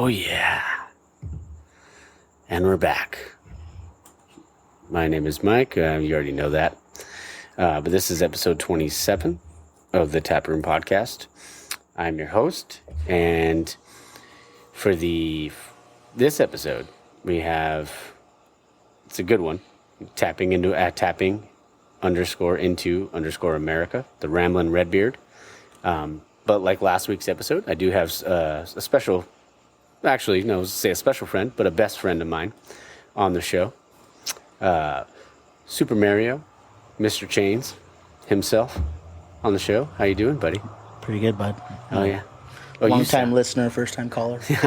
Oh, yeah. And we're back. My name is Mike. You already know that. But this is episode 27 of the Taproom Podcast. I'm your host. And for this episode, we have, it's a good one, tapping into America, the Ramblin' Redbeard. But like last week's episode, I do have a special, actually, no, say a special friend, but a best friend of mine on the show. Super Mario, Mr. Chains himself on the show. How you doing, buddy? Pretty good, bud. Oh, yeah. Oh, Long-time listener, first-time caller. You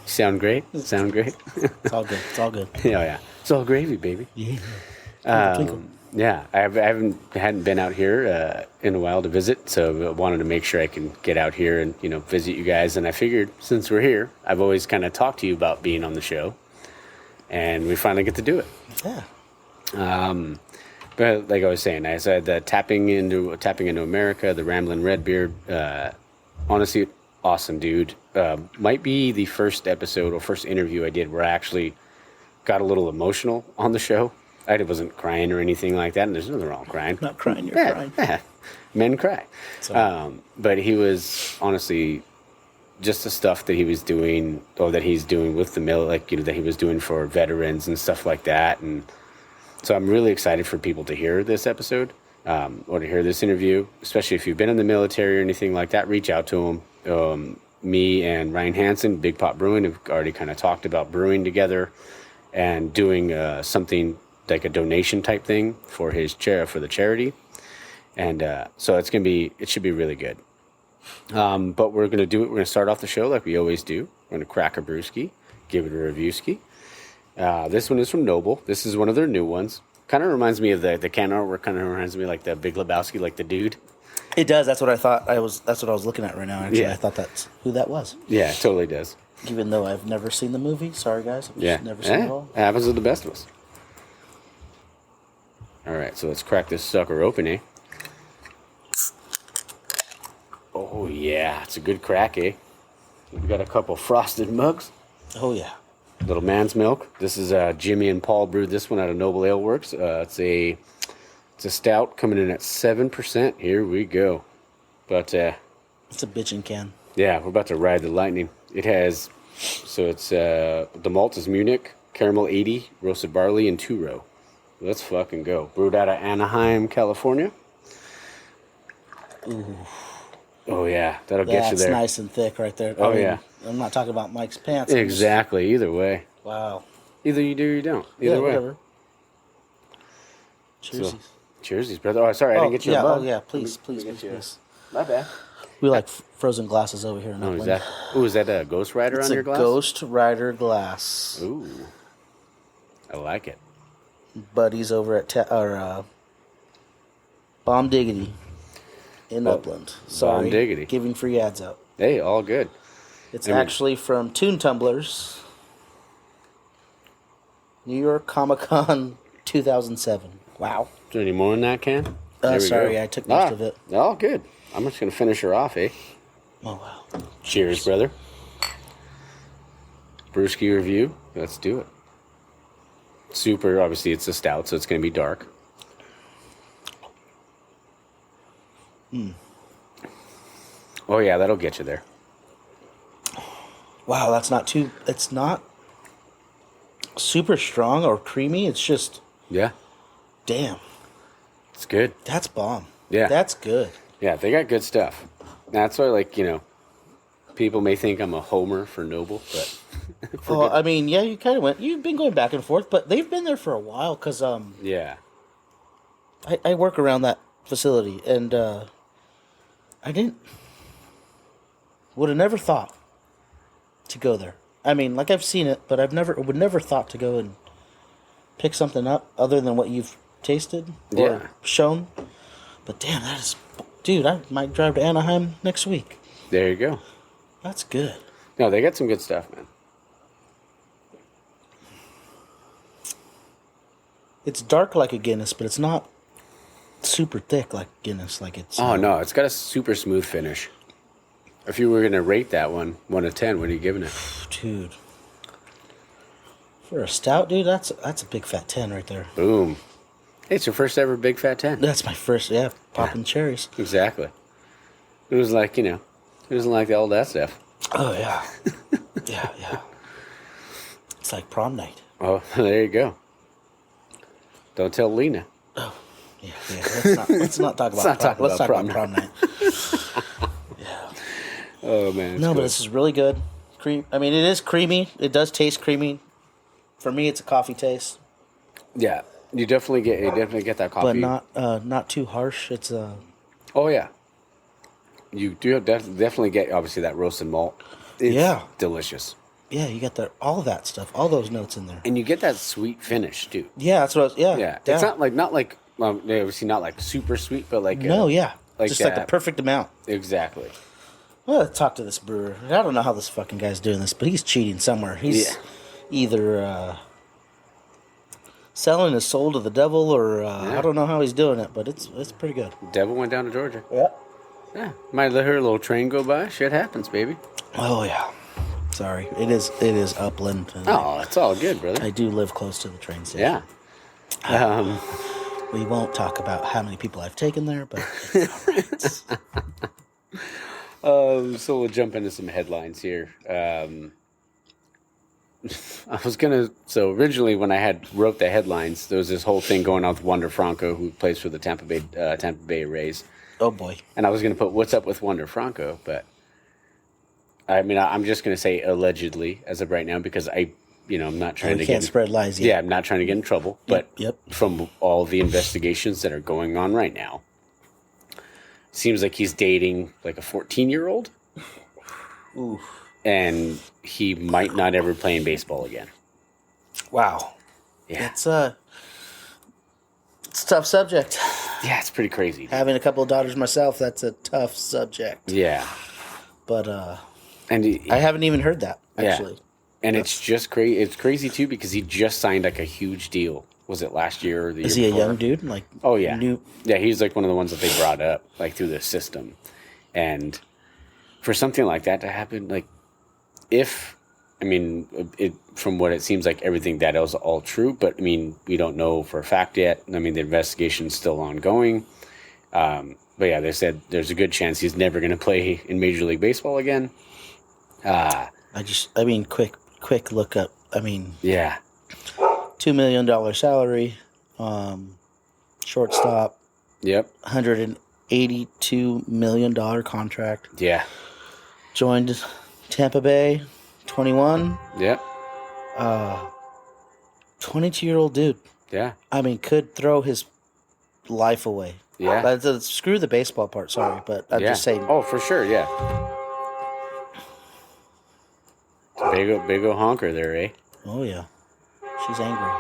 sound great. Sound great. It's all good. It's all good. Oh, yeah. It's all gravy, baby. Yeah. Yeah, I hadn't been out here in a while to visit, so I wanted to make sure I can get out here and visit you guys. And I figured since we're here, I've always kind of talked to you about being on the show, and we finally get to do it. Yeah. But like I was saying, I said that tapping into America, the Ramblin' Redbeard. Honestly, awesome dude. Might be the first episode or first interview I did where I actually got a little emotional on the show. I wasn't crying or anything like that, and there's nothing wrong with crying. Not crying, you're crying. Yeah, men cry. But he was honestly just the stuff that he was doing, or that he's doing with the that he was doing for veterans and stuff like that. And so I'm really excited for people to hear this episode or to hear this interview, especially if you've been in the military or anything like that. Reach out to him. Me and Ryan Hansen, Big Pot Brewing, have already kind of talked about brewing together and doing something like a donation type thing for the charity. And so it should be really good. But we're going to start off the show like we always do. We're going to crack a brewski, give it a reviewski. This one is from Noble. This is one of their new ones. Kind of reminds me of the can artwork, kind of reminds me like the Big Lebowski, like the dude. It does. That's what I thought. That's what I was looking at right now. Actually, Yeah. I thought that's who that was. Yeah, it totally does. Even though I've never seen the movie. Sorry, guys. I've just never seen it all. It happens to the best of us. All right, so let's crack this sucker open, eh? Oh, yeah, it's a good crack, eh? We've got a couple frosted mugs. Oh, yeah. Little man's milk. This is Jimmy and Paul brewed this one out of Noble Ale Works. It's a stout coming in at 7%. Here we go. But It's a bitchin' can. yeah, we're about to ride the lightning. It has, so it's the malt is Munich, caramel 80, roasted barley, and 2-row. Let's fucking go. Brewed out of Anaheim, California. Ooh. Oh yeah, that'll get you That's there. nice and thick right there. Oh, yeah. I'm not talking about Mike's pants. Exactly. Either way. Wow. Either you do or you don't. Either way. Whatever. Cheers. So, cheersies, brother. Oh, sorry, I didn't get you a bug. Oh, yeah. Please. get you a- please. My bad. We like frozen glasses over here in Oh, Upland. is that a Ghost Rider It's on your a glass? Ghost Rider glass. Ooh, I like it. Buddies over at Bomb Diggity in Upland. Sorry, Bomb Diggity. giving free ads out. Hey, all good. It's actually from Toon Tumblers, New York Comic Con 2007. Wow. Is there any more in that can? There we Sorry, go. I took most of it. All good. I'm just gonna finish her off, eh? Oh wow. Cheers, brother. Brewski review. Let's do it. Super. Obviously, it's a stout, so it's gonna be dark. Oh yeah, that'll get you there. Wow, that's not too. It's not super strong or creamy. It's just Yeah, damn. it's good. That's bomb. Yeah. That's good. Yeah, they got good stuff. That's why, people may think I'm a homer for Noble, but Well, I mean, yeah, you kind of went. You've been going back and forth, but they've been there for a while because yeah, I work around that facility, and I would have never thought to go there. I mean, like I've seen it, but would never thought to go and pick something up other than what you've tasted or Yeah. shown. But damn, dude, I might drive to Anaheim next week. there you go. That's good. No, they got some good stuff, man. It's dark like a Guinness, but it's not super thick like Guinness. Like it's. Oh no, it's got a super smooth finish. If you were gonna rate that one 1 to 10, what are you giving it? Dude. For a stout, dude, that's a big fat 10 right there. Boom. Hey, it's your first ever big fat 10. That's my first, popping cherries. Exactly. It was like, it wasn't like all that stuff. Oh, yeah. yeah. It's like prom night. Oh, there you go. Don't tell Lena. Oh, yeah. Let's not talk about let's talk about prom night. Yeah. Oh, man. No, but this is really good. It is creamy. It does taste creamy. For me, it's a coffee taste. Yeah. You definitely get that coffee. But not too harsh. It's Oh, yeah. You do definitely get, obviously, that roasted malt. It's delicious. Yeah, you got all that stuff, all those notes in there. And you get that sweet finish, too. Yeah, that's what I was, yeah. Yeah. It's not like obviously not like super sweet, but like... Just like the perfect amount. Exactly. Well, let's talk to this brewer. I don't know how this fucking guy's doing this, but he's cheating somewhere. He's either selling his soul to the devil, or I don't know how he's doing it, but it's pretty good. Devil went down to Georgia. Yeah. Yeah. Might let her little train go by. Shit happens, baby. Oh, yeah. Sorry. It is upland. Oh, it's all good, brother. I do live close to the train station. Yeah. We won't talk about how many people I've taken there, but... So we'll jump into some headlines here. So originally when I wrote the headlines, there was this whole thing going on with Wander Franco, who plays for the Tampa Bay Rays. Oh, boy. And I was going to put, what's up with Wander Franco? But, I'm just going to say allegedly as of right now, because I'm not trying to can't spread lies yet. Yeah, I'm not trying to get in trouble. But from all the investigations that are going on right now, seems like he's dating like a 14-year-old. Ooh. And he might not ever play in baseball again. Wow. Yeah. It's a tough subject. Yeah, it's pretty crazy. Having a couple of daughters myself, that's a tough subject. Yeah. But and I haven't even heard that, actually. Yeah. And it's just crazy. It's crazy, too, because he just signed like a huge deal. Was it last year or the year before? Is he a young dude? Oh, yeah. Yeah, he's like one of the ones that they brought up, like, through the system. And for something like that to happen, like, from what it seems like, everything that is all true, but, we don't know for a fact yet. The investigation's still ongoing. But, yeah, they said there's a good chance he's never going to play in Major League Baseball again. Quick look up. Yeah. $2 million salary, shortstop. Yep. $182 million contract. Yeah. Joined Tampa Bay, 21. Yep. 22-year-old dude. Yeah. Could throw his life away. Yeah. But screw the baseball part, sorry, but I'm just saying. Oh, for sure, yeah. Big ol' honker there, eh? Oh, yeah. She's angry.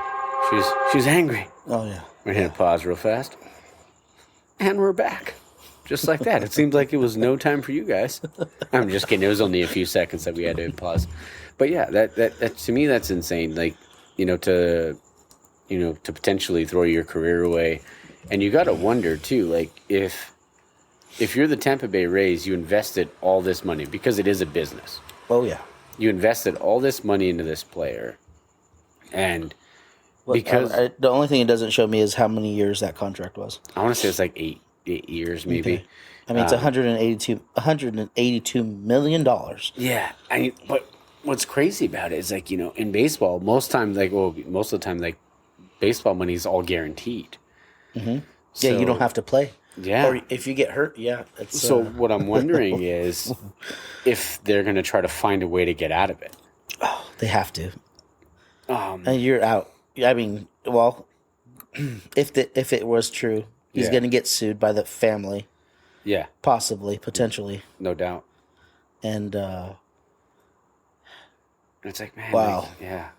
She's angry. Oh, yeah. We're going to pause real fast. And we're back. Just like that. It seems like it was no time for you guys. I'm just kidding. It was only a few seconds that we had to pause. But yeah, that to me, that's insane. Like, to potentially throw your career away. And you got to wonder, too, like, if you're the Tampa Bay Rays, you invested all this money, because it is a business. Oh, yeah. You invested all this money into this player. And because... the only thing it doesn't show me is how many years that contract was. I want to say it's like eight years, maybe. Okay. It's $182 million. Yeah. But what's crazy about it is, like, in baseball, most of the time, like, baseball money is all guaranteed. Mm-hmm. So, yeah, you don't have to play. Yeah. Or if you get hurt, it's... So what I'm wondering is if they're going to try to find a way to get out of it. Oh, they have to. And you're out. If it was true, he's going to get sued by the family. Yeah. Possibly, potentially. No doubt. And it's like, man. Wow. Like, yeah.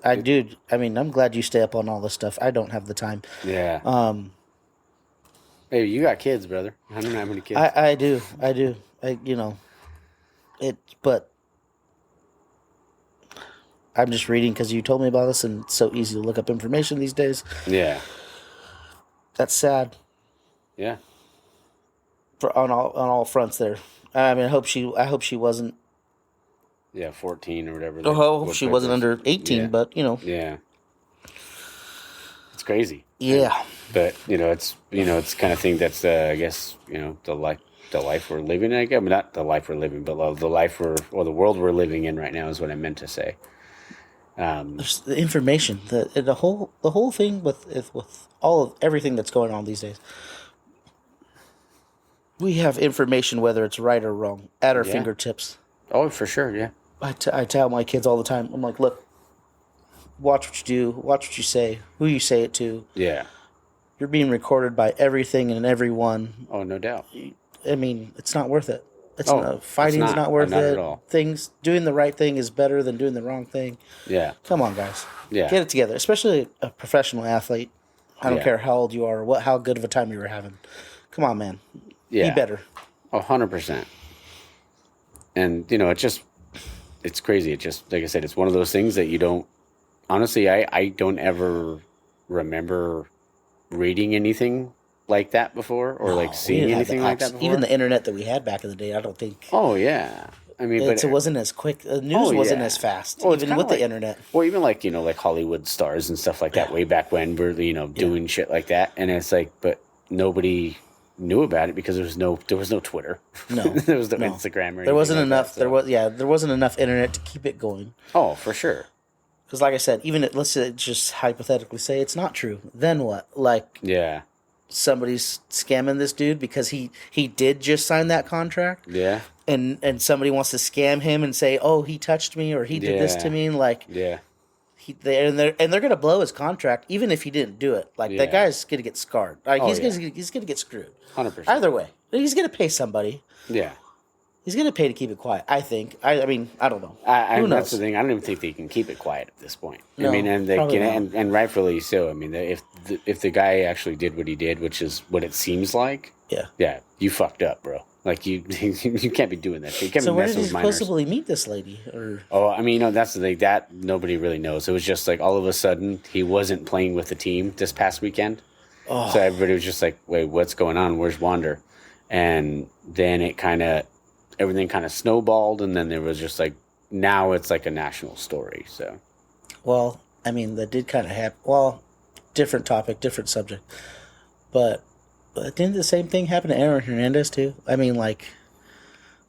I'm glad you stay up on all this stuff. I don't have the time. Yeah. Hey, you got kids, brother. I don't know how many kids. I do. But I'm just reading because you told me about this, and it's so easy to look up information these days. Yeah. That's sad. Yeah. on all fronts there. I mean, I hope she wasn't. Yeah, 14 or whatever. I hope she wasn't under 18, Yeah. but Yeah. It's crazy. yeah. But it's it's kind of thing that's I guess the life we're living. I mean, not the life we're living, but the life the world we're living in right now is what I meant to say. There's the information, the whole thing with all of everything that's going on these days. We have information, whether it's right or wrong, at our Yeah. fingertips. Oh, for sure, yeah. I tell my kids all the time. I'm like, look, watch what you do, watch what you say, who you say it to. Yeah. You're being recorded by everything and everyone. Oh, no doubt. I mean, it's not worth it. It's Fighting's not worth not it. at all. Doing the right thing is better than doing the wrong thing. Yeah. Come on, guys. Yeah. Get it together. Especially a professional athlete. I don't Yeah. care how old you are or how good of a time you were having. Come on, man. Yeah. Be better. 100%. And it's crazy. It just, like I said, it's one of those things that you don't. Honestly, I don't ever remember reading anything like that before, or like We seeing didn't have anything the like apps. that before. Even the internet that we had back in the day, I don't think. Oh yeah. I mean, but It wasn't as quick. The news wasn't yeah. as fast, Well, it's even kinda with the internet. Well, even like like Hollywood stars and stuff like that way back when we're doing shit like that, and it's like, but nobody knew about it because there was no Twitter. No, there was no no. Instagram or There wasn't anything like enough. that, so- There wasn't enough internet to keep it going. Oh, for sure. Because, like I said, let's just hypothetically say it's not true. Then what? Like Yeah. somebody's scamming this dude because he did just sign that contract, Yeah. and somebody wants to scam him and say, oh, he touched me or he did this Yeah. to me, and like Yeah. they're gonna blow his contract even if he didn't do it. Like Yeah. that guy's gonna get scarred. Like Oh, he's gonna get screwed. 100%. Either way, he's gonna pay somebody. Yeah. He's gonna pay to keep it quiet. I think. I mean, I don't know. Who That's knows? the thing. I don't even think they can keep it quiet at this point. No, I mean, and probably not. and rightfully so. I mean, if the guy actually did what he did, which is what it seems like, Yeah. you fucked up, bro. Like you can't be doing that. You can't So be where did messing he with minors. supposedly meet this lady? Or Oh, I mean, that's the thing. That nobody really knows. It was just like all of a sudden he wasn't playing with the team this past weekend. Oh. So everybody was just like, wait, what's going on? Where's Wander? And then everything kind of snowballed. And then there was just like, now it's like a national story. So, well, I mean, that did kind of happen. Well, different topic, different subject, but didn't the same thing happen to Aaron Hernandez too? I mean, like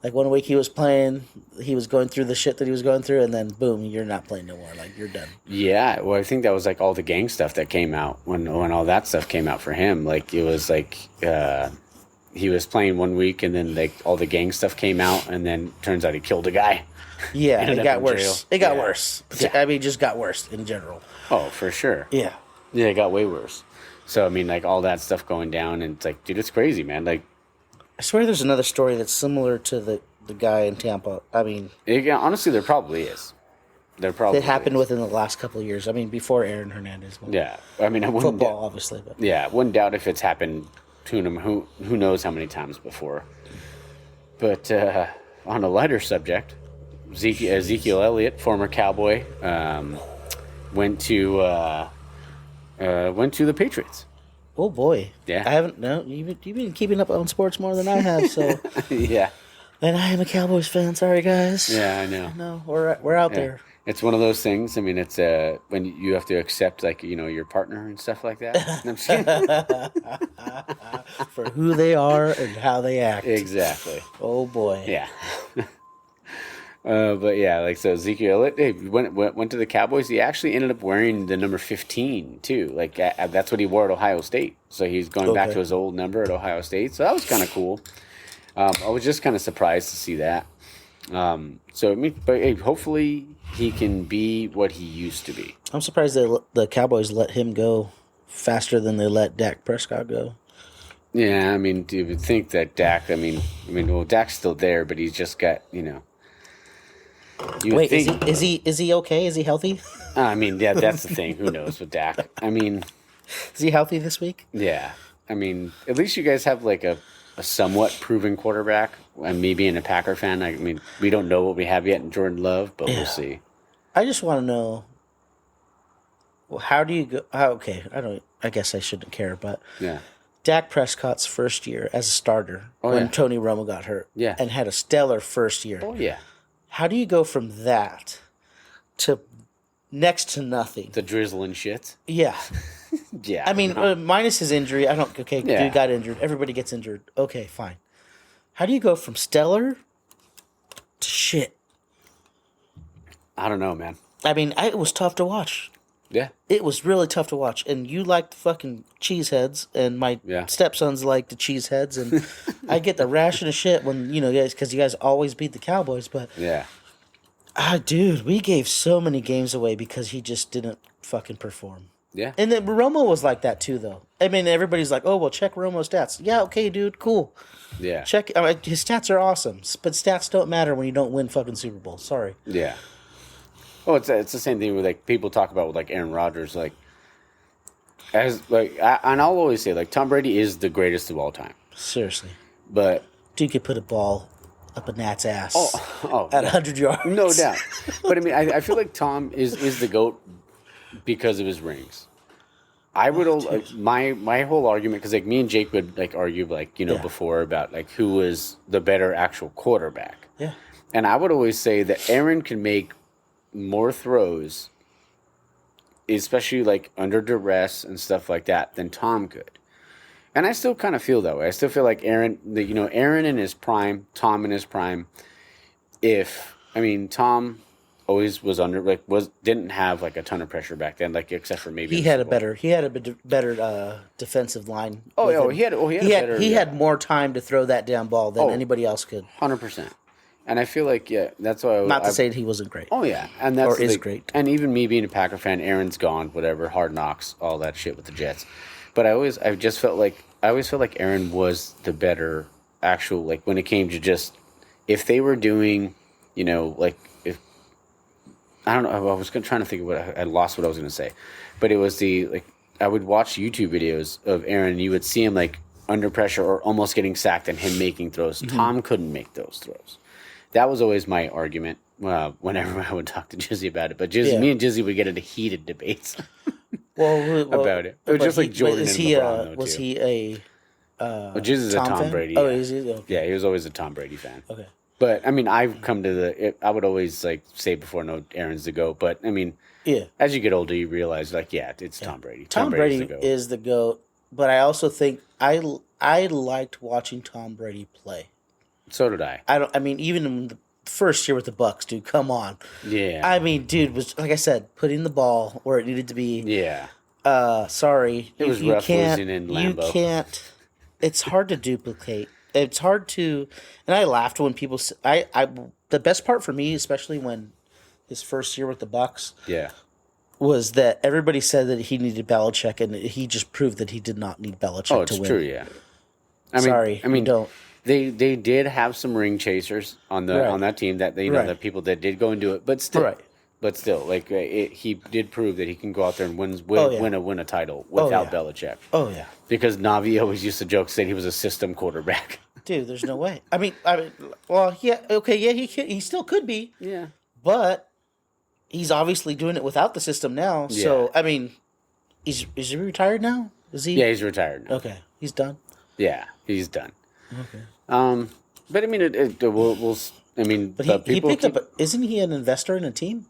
1 week he was playing, he was going through the shit that he was going through, and then boom, you're not playing no more. Like you're done. yeah, well, I think that was like all the gang stuff that came out when all that stuff came out for him. Like it was like, he was playing 1 week and then like all the gang stuff came out and then turns out he killed a guy. Yeah, Ended it up got in worse. jail. It got Yeah. worse. Yeah. I mean, it just got worse in general. Oh, for sure. Yeah. Yeah, it got way worse. So I mean, like all that stuff going down, and it's like, dude, it's crazy, man. Like, I swear there's another story that's similar to the guy in Tampa. I mean, honestly, there probably is. There probably it happened is. within the last couple of years. I mean, before Aaron Hernandez. Yeah, I mean, I wouldn't. Football, obviously, but Yeah, wouldn't doubt if it's happened to him. Who knows how many times before? But on a lighter subject, Ezekiel Elliott, former Cowboy, went to the Patriots. oh boy, Yeah. I haven't. No, you've been keeping up on sports more than I have. So, Yeah, and I am a Cowboys fan. Sorry, guys. yeah, I know. No, we're out Yeah. there. It's one of those things. I mean, it's when you have to accept, like, your partner and stuff like that. I'm just kidding. For who they are and how they act. Exactly. Oh boy. Yeah. But yeah, like, so Ezekiel Elliott, hey, went to the Cowboys. He actually ended up wearing the number 15 too. Like that's what he wore at Ohio State. So he's going back Okay. to his old number at Ohio State. So that was kind of cool. I was just kind of surprised to see that. So I mean, but hey, hopefully he can be what he used to be. I'm surprised the Cowboys let him go faster than they let Dak Prescott go. Yeah, I mean, you would think that Dak. I mean, well, Dak's still there, but he's just got, You would Wait, think, is he okay? Is he healthy? I mean, yeah, that's the thing. Who knows with Dak? I mean, Is he healthy this week? yeah. I mean, at least you guys have like a somewhat proven quarterback. And me being a Packer fan, I mean, we don't know what we have yet in Jordan Love, but Yeah. we'll see. I just want to know. Well, how do you go? Okay, I guess I shouldn't care, but Yeah. Dak Prescott's first year as a starter when yeah. Tony Romo got hurt. Yeah. And had a stellar first year. Oh yeah. How do you go from that to next to nothing? The drizzling shit. Yeah. Yeah. I mean, no. minus his injury. Okay, Yeah. dude got injured. Everybody gets injured. Okay, fine. How do you go from stellar to shit? I don't know, man. I mean, it was tough to watch. Yeah. It was really tough to watch. And you like the fucking cheeseheads, and my Yeah. stepsons like the cheeseheads, and I get the ration of shit when, you guys, because you guys always beat the Cowboys, but, Yeah. dude, we gave so many games away because he just didn't fucking perform. Yeah. And then Romo was like that too, though. I mean, everybody's like, oh, well, check Romo's stats. Yeah, okay, dude, cool. Yeah. Check. His stats are awesome, but stats don't matter when you don't win fucking Super Bowl. Sorry. Yeah. Well, it's the same thing with like people talk about with like Aaron Rodgers, like as like and I'll always say like Tom Brady is the greatest of all time, Seriously. but Dude could put a ball up a gnat's ass yeah, at 100 yards. no doubt. But I mean, I feel like Tom is the GOAT because of his rings. I would my whole argument, because like me and Jake would like argue like Yeah. before about like who was the better actual quarterback, Yeah. and I would always say that Aaron can make more throws, especially like under duress and stuff like that, than Tom could. And I still kind of feel that way. I still feel like Aaron in his prime, Tom in his prime. Tom always was didn't have like a ton of pressure back then, like except for maybe He had a better defensive line. Oh, with yeah, him. he had had more time to throw that damn ball than anybody else could. 100%. And I feel like that's why Not to say he wasn't great. Oh yeah, and that's Or is great. And even me being a Packer fan, Aaron's gone, whatever, Hard Knocks, all that shit with the Jets. But I always felt like Aaron was the better actual, like when it came to just if they were doing, like if I don't know, I was trying to think of I lost what I was going to say, but it was I would watch YouTube videos of Aaron, and you would see him like under pressure or almost getting sacked, and him making throws. Mm-hmm. Tom couldn't make those throws. That was always my argument whenever I would talk to Jizzy about it. But me and Jizzy would get into heated debates about it. It was just like Jordan and LeBron, though, was too. he a Jizzy's a Tom fan? Brady. Oh, yeah. is he? Okay. Yeah, he was always a Tom Brady fan. Okay. But, I mean, I've come to I would always, like, say before, no, Aaron's the GOAT. But, I mean, Yeah. as you get older, you realize, like, it's Tom Brady. Tom Brady's Brady the GOAT. is the GOAT, but I also think I liked watching Tom Brady play. So did I. Even in the first year with the Bucks, dude, come on. Yeah. I mean, dude, was like I said, putting the ball where it needed to be. Yeah. Sorry. It was rough losing in Lambeau. You can't. It's hard to duplicate. It's hard to. And I laughed when people. The best part for me, especially when his first year with the Bucks, Yeah. was that everybody said that he needed Belichick, and he just proved that he did not need Belichick Oh, to it's win. true, yeah. Sorry, you don't. They did have some ring chasers on that team that that people that did go and do it, but still, Right. He did prove that he can go out there and win a title Oh, without yeah. Belichick. Oh yeah. Because Navi always used to joke, saying he was a system quarterback. Dude, there's no way. Well, yeah, okay, yeah, he still could be, Yeah. but he's obviously doing it without the system now. So is he retired now? Is he? Yeah, he's retired now. Okay, he's done. Yeah, he's done. Okay. But I mean, we'll. I mean, But he picked up. Isn't he an investor in a team?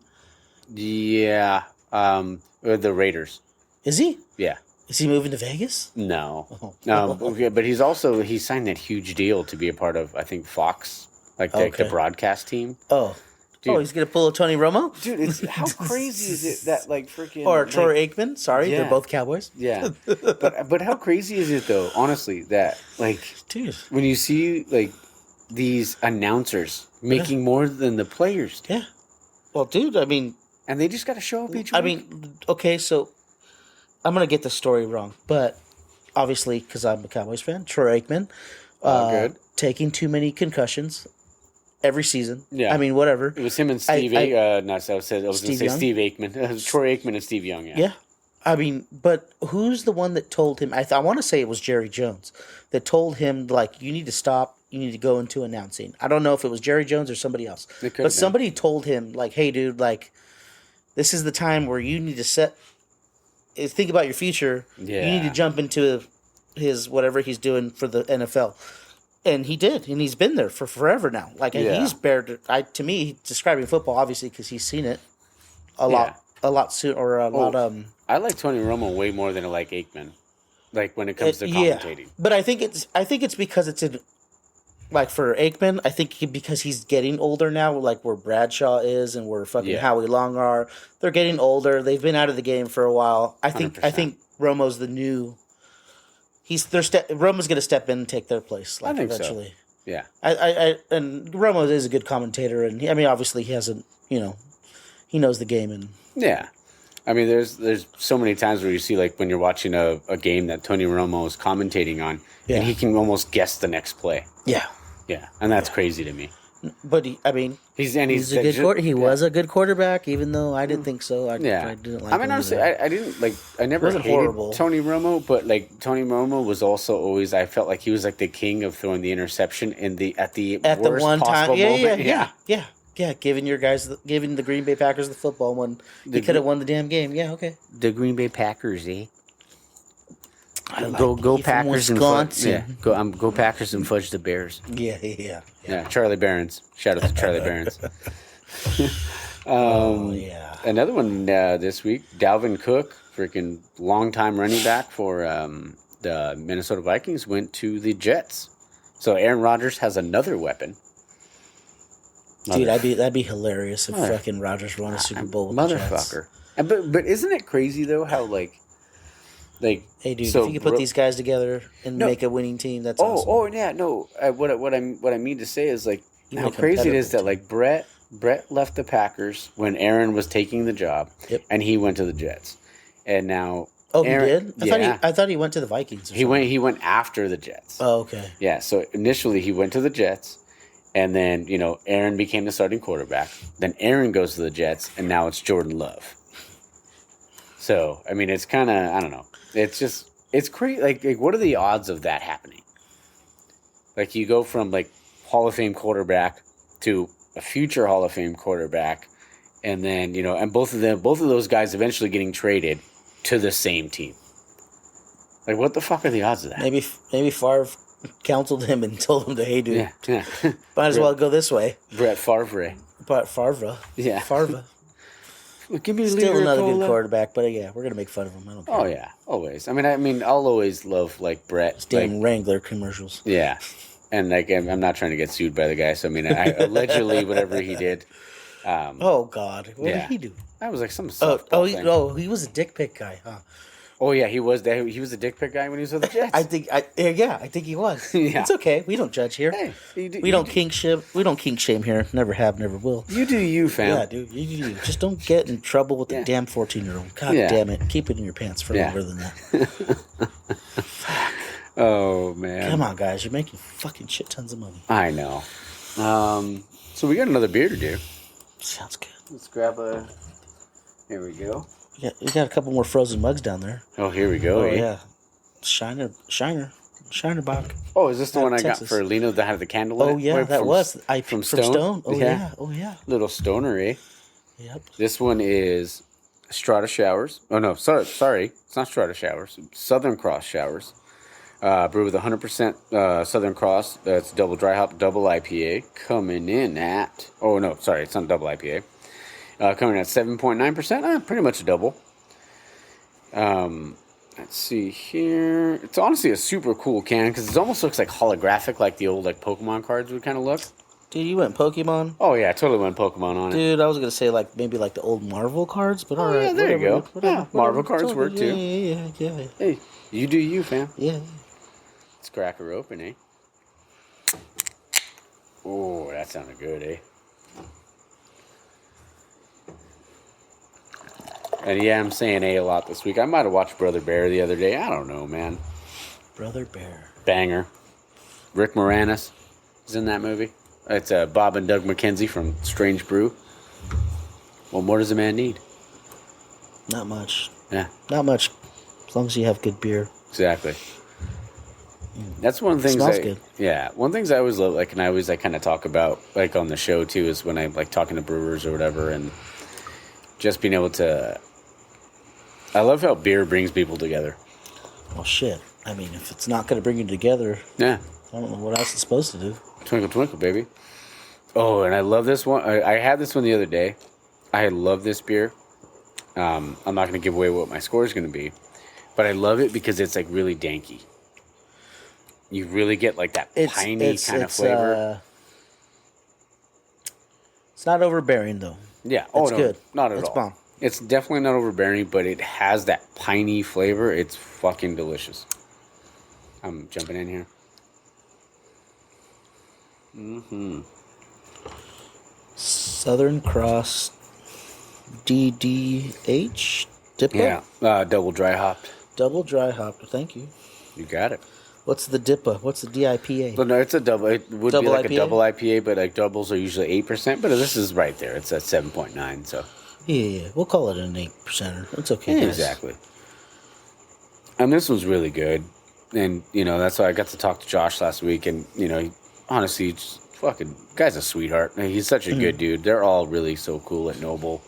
Yeah. The Raiders. Is he? Yeah. Is he moving to Vegas? No. But he signed that huge deal to be a part of, I think, Fox, like the broadcast team. Oh. Dude. He's gonna pull a Tony Romo? Dude, how crazy is it that like freaking Or Troy Aikman? Sorry, Yeah. they're both Cowboys. Yeah. but how crazy is it though, honestly, that like Dude. when you see like these announcers making more than the players do, Yeah. Well, dude, and they just got to show up each week. Okay, so I'm gonna get the story wrong, but obviously, because I'm a Cowboys fan, Troy Aikman, Good. taking too many concussions every season. Yeah. Whatever. It was him and Steve. I was going to say Young? Steve Aikman. It was Troy Aikman and Steve Young. Yeah. Yeah. But who's the one that told him? I want to say it was Jerry Jones that told him, like, you need to stop. You need to go into announcing. I don't know if it was Jerry Jones or somebody else. It could have But been. somebody told him, like, hey, dude, like, this is the time where you need to think about your future. Yeah. You need to jump into his whatever he's doing for the NFL. And he did, and he's been there for forever now. Like he's bared. To me, describing football obviously because he's seen it a lot soon or a lot. I like Tony Romo way more than I like Aikman. Like when it comes to commentating. But I think it's because it's in. Like for Aikman, I think because he's getting older now, like where Bradshaw is and where fucking Howie Long are, they're getting older. They've been out of the game for a while. I think 100%. Romo's the new. Romo's going to step in and take their place. Like, I think eventually. So. Yeah. And Romo is a good commentator, and obviously he hasn't. He knows the game and. Yeah. I mean, there's so many times where you see, like, when you're watching a game that Tony Romo is commentating on, and he can almost guess the next play. Yeah. Yeah, and that's crazy to me. But he's a good he was a good quarterback, even though I didn't think so. I didn't like. I mean, honestly, I didn't like. I never hated horrible. Tony Romo, but like Tony Romo was also always. I felt like he was like the king of throwing the interception at the worst one possible time. moment. Yeah, giving the Green Bay Packers the football when they could have won the damn game. Yeah, okay. The Green Bay Packers, eh? Go Packers and fudge, go Packers and fudge the Bears. Yeah. Charlie Barons. Shout out to Charlie Barons. Another one this week. Dalvin Cook, freaking longtime running back for the Minnesota Vikings, went to the Jets. So Aaron Rodgers has another weapon. Dude, that'd be hilarious if fucking Rodgers won a Super Bowl with the Jets. Motherfucker. But isn't it crazy though how like hey dude, if you could put these guys together and make a winning team, that's awesome. What I mean to say is like how crazy it is that like Brett left the Packers when Aaron was taking the job, and he went to the Jets, and now Aaron, he did. I thought he went to the Vikings. He went after the Jets. Oh, okay. Yeah, so initially he went to the Jets, and then Aaron became the starting quarterback. Then Aaron goes to the Jets, and now it's Jordan Love. So I mean, it's kind of I don't know. It's crazy. Like, what are the odds of that happening? Like, you go from, like, Hall of Fame quarterback to a future Hall of Fame quarterback, and then, and both of those guys eventually getting traded to the same team. Like, what the fuck are the odds of that? Maybe Favre counseled him and told him to, hey, dude, might as well go this way. Brett Favre. Yeah. Favre. Give me still another good quarterback, but we're gonna make fun of him. I don't care. Oh yeah, always. I mean, I'll always love like Brett. His damn Wrangler commercials. Yeah, and like I'm not trying to get sued by the guy, so I mean, allegedly whatever he did. Oh God, what did he do? I was like some. He was a dick pic guy, huh? Oh yeah, he was. He was a dick pic guy when he was with the Jets. I think he was. Yeah. It's okay. We don't judge here. Hey, we don't kink shame here. Never have, never will. You do you, fam. Yeah, dude. You just don't get in trouble with the damn 14-year-old. God damn it. Keep it in your pants for longer than that. Oh man. Come on, guys. You're making fucking shit tons of money. I know. So we got another beer to do. Sounds good. Let's grab a. Here we go. Yeah, we got a couple more frozen mugs down there. Oh, here we go. Oh, yeah. Shiner Bock. Oh, is this the one I got for Lena that had the candle in it? Oh, yeah, that was. From Stone? Oh, yeah. Oh, yeah. Little stoner, eh? Yep. This one is Strata Showers. Oh, no, sorry. It's not Strata Showers. Southern Cross Showers. Brewed with 100% Southern Cross. It's double dry hop, double IPA. Coming in at... Oh, no, sorry. It's not double IPA. Coming in at 7.9%. Pretty much a double. Let's see here. It's honestly a super cool can because it almost looks like holographic, like the old like Pokemon cards would kind of look. Dude, you went Pokemon? Oh yeah, I totally went Pokemon on it. Dude, I was gonna say like maybe like the old Marvel cards, but all right. Yeah, there you go. Marvel cards work too. Yeah. Hey, you do you, fam. Yeah. Let's crack her open, eh? Oh, that sounded good, eh? And yeah, I'm saying A lot this week. I might have watched Brother Bear the other day. I don't know, man. Brother Bear. Banger. Rick Moranis is in that movie. It's Bob and Doug McKenzie from Strange Brew. What more does a man need? Not much. Yeah. Not much. As long as you have good beer. Exactly. That's one of the things. Smells good. Yeah, one of the things I always love, like, and I always like kind of talk about, like on the show too, is when I'm like talking to brewers or whatever, and just being able to. I love how beer brings people together. Oh shit! I mean, if it's not going to bring you together, Yeah. I don't know what else it's supposed to do. Twinkle, twinkle, baby. Oh, and I love this one. I had this one the other day. I love this beer. I'm not going to give away what my score is going to be, but I love it because it's like really danky. You really get like that piney kind of flavor. It's not overbearing though. Yeah. It's good. Not at It's all. bomb. It's definitely not overbearing, but it has that piney flavor. It's fucking delicious. I'm jumping in here. Southern Cross DDH Dippa. Yeah. Double dry hopped. Double dry hop. Thank you. You got it. What's the DIPA? What's the DIPA? But no, it's a double. It would Double be like IPA? a double IPA, but like doubles are usually 8%. But this is right there. It's at 7.9. So Yeah, we'll call it an 8%er. It's okay, guys. exactly. And this was really good, and that's why I got to talk to Josh last week, and he, honestly, just fucking guy's a sweetheart. He's such a good dude. They're all really so cool at Noble.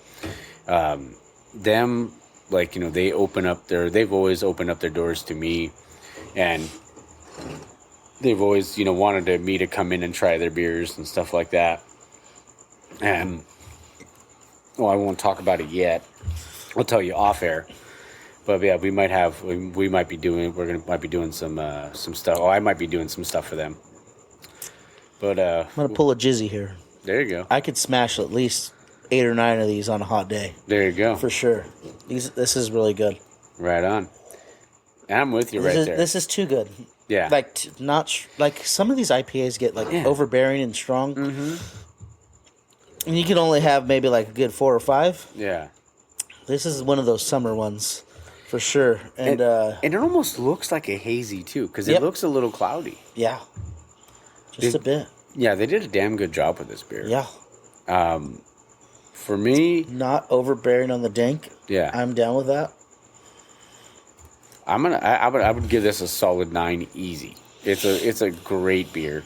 Them, like they've always opened up their doors to me, and they've always wanted me to come in and try their beers and stuff like that. And I won't talk about it yet. I'll tell you off air. But yeah, we might be doing some stuff. Oh, I might be doing some stuff for them. But I'm gonna pull a jizzy here. there you go. I could smash at least 8 or 9 of these on a hot day There you go. for sure. This is really good. Right on. And I'm with you This there. is too good. Yeah. Like like some of these IPAs get like overbearing and strong, and you can only have maybe like a good 4 or 5. Yeah. This is one of those summer ones, for sure. And it almost looks like a hazy too, because Yep. it looks a little cloudy. yeah, just a bit. Yeah, they did a damn good job with this beer. Yeah, For me, not overbearing on the dank. yeah, I'm down with that. I would give this a solid 9 easy. It's a great beer,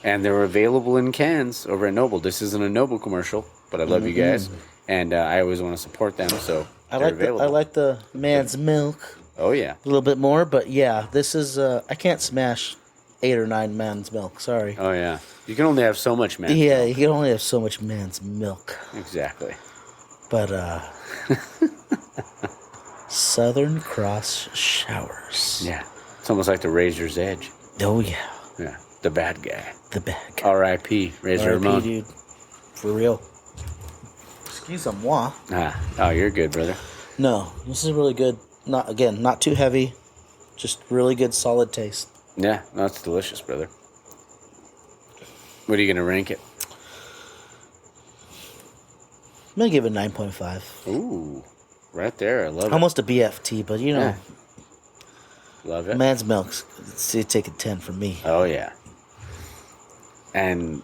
and they're available in cans over at Noble. This isn't a Noble commercial, but I love you guys, and I always want to support them. So I they're like available. I like the man's milk Oh yeah. a little bit more, but yeah, this is I can't smash 8 or 9 man's milk. Sorry. Oh yeah. You can only have so much, man. Yeah, you can only have so much man's milk. Exactly. But Southern Cross Showers. Yeah. It's almost like the Razor's Edge. Oh yeah, Yeah. The bad guy. the bag. R.I.P. Razor R.I.P., Ramon. dude. For real. Excuse moi. Oh, you're good, brother. No, this is really good. Not too heavy. Just really good, solid taste. Yeah, no, it's delicious, brother. What are you gonna rank it? I'm gonna give it 9.5. Ooh, right there. I love Almost a BFT, but Yeah. Love it. man's milk's take a 10 from me. Oh yeah. And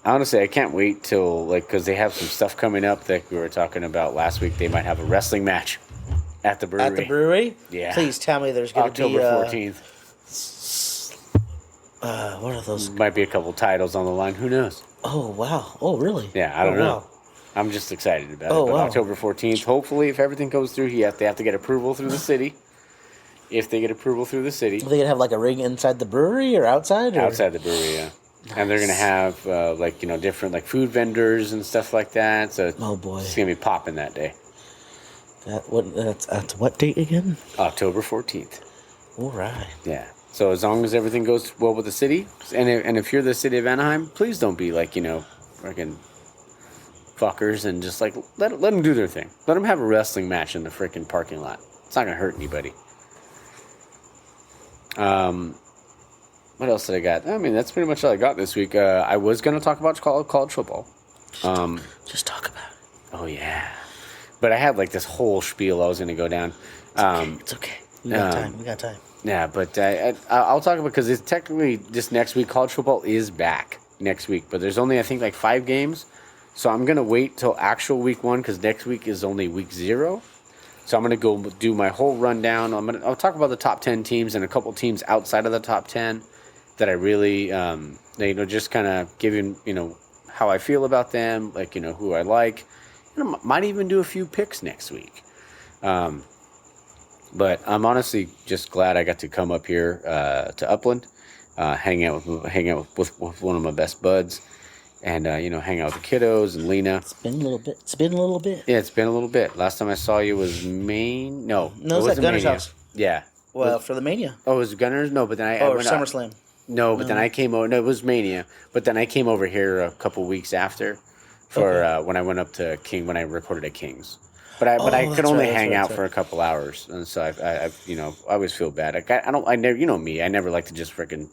honestly, I can't wait till because they have some stuff coming up that we were talking about last week. They might have a wrestling match at the brewery. At the brewery? Yeah. Please tell me there's gonna October be 14th. what are those? Might be a couple titles on the line. Who knows? Oh wow! Oh really? Yeah, I don't know. Wow. I'm just excited about Oh, it. But wow. October 14th, hopefully, if everything goes through, they have to get approval through the city. If they get approval through the city, Are they gonna have like a ring inside the brewery or outside? Or? outside the brewery, yeah. And they're gonna have different food vendors and stuff like that. So Oh boy! it's gonna be popping that day, That's what date again? October 14th. All right. Yeah. So as long as everything goes well with the city, and if you're the city of Anaheim, please don't be freaking fuckers and just let them do their thing. Let them have a wrestling match in the freaking parking lot. It's not gonna hurt anybody. What else did I got? I mean, that's pretty much all I got this week. I was gonna talk about college football. Just talk about it. Oh yeah, but I had this whole spiel I was gonna go down. It's okay. We got time. We got time. Yeah, but I'll talk about because it's technically just next week. College football is back next week, but there's only I think 5 games, so I'm gonna wait till actual week 1 because next week is only week 0. So I'm gonna go do my whole rundown. I'll talk about the top 10 teams and a couple teams outside of the top 10 that I really just kind of giving how I feel about them, who I like, and I might even do a few picks next week. But I'm honestly just glad I got to come up here to Upland, hang out with one of my best buds, and hang out with the kiddos and Lena. It's been a little bit. It's been a little bit. Yeah, it's been a little bit. Last time I saw you was Maine. No, No, it was at wasn't Gunner's Mania. house. Yeah. Well, for the Mania. Oh, it was Gunners? No, but then I Or went SummerSlam. No, but then I came over. No, it was Mania. But then I came over here a couple weeks after for when I went up to King when I recorded at King's. But I could that's only right, hang out that's for a couple hours, and so I I always feel bad. I don't. I never. You know me. I never like to just freaking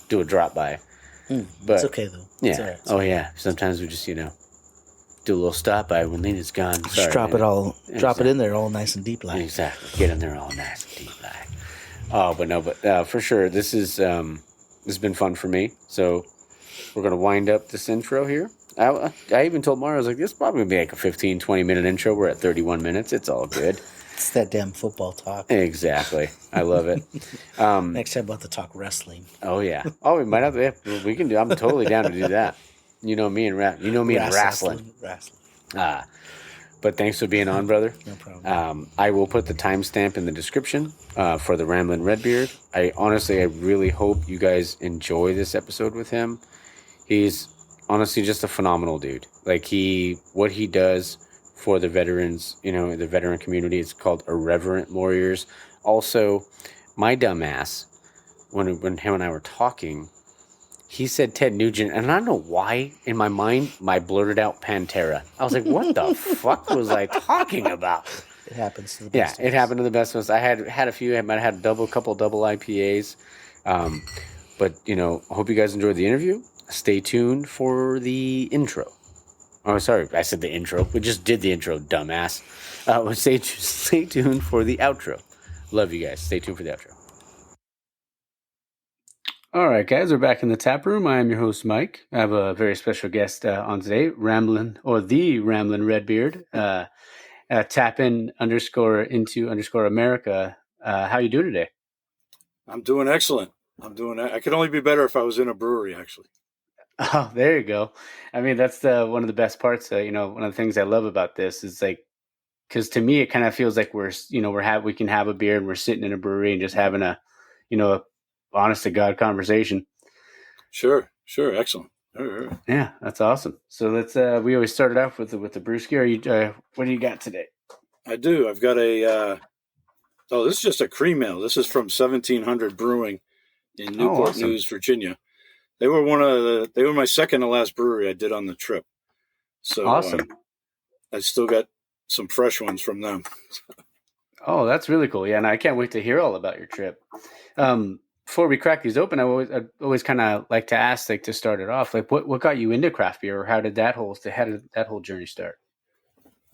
do a drop by. But It's okay, though. yeah. It's all right. Oh yeah. Sometimes we just do a little stop by when Lena's gone. Just Sorry, drop Lena. it in there all nice and deep like. Exactly. Get in there all nice and deep like. Oh, but for sure, this has been fun for me. So we're gonna wind up this intro here. I even told Mara, I was like, this is probably gonna be like a 15, 20-minute intro. We're at 31 minutes. It's all good. It's that damn football talk. Exactly. I love it. Next time we'll have to talk wrestling. Oh yeah. Oh, we might have to. Yeah, we can do. I'm totally down to do that. You know me and wrestling. Wrestling. But thanks for being on, brother. No problem. I will put the timestamp in the description for the Ramblin' Redbeard. I really hope you guys enjoy this episode with him. He's honestly just a phenomenal dude. Like what he does for the veterans, the veteran community, it's called Irreverent Warriors. Also, my dumbass, when him and I were talking, he said Ted Nugent, and I don't know why in my mind I blurted out Pantera. I was like, what the fuck was I talking about? It happens to the best. Yeah, it happened to the best of us. I had a few. I might have had a couple double IPAs. But, I hope you guys enjoyed the interview. Stay tuned for the intro. Oh, sorry. I said the intro. We just did the intro, dumbass. Stay tuned for the outro. Love you guys. Stay tuned for the outro. All right, guys. We're back in the tap room. I am your host, Mike. I have a very special guest on today, the Ramblin' Redbeard. Tap-in _ America. How you doing today? I'm doing excellent. I could only be better if I was in a brewery, actually. Oh, there you go. I mean, that's one of the best parts. One of the things I love about this is because to me, it kind of feels like we can have a beer and we're sitting in a brewery and just having a honest to God conversation. Sure. Excellent. All right. Yeah, that's awesome. So let's. We always started off with the brewski. What do you got today? I do. I've got a. This is just a cream ale. This is from 1700 Brewing in Newport awesome. News, Virginia. They were They were my second to last brewery I did on the trip. So awesome. I still got some fresh ones from them. Oh, that's really cool. Yeah, and I can't wait to hear all about your trip. Before we crack these open, I always kind of like to ask, to start it off, what got you into craft beer, or how did that whole journey start?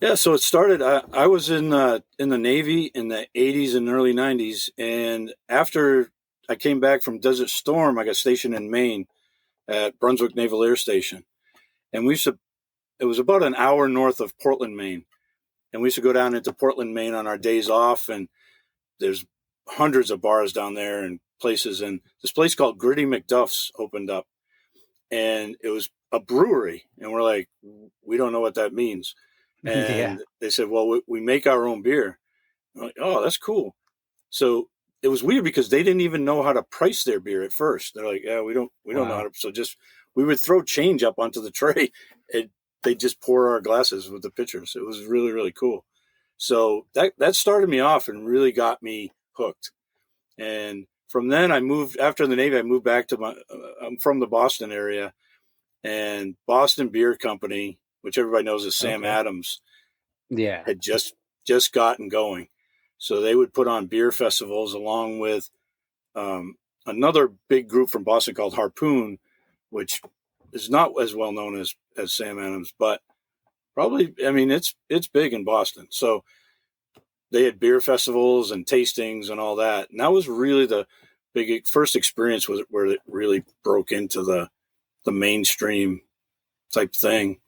Yeah, so it started. I was in the Navy in the 80s and early 90s, and after I came back from Desert Storm, I got stationed in Maine at Brunswick Naval Air Station, and it was about an hour north of Portland, Maine, and we used to go down into Portland, Maine on our days off, and there's hundreds of bars down there and places, and this place called Gritty McDuff's opened up, and it was a brewery, and we're like, we don't know what that means. And They said, well, we make our own beer. I'm like, oh, that's cool. So it was weird because they didn't even know how to price their beer at first. They're like, yeah, we don't know how to. So we would throw change up onto the tray and they just pour our glasses with the pitchers. It was really, really cool. So that started me off and really got me hooked. And from then after the Navy, I moved back to I'm from the Boston area, and Boston Beer Company, which everybody knows is Sam Adams, had just gotten going. So they would put on beer festivals along with another big group from Boston called Harpoon, which is not as well known as Sam Adams, but probably, I mean, it's big in Boston. So they had beer festivals and tastings and all that. And that was really the big first experience where it really broke into the mainstream type thing.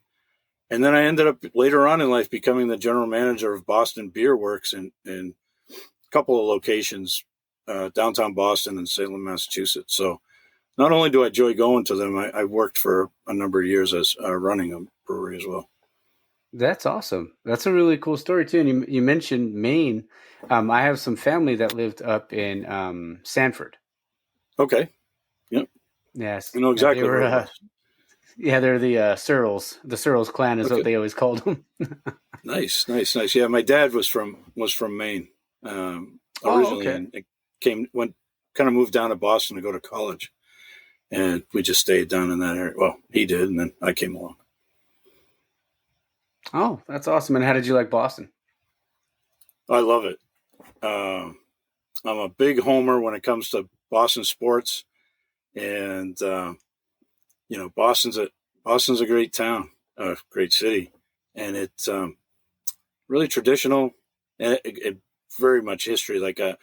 And then I ended up later on in life becoming the general manager of Boston Beer Works in a couple of locations, downtown Boston and Salem, Massachusetts. So not only do I enjoy going to them, I worked for a number of years as running a brewery as well. That's awesome. That's a really cool story too. And you mentioned Maine. I have some family that lived up in Sanford. Okay. Yep. Yes, I know yeah, they exactly were. where it was. Yeah, they're the Searles. The Searles clan is what Okay. they always called them. Nice, nice, nice. Yeah, my dad was from Maine Oh, originally, okay. and it went kind of moved down to Boston to go to college, and we just stayed down in that area. Well, he did, and then I came along. Oh, that's awesome. And how did you like Boston? I love it. Um, I'm a big homer when it comes to Boston sports, and Boston's a great town, a great city, and it's really traditional and it very much history. Like a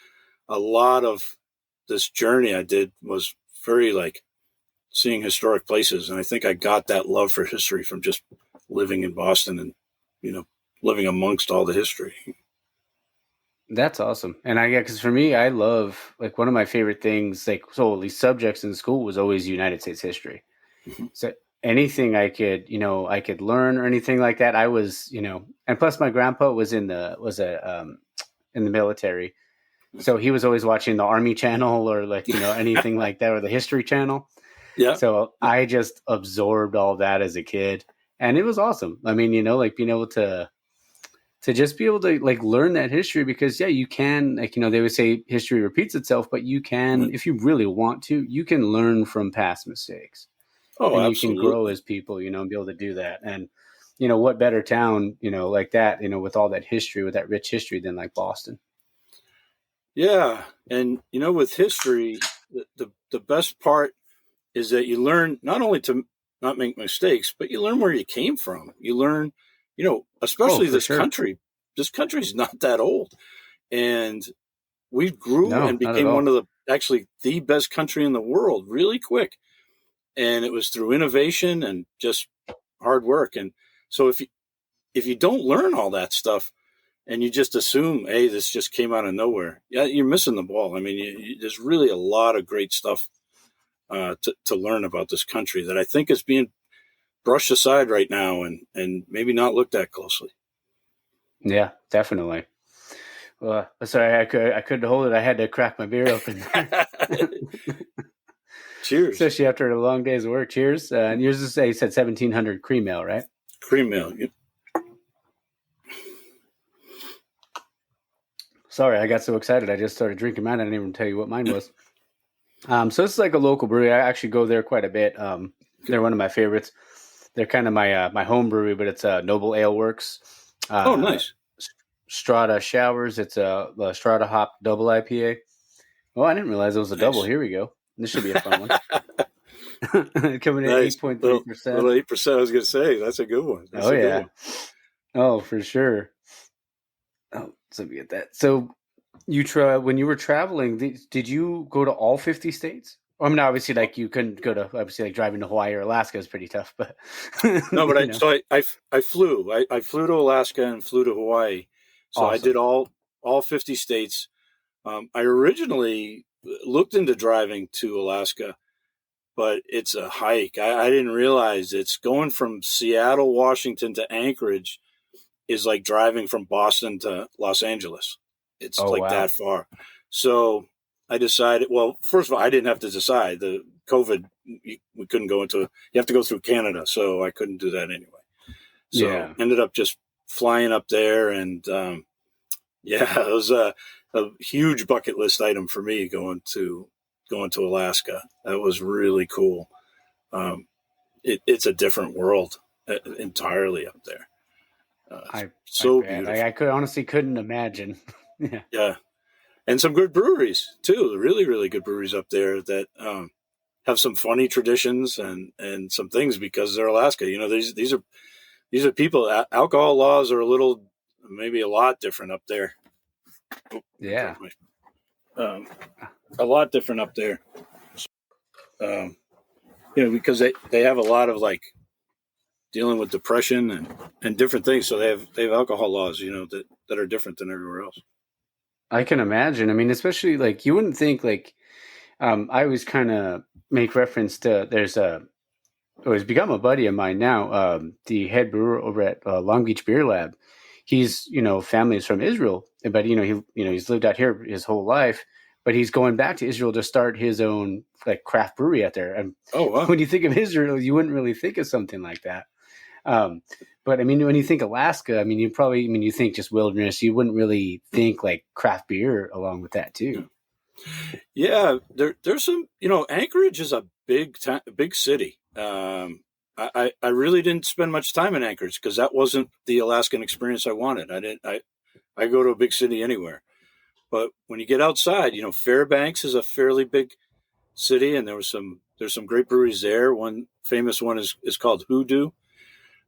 lot of this journey I did was very like seeing historic places, and I think I got that love for history from just living in Boston and you know living amongst all the history. That's awesome. And I, yeah, because for me, I love, like, one of my favorite things, like, so at least subjects in school was always United States history. Mhm. So anything I could learn or anything like that, I was, and plus my grandpa was in the military. So he was always watching the Army Channel or, like, anything like that, or the History Channel. Yeah, So I just absorbed all that as a kid, and it was awesome. I mean, like, being able to just be able to, like, learn that history, because yeah, you can, like, they would say history repeats itself, but you can, if you really want to, you can learn from past mistakes, oh, and you can grow absolutely. as people, and be able to do that. And what better town, like that, with all that history, with that rich history, than like Boston. Yeah, and with history, the best part is that you learn not only to not make mistakes, but you learn where you came from. You learn, Oh, especially for this sure. country. This country's not that old, and we grew No, and not at became one all. of actually the best country in the world really quick. And it was through innovation and just hard work. And so if you don't learn all that stuff and you just assume, hey, this just came out of nowhere, yeah, you're missing the ball. I mean, there's really a lot of great stuff to learn about this country that I think is being brushed aside right now and maybe not looked at closely. Yeah, definitely. Well, sorry, I couldn't hold it. I had to crack my beer open there. Cheers. Especially after a long day's work. Cheers. And yours is, you said 1700 cream ale, right? Cream ale. Sorry, I got so excited. I just started drinking mine. I didn't even tell you what mine was. So this is like a local brewery. I actually go there quite a bit. They're one of my favorites. They're kind of my home brewery, but it's Noble Ale Works. Oh, Uh, nice. Strata Showers. It's a Strata Hop Double IPA. Oh, I didn't realize it was a double. Nice. Here we go. This should be a fun one. Coming in at Nice. Little 8.3%. little 8%. I was gonna say that's a good one. That's Oh a good yeah. one. Oh, for sure. Oh, so let me get that. So you try when you were traveling, did you go to all 50 states? I mean, obviously, like, you couldn't go to, obviously, like, driving to Hawaii or Alaska is pretty tough, but No, but you know, I flew. I flew to Alaska and flew to Hawaii. So I did awesome. all 50 states. I originally looked into driving to Alaska, but it's a hike. I didn't realize it's going from Seattle, Washington to Anchorage is like driving from Boston to Los Angeles. It's Oh like that wow. far. So I decided, well, first of all, I didn't have to decide. The COVID, we couldn't go into, you have to go through Canada. So I couldn't do that anyway. So Yeah. ended up just flying up there. And yeah, it was a huge bucket list item for me going to Alaska. That was really cool. Um, it's a different world entirely up there. I So bet. I beautiful. could honestly couldn't imagine. Yeah. Yeah, and some good breweries too. Really, really good breweries up there that have some funny traditions and some things because they're Alaska. These are people. Alcohol laws are maybe a lot different up there. Oh, Yeah. a lot different up there. Um, because they have a lot of like dealing with depression and different things. So they have alcohol laws, that are different than everywhere else. I can imagine. I mean, especially, like, you wouldn't think, like, I always kind of make reference to, there's who has become a buddy of mine now, the head brewer over at Long Beach Beer Lab. He's, family is from Israel, but he's lived out here his whole life, but he's going back to Israel to start his own like craft brewery out there. And Oh, wow. when you think of Israel, you wouldn't really think of something like that. But I mean, when you think Alaska, I mean, you think just wilderness. You wouldn't really think like craft beer along with that too. Yeah, there's some. Anchorage is a big city. I really didn't spend much time in Anchorage because that wasn't the Alaskan experience I wanted. I go to a big city anywhere, but when you get outside, Fairbanks is a fairly big city, and there's some great breweries there. One famous one is called Hoodoo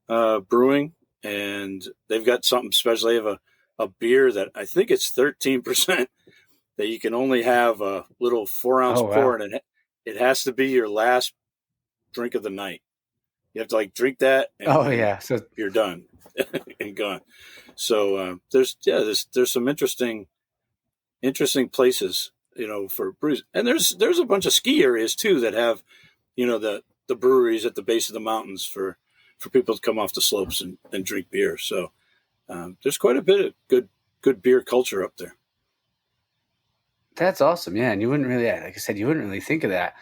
Brewing, and they've got something special. They have a beer that I think it's 13%. That you can only have a little 4-ounce pour, and it has to be your last drink of the night. You have to like drink that. And so you're done and gone. So there's some interesting places, for breweries, and there's a bunch of ski areas too that have, the breweries at the base of the mountains for people to come off the slopes and drink beer. So there's quite a bit of good beer culture up there. That's awesome. Yeah. And you wouldn't really, like I said, you wouldn't really think of that.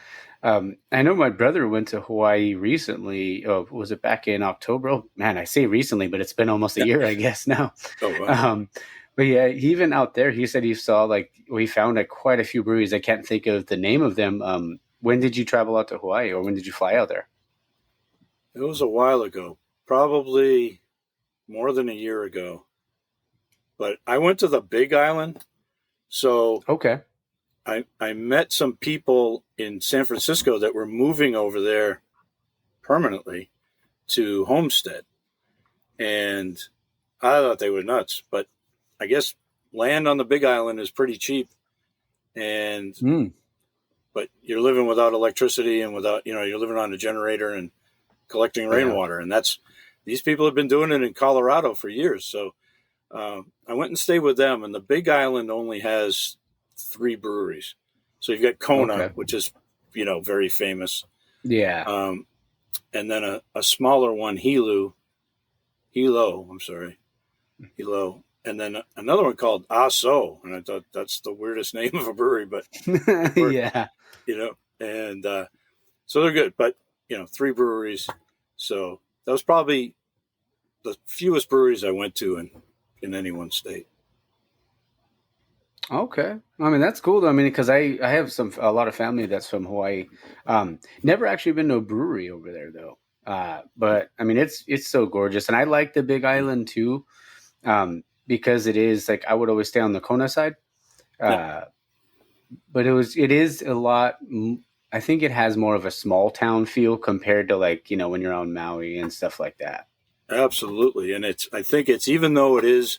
I know my brother went to Hawaii recently. Oh, was it back in October? Oh, man, I say recently, but it's been almost a year, I guess now. Oh, wow. But yeah, even out there, he said he saw we found quite a few breweries. I can't think of the name of them. When did you travel out to Hawaii, or when did you fly out there? It was a while ago, probably more than a year ago. But I went to the Big Island. So okay, I met some people in San Francisco that were moving over there permanently to Homestead, and I thought they were nuts. But I guess land on the Big Island is pretty cheap, and but you're living without electricity and without you're living on a generator and collecting rainwater, and these people have been doing it in Colorado for years. So. I went and stayed with them, and the Big Island only has 3 breweries. So you've got Kona, which is, very famous. Yeah. And then a smaller one, Hilo, and then another one called Aso. And I thought that's the weirdest name of a brewery, but yeah, and so they're good, but 3 breweries. So that was probably the fewest breweries I went to in any one state. Okay. I mean, that's cool though. I mean, because I have a lot of family that's from Hawaii. Never actually been to a brewery over there though. But I mean, it's so gorgeous. And I like the Big Island too. Because it is like, I would always stay on the Kona side. But it is a lot. I think it has more of a small town feel compared to when you're on Maui and stuff like that. Absolutely. And I think it's, even though it is,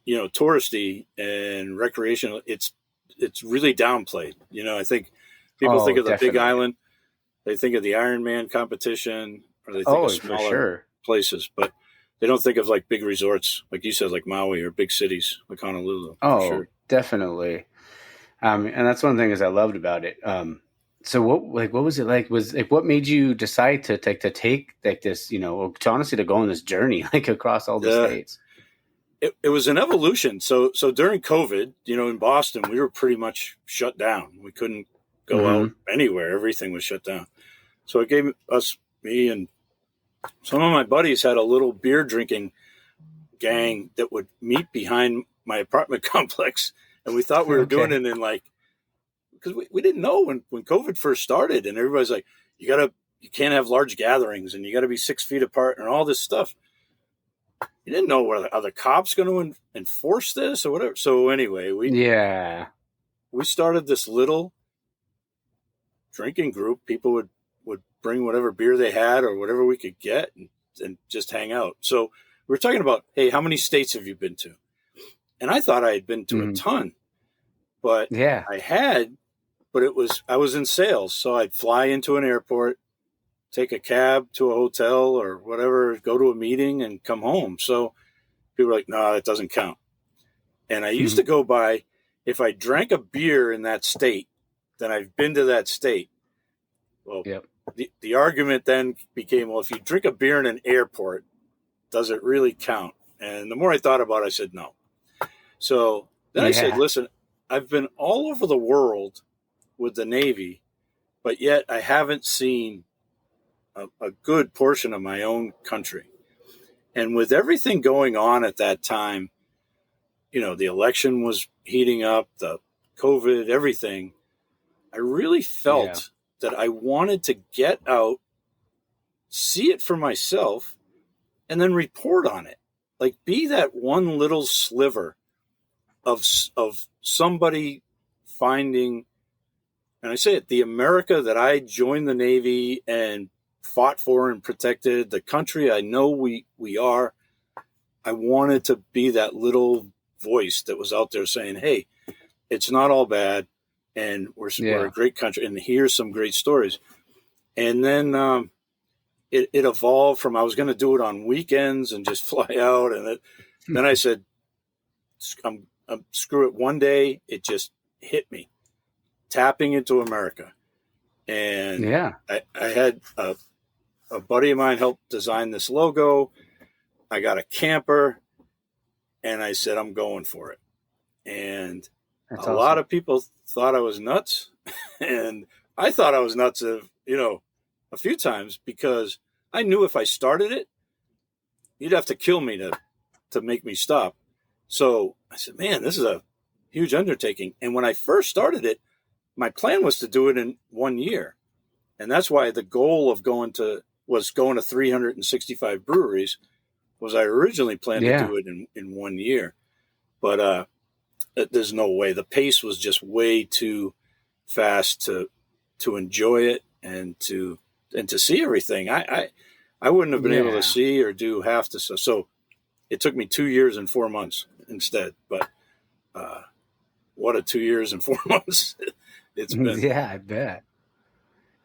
touristy and recreational, it's really downplayed. I think people think of the Big Island, they think of the Ironman competition, or they think of smaller places, but they don't think of like big resorts, like you said, like Maui, or big cities like Honolulu. Oh, sure. Definitely. And that's one of the things I loved about it. So what was it like? What made you decide to take this, to honestly to go on this journey, across all the states? It was an evolution. So during COVID, in Boston, we were pretty much shut down. We couldn't go out anywhere. Everything was shut down. So it gave me and some of my buddies had a little beer drinking gang that would meet behind my apartment complex. And we thought we were doing it in because we didn't know when COVID first started, and everybody's like, you can't have large gatherings, and you got to be 6 feet apart, and all this stuff. You didn't know, are the cops going to enforce this or whatever? So anyway, we started this little drinking group. People would bring whatever beer they had or whatever we could get and just hang out. So we were talking about, hey, how many states have you been to? And I thought I had been to a ton, but I had. But I was in sales, so I'd fly into an airport, take a cab to a hotel or whatever, go to a meeting and come home. So people were like, no, that doesn't count. And I used to go by, if I drank a beer in that state, then I've been to that state. Well, the argument then became, well, if you drink a beer in an airport, does it really count? And the more I thought about it, I said no. So then I said, Yeah. listen, I've been all over the world with the Navy, but yet I haven't seen a good portion of my own country. And with everything going on at that time, the election was heating up, the COVID, everything, I really felt that I wanted to get out, see it for myself, and then report on it. Like, be that one little sliver of somebody finding, and I say it, the America that I joined the Navy and fought for and protected, the country I know we are. I wanted to be that little voice that was out there saying, hey, it's not all bad, and we're a great country, and here's some great stories. And then it evolved from, I was going to do it on weekends and just fly out, and then I said, screw it. One day it just hit me, tapping into America. And I had a buddy of mine help design this logo. I got a camper, and I said, I'm going for it. And a lot of people thought I was nuts. And I thought I was nuts a few times, because I knew if I started it, you'd have to kill me to make me stop. So I said, man, this is a huge undertaking. And when I first started it, my plan was to do it in 1 year. And that's why the goal of going to 365 breweries was I originally planned to do it in 1 year. But there's no way. The pace was just way too fast to enjoy it and to see everything. I wouldn't have been able to see or do half the stuff. So it took me 2 years and 4 months instead. But what a 2 years and 4 months it's been. Yeah, I bet.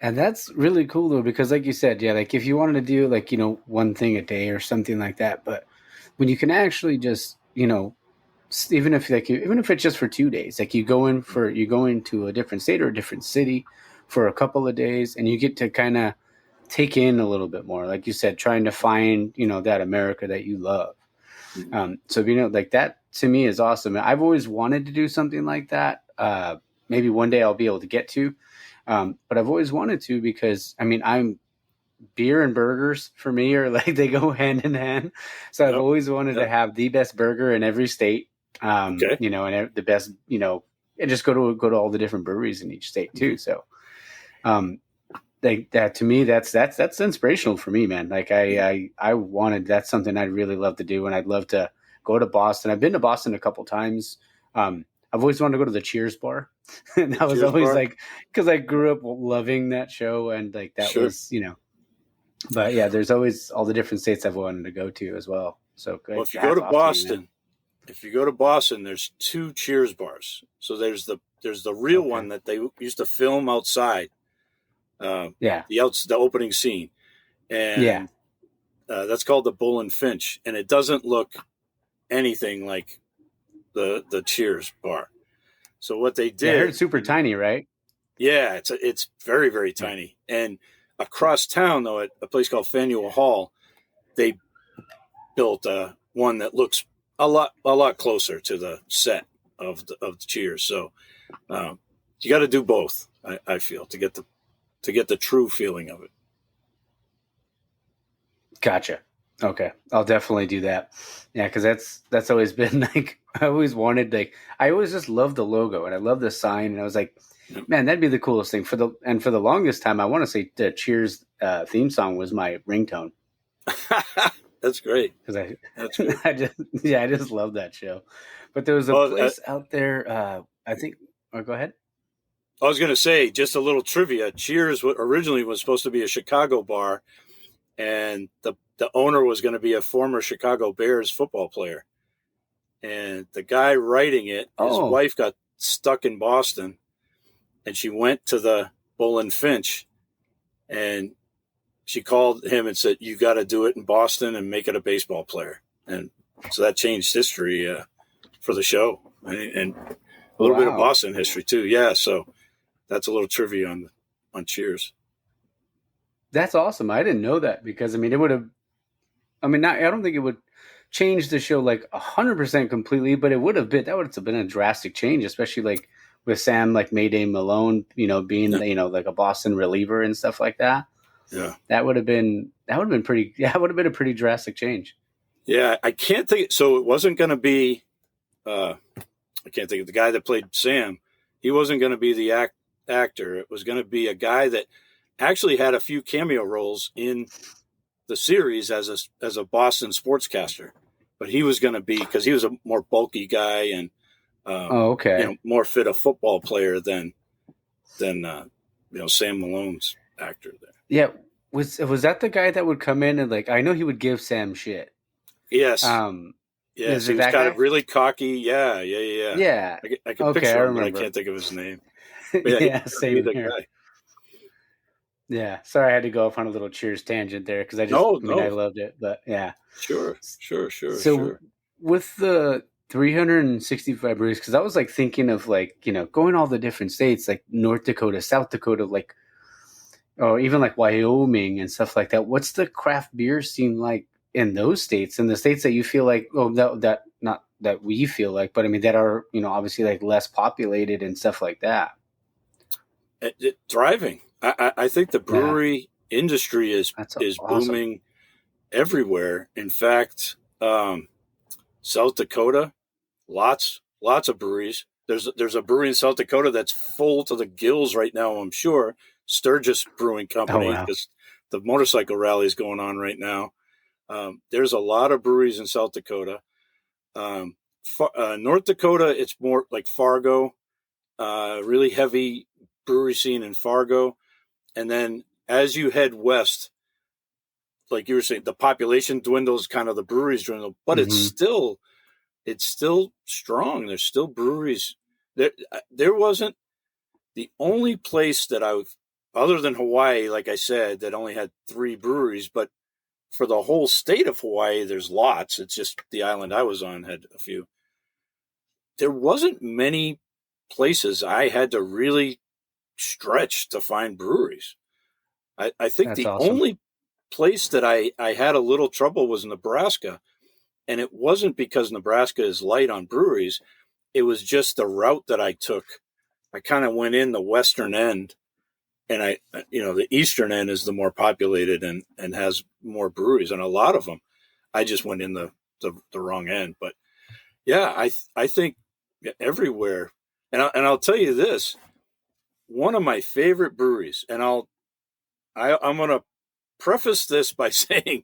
And that's really cool though, because like you said, like if you wanted to do like, one thing a day or something like that, but when you can actually just, even if it's just for 2 days, like you go into a different state or a different city for a couple of days, and you get to kind of take in a little bit more, like you said, trying to find, that America that you love. So, like that to me is awesome. I've always wanted to do something like that. Maybe one day I'll be able to get to, but I've always wanted to, because I'm beer and burgers for me are like, they go hand in hand. So I've always wanted to have the best burger in every state, and the best, and just go to all the different breweries in each state too. So, that to me, that's inspirational for me, man. Like I wanted, that's something I'd really love to do. And I'd love to go to Boston. I've been to Boston a couple times. I've always wanted to go to the Cheers bar. And that was always like, because I grew up loving that show, and like that was, but yeah, there's always all the different states I've wanted to go to as well. So well, if you go to Boston, there's 2 Cheers bars. So there's the real one that they used to film outside. The opening scene, and that's called the Bull and Finch, and it doesn't look anything like the Cheers bar. So what they did, I heard it's super tiny, right? Yeah, it's very, very tiny. And across town, though, at a place called Faneuil Hall, they built one that looks a lot closer to the set of the Cheers. So you got to do both. I feel to get the true feeling of it. Gotcha. Okay, I'll definitely do that. Yeah, because that's always been like, I always wanted, like, I always just loved the logo and I love the sign, and I was like, man, that'd be the coolest thing for the longest time. I want to say the Cheers theme song was my ringtone. That's great. Because I just love that show. But there was a place out there. I think. Oh, go ahead. I was going to say, just a little trivia. Cheers originally was supposed to be a Chicago bar, and the owner was going to be a former Chicago Bears football player. And the guy writing it, his wife got stuck in Boston, and she went to the Bull and Finch, and she called him and said, "You got to do it in Boston and make it a baseball player." And so that changed history for the show, and a little bit of Boston history too. Yeah, so that's a little trivia on Cheers. That's awesome. I didn't know that because I mean, it would have. I mean, not, I don't think it would change the show like 100% completely, but it would have been, that would have been a drastic change, especially like with Sam, like Mayday Malone, being, like a Boston reliever and stuff like that. Yeah. That would have been pretty, yeah, it would have been a pretty drastic change. Yeah. I can't think. So it wasn't going to be, I can't think of the guy that played Sam. He wasn't going to be the actor. It was going to be a guy that actually had a few cameo roles in the series as a Boston sportscaster, but he was going to be, because he was a more bulky guy and Okay. more fit a football player than Sam Malone's actor there. Yeah. Was that the guy that would come in and like, I know he would give Sam shit. Yes. Yes, he was kind of really cocky. Yeah. Yeah. I can picture him, but I can't think of his name. But yeah, same here. Guy. Yeah, sorry I had to go off on a little Cheers tangent there because I loved it, but yeah. Sure. So with the 365 breweries, because I was like thinking of like, going all the different states, like North Dakota, South Dakota, like, or even like Wyoming and stuff like that. What's the craft beer scene like in those states? And the states that you feel like, that not that we feel like, but I mean, that are, obviously like less populated and stuff like that. Thriving. I think the brewery industry is awesome. Booming everywhere. In fact, South Dakota, lots of breweries. There's a brewery in South Dakota that's full to the gills right now, I'm sure. Sturgis Brewing Company, because the motorcycle rally is going on right now. There's a lot of breweries in South Dakota. North Dakota, it's more like Fargo, really heavy brewery scene in Fargo. And then as you head west, like you were saying, the population dwindles, kind of the breweries dwindle, but it's still strong. There's still breweries. There wasn't the only place that other than Hawaii, like I said, that only had 3 breweries, but for the whole state of Hawaii, there's lots. It's just the island I was on had a few. There wasn't many places I had to really stretch to find breweries. I think that's awesome. Only place that I had a little trouble was Nebraska, and it wasn't because Nebraska is light on breweries. It was just the route that I took. I kind of went in the western end, and the eastern end is the more populated and has more breweries, and a lot of them. I just went in the wrong end, but yeah, I think everywhere, and I'll tell you this. One of my favorite breweries, and I'm going to preface this by saying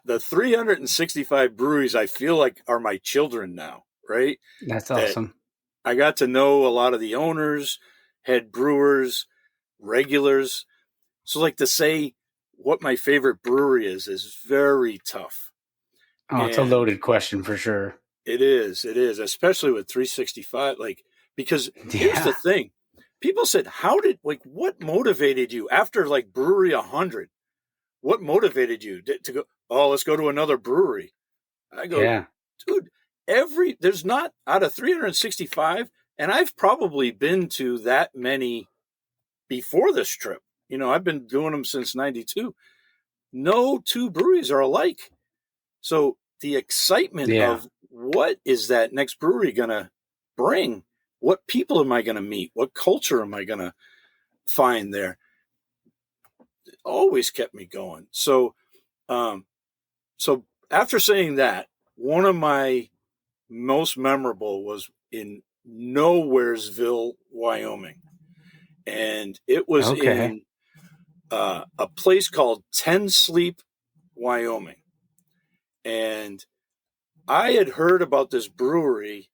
the 365 breweries I feel like are my children now, right? That's awesome. I got to know a lot of the owners, head brewers, regulars. So like to say what my favorite brewery is very tough. Oh, it's a loaded question for sure. It is, especially with 365, because here's the thing. People said, what motivated you after like Brewery 100? What motivated you to go, let's go to another brewery? I go, dude, there's not out of 365. And I've probably been to that many before this trip. I've been doing them since 92. No 2 breweries are alike. So the excitement of what is that next brewery going to bring? What people am I going to meet? What culture am I going to find there? It always kept me going. So after saying that, one of my most memorable was in Nowheresville, Wyoming. And it was in a place called Ten Sleep, Wyoming. And I had heard about this brewery,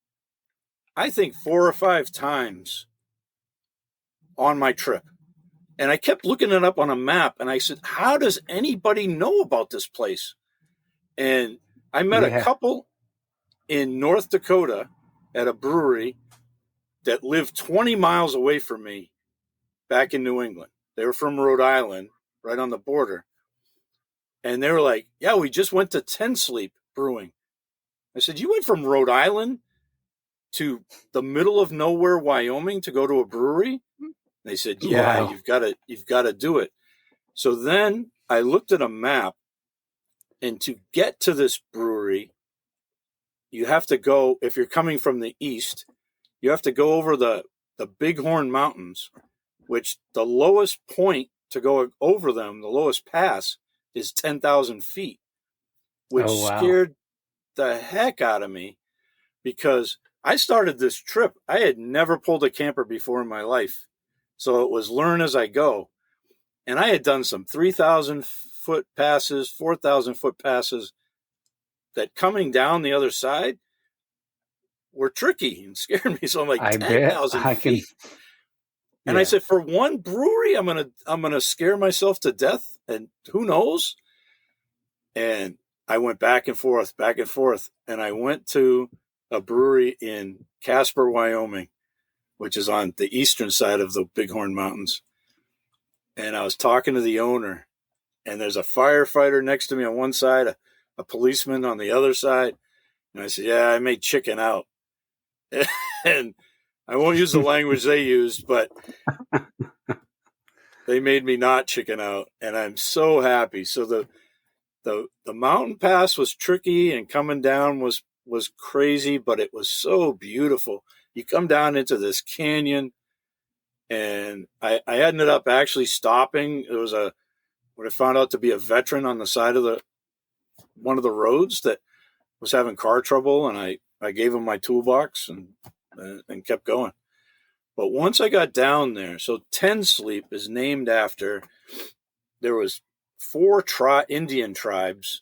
I think 4 or 5 times on my trip. And I kept looking it up on a map, and I said, how does anybody know about this place? And I met a couple in North Dakota at a brewery that lived 20 miles away from me back in New England. They were from Rhode Island, right on the border. And they were like, yeah, we just went to Ten Sleep Brewing. I said, you went from Rhode Island to the middle of nowhere, Wyoming, to go to a brewery? They said, yeah, wow. You've got to do it. So then I looked at a map, and to get to this brewery, you have to go, if you're coming from the east, you have to go over the Bighorn Mountains, which the lowest point to go over them, the lowest pass, is 10,000 feet, which Oh, wow. scared the heck out of me because I started this trip. I had never pulled a camper before in my life. So it was learn as I go. And I had done some 3,000 foot passes, 4,000 foot passes that coming down the other side were tricky and scared me. So I'm like, I bet 10,000 I can. feet. And I said, for one brewery, I'm gonna scare myself to death, and who knows? And I went back and forth, and I went to a brewery in Casper, Wyoming, which is on the eastern side of the Bighorn Mountains. And I was talking to the owner, and there's a firefighter next to me on one side, a policeman on the other side. And I said, yeah, I may chicken out. And I won't use the language they used, but they made me not chicken out. And I'm so happy. So the mountain pass was tricky, and coming down was crazy, but it was so beautiful. You come down into this canyon, and I ended up actually stopping. There was what I found out to be a veteran on the side of one of the roads that was having car trouble, and I gave him my toolbox and kept going. But once I got down there, so Ten Sleep is named after, there was 4 Indian tribes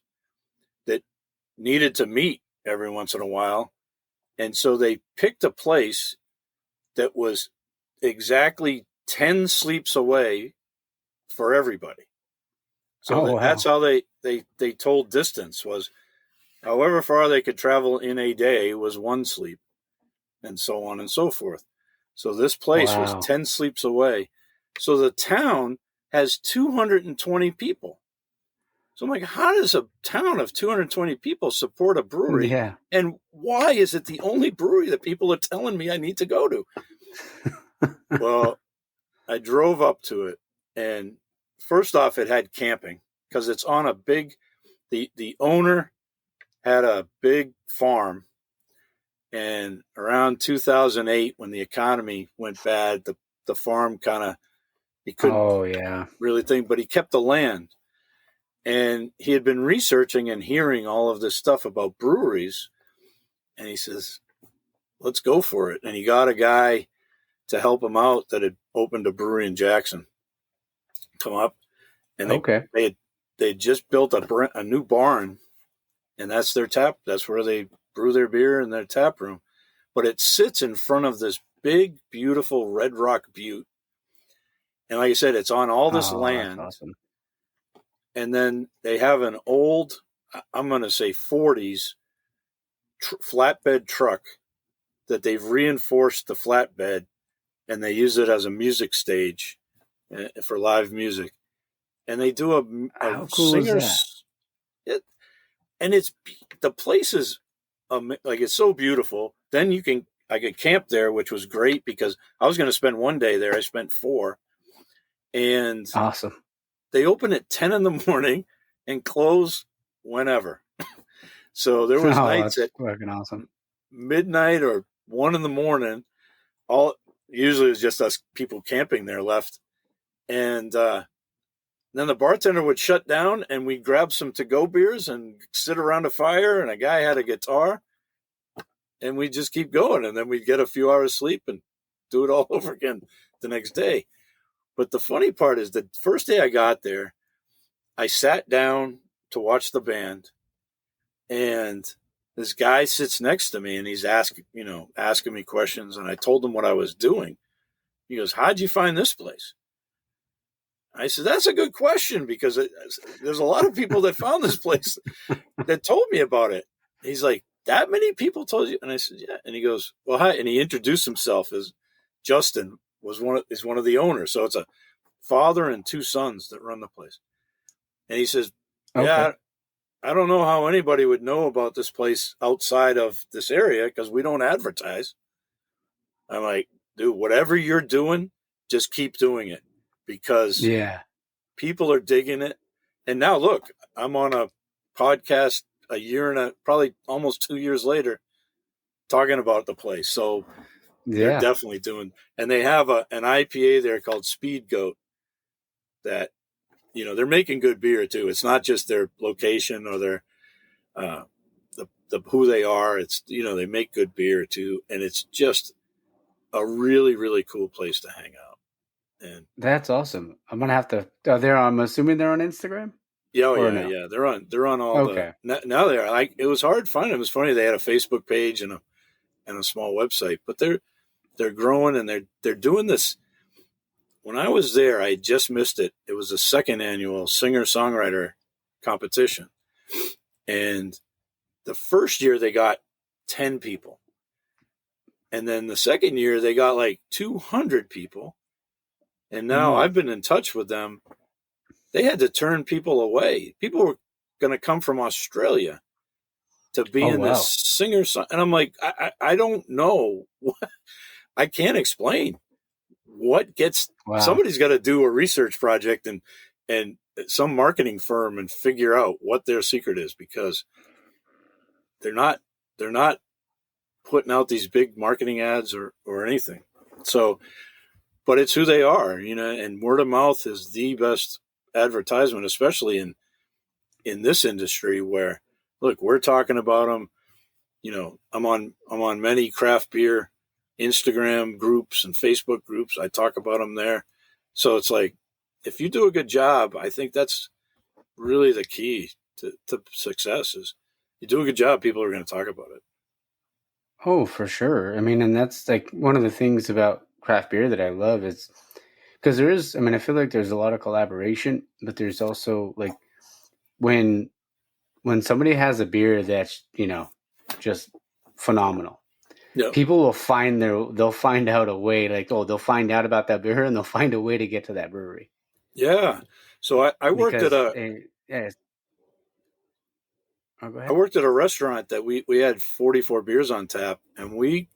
that needed to meet every once in a while. And so they picked a place that was exactly 10 sleeps away for everybody. So that's how they told distance, was however far they could travel in a day was 1 sleep, and so on and so forth. So this place was 10 sleeps away. So the town has 220 people. So I'm like, how does a town of 220 people support a brewery? Yeah. And why is it the only brewery that people are telling me I need to go to? Well, I drove up to it, and first off, it had camping because it's on a big, the owner had a big farm, and around 2008, when the economy went bad, the farm kind of, he couldn't really think, but he kept the land. And he had been researching and hearing all of this stuff about breweries. And he says, let's go for it. And he got a guy to help him out that had opened a brewery in Jackson come up. And they just built a new barn. And that's that's where they brew their beer in their tap room. But it sits in front of this big, beautiful Red Rock Butte. And like I said, it's on all this land. That's awesome. And then they have an old, I'm going to say 40s flatbed truck that they've reinforced the flatbed, and they use it as a music stage for live music. And they do a singer's, and the place is like, it's so beautiful. Then I could camp there, which was great because I was going to spend 1 day there. I spent 4. And awesome. They open at 10 in the morning and close whenever. So there was nights at awesome. midnight or 1 in the morning. Usually it was just us people camping there left. And then the bartender would shut down, and we'd grab some to-go beers and sit around a fire, and a guy had a guitar, and we'd just keep going. And then we'd get a few hours sleep and do it all over again the next day. But the funny part is, the first day I got there, I sat down to watch the band, and this guy sits next to me, and he's asking me questions, and I told him what I was doing. He goes, how'd you find this place? I said, that's a good question, because there's a lot of people that found this place that told me about it. He's like, that many people told you? And I said, yeah. And he goes, well, hi. And he introduced himself as Justin is one of the owners. So it's a father and 2 sons that run the place. And he says, yeah, I don't know how anybody would know about this place outside of this area because we don't advertise. I'm like, dude, whatever you're doing, just keep doing it, because People are digging it. And now look, I'm on a podcast a year and probably almost 2 years later talking about the place. So they're Yeah. definitely doing, and they have an IPA there called Speed Goat that, they're making good beer too. It's not just their location or their, the who they are. It's, they make good beer too. And it's just a really, really cool place to hang out. And That's awesome. I'm gonna have to. I'm assuming they're on Instagram. yeah, oh, Or yeah, no? yeah. They're on all Okay. now they are. Like, it was hard finding them. It was funny. They had a Facebook page and a small website, but they're growing, and they're doing this. When I was there, I just missed it. It was the second annual singer-songwriter competition. And the first year they got 10 people. And then the second year they got like 200 people. And now I've been in touch with them. They had to turn people away. People were going to come from Australia to be in this singer-song. And I'm like, I don't know. I can't explain what gets. Wow. Somebody's got to do a research project and some marketing firm and figure out what their secret is, because they're not putting out these big marketing ads or anything. So, but it's who they are, and word of mouth is the best advertisement, especially in this industry where, look, we're talking about them. I'm on many craft beer Instagram groups and Facebook groups. I talk about them there. So it's like, if you do a good job, I think that's really the key to success. Is you do a good job, people are going to talk about it. Oh, for sure. I mean, and that's like one of the things about craft beer that I love is because there is, I feel like there's a lot of collaboration, but there's also like when somebody has a beer that's, just phenomenal. Yep. People will they'll find out a way, like, they'll find out about that beer and they'll find a way to get to that brewery. Yeah. So I worked Because, at go ahead. I worked at a restaurant that we had 44 beers on tap, and we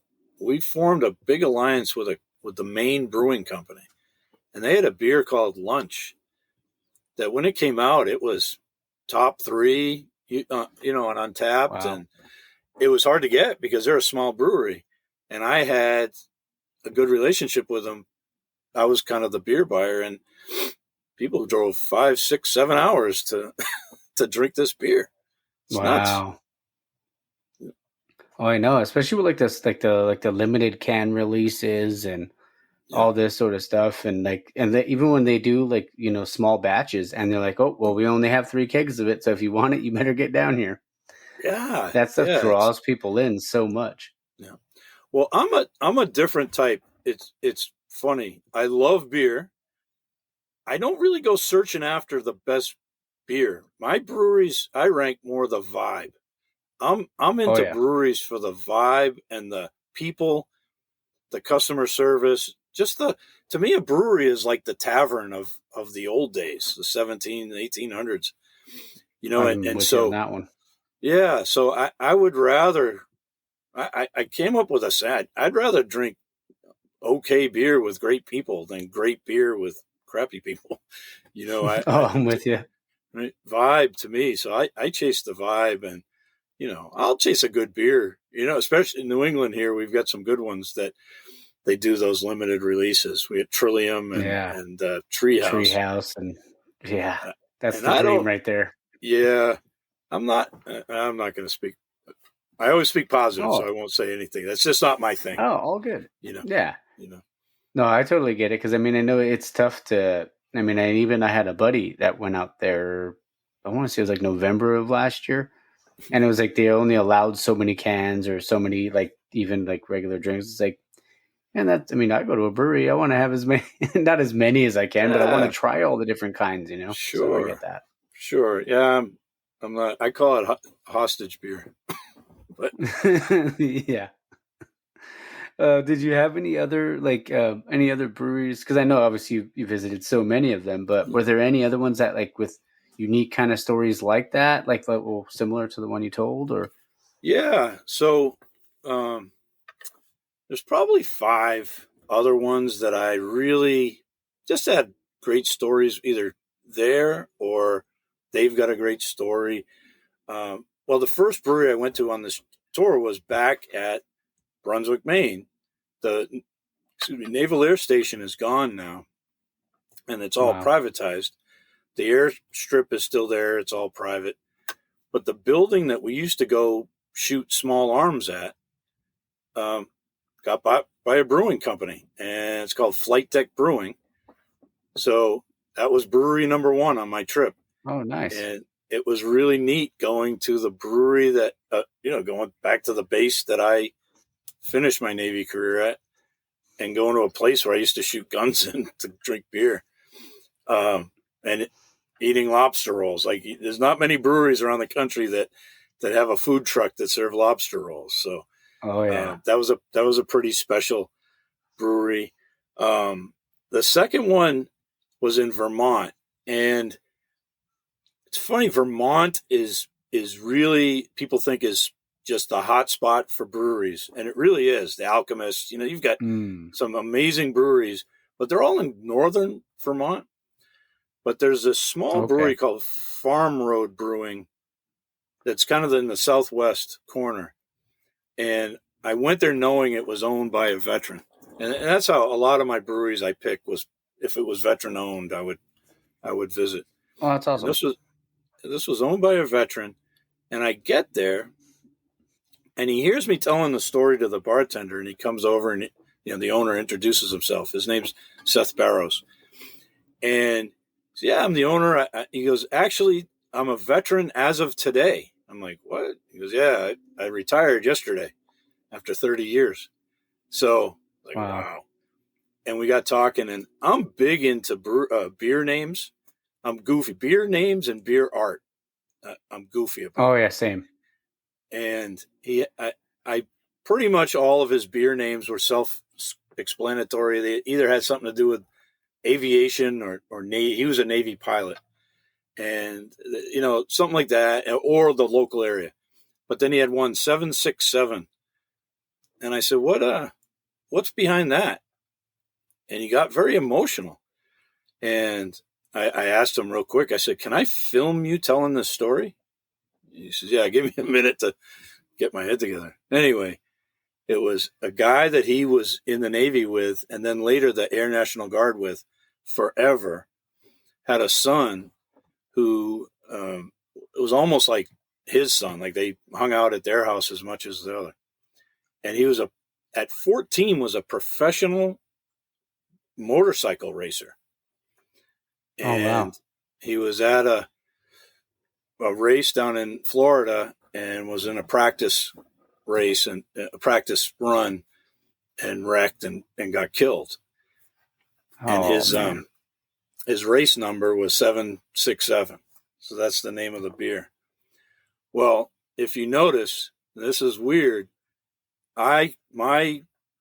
formed a big alliance with the Maine Brewing Company, and they had a beer called Lunch that when it came out, it was top 3, and Untapped. Wow. And it was hard to get because they're a small brewery, and I had a good relationship with them. I was kind of the beer buyer, and people drove 5, 6, 7 hours to drink this beer. It's wow. Nuts. Oh, I know, especially with like this, like the limited can releases and all this sort of stuff, and even when they do like small batches, and they're like, oh well, we only have 3 kegs of it, so if you want it, you better get down here. Yeah, that stuff draws people in so much. Yeah, well, I'm a different type. It's funny. I love beer. I don't really go searching after the best beer. My breweries, I rank more the vibe. I'm into breweries for the vibe and the people, the customer service. Just to me, a brewery is like the tavern of the old days, the 1800s. And so that one. Yeah, so I would rather. I came up with a sad. I'd rather drink okay beer with great people than great beer with crappy people. I'm with you. Right? Vibe to me. So I chase the vibe, and I'll chase a good beer. Especially in New England here, we've got some good ones that they do those limited releases. We had Trillium and Treehouse. Treehouse, and that's the dream right there. Yeah, I'm not going to speak. I always speak positive, so I won't say anything. That's just not my thing. Oh, all good. Yeah. No, I totally get it, because I know it's tough to. I had a buddy that went out there. I want to say it was like November of last year, and it was like they only allowed so many cans or so many even regular drinks. It's like, and that's. I go to a brewery. I want to have as many, not as many as I can, but I want to try all the different kinds. Sure, so I get that. Sure, yeah. I'm not. I call it hostage beer. But yeah. Did you have any other breweries? Because I know obviously you visited so many of them, but were there any other ones that with unique kind of stories like that, similar to the one you told? Or yeah, so there's probably 5 other ones that I really just had great stories, either there or they've got a great story. Well, the first brewery I went to on this tour was back at Brunswick, Maine. The Naval Air Station is gone now, and it's all privatized. The airstrip is still there. It's all private. But the building that we used to go shoot small arms at got bought by a brewing company, and it's called Flight Deck Brewing. So that was brewery number one on my trip. Oh, nice. And it was really neat going to the brewery that, going back to the base that I finished my Navy career at and going to a place where I used to shoot guns and to drink beer. And eating lobster rolls. Like, there's not many breweries around the country that have a food truck that serve lobster rolls. So, that was a pretty special brewery. The second one was in Vermont, and it's funny. Vermont is really, people think is just a hot spot for breweries, and it really is. The Alchemist, you've got some amazing breweries, but they're all in northern Vermont. But there's a small brewery called Farm Road Brewing that's kind of in the southwest corner. And I went there knowing it was owned by a veteran. And that's how a lot of my breweries I pick was, if it was veteran owned, I would visit. Oh, that's awesome. This was owned by a veteran. And I get there and he hears me telling the story to the bartender, and he comes over and the owner introduces himself. His name's Seth Barrows. And yeah, I'm the owner. He goes, actually, I'm a veteran as of today. I'm like, what? He goes, yeah, I retired yesterday after 30 years. So, wow. And we got talking, and I'm big into beer names. I'm goofy. Beer names and beer art. I'm goofy about. Oh, yeah, same. And I pretty much all of his beer names were self-explanatory. They either had something to do with aviation or Navy. He was a Navy pilot, and something like that, or the local area. But then he had one 767, and I said, what's behind that? And he got very emotional, and I asked him real quick. I said, can I film you telling this story? He says, yeah, give me a minute to get my head together. Anyway, it was a guy that he was in the Navy with, and then later the Air National Guard with forever, had a son who it was almost like his son. Like, they hung out at their house as much as the other. And he was at 14 was a professional motorcycle racer. And he was at a race down in Florida and was in a practice race and a practice run and wrecked and got killed. And his race number was 767. So that's the name of the beer. Well, if you notice, this is weird. My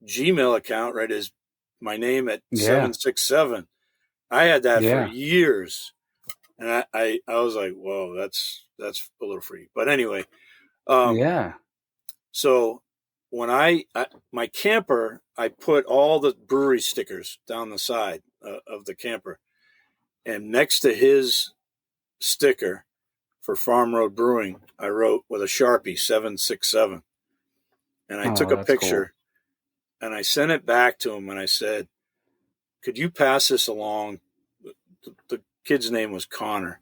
Gmail account, right, is my name at 767. I had that for years. And I was like, whoa, that's a little freaky. But anyway, so when my camper, I put all the brewery stickers down the side of the camper, and next to his sticker for Farm Road Brewing, I wrote with a Sharpie 767, and I took a picture, and I sent it back to him, and I said, could you pass this along? The kid's name was Connor.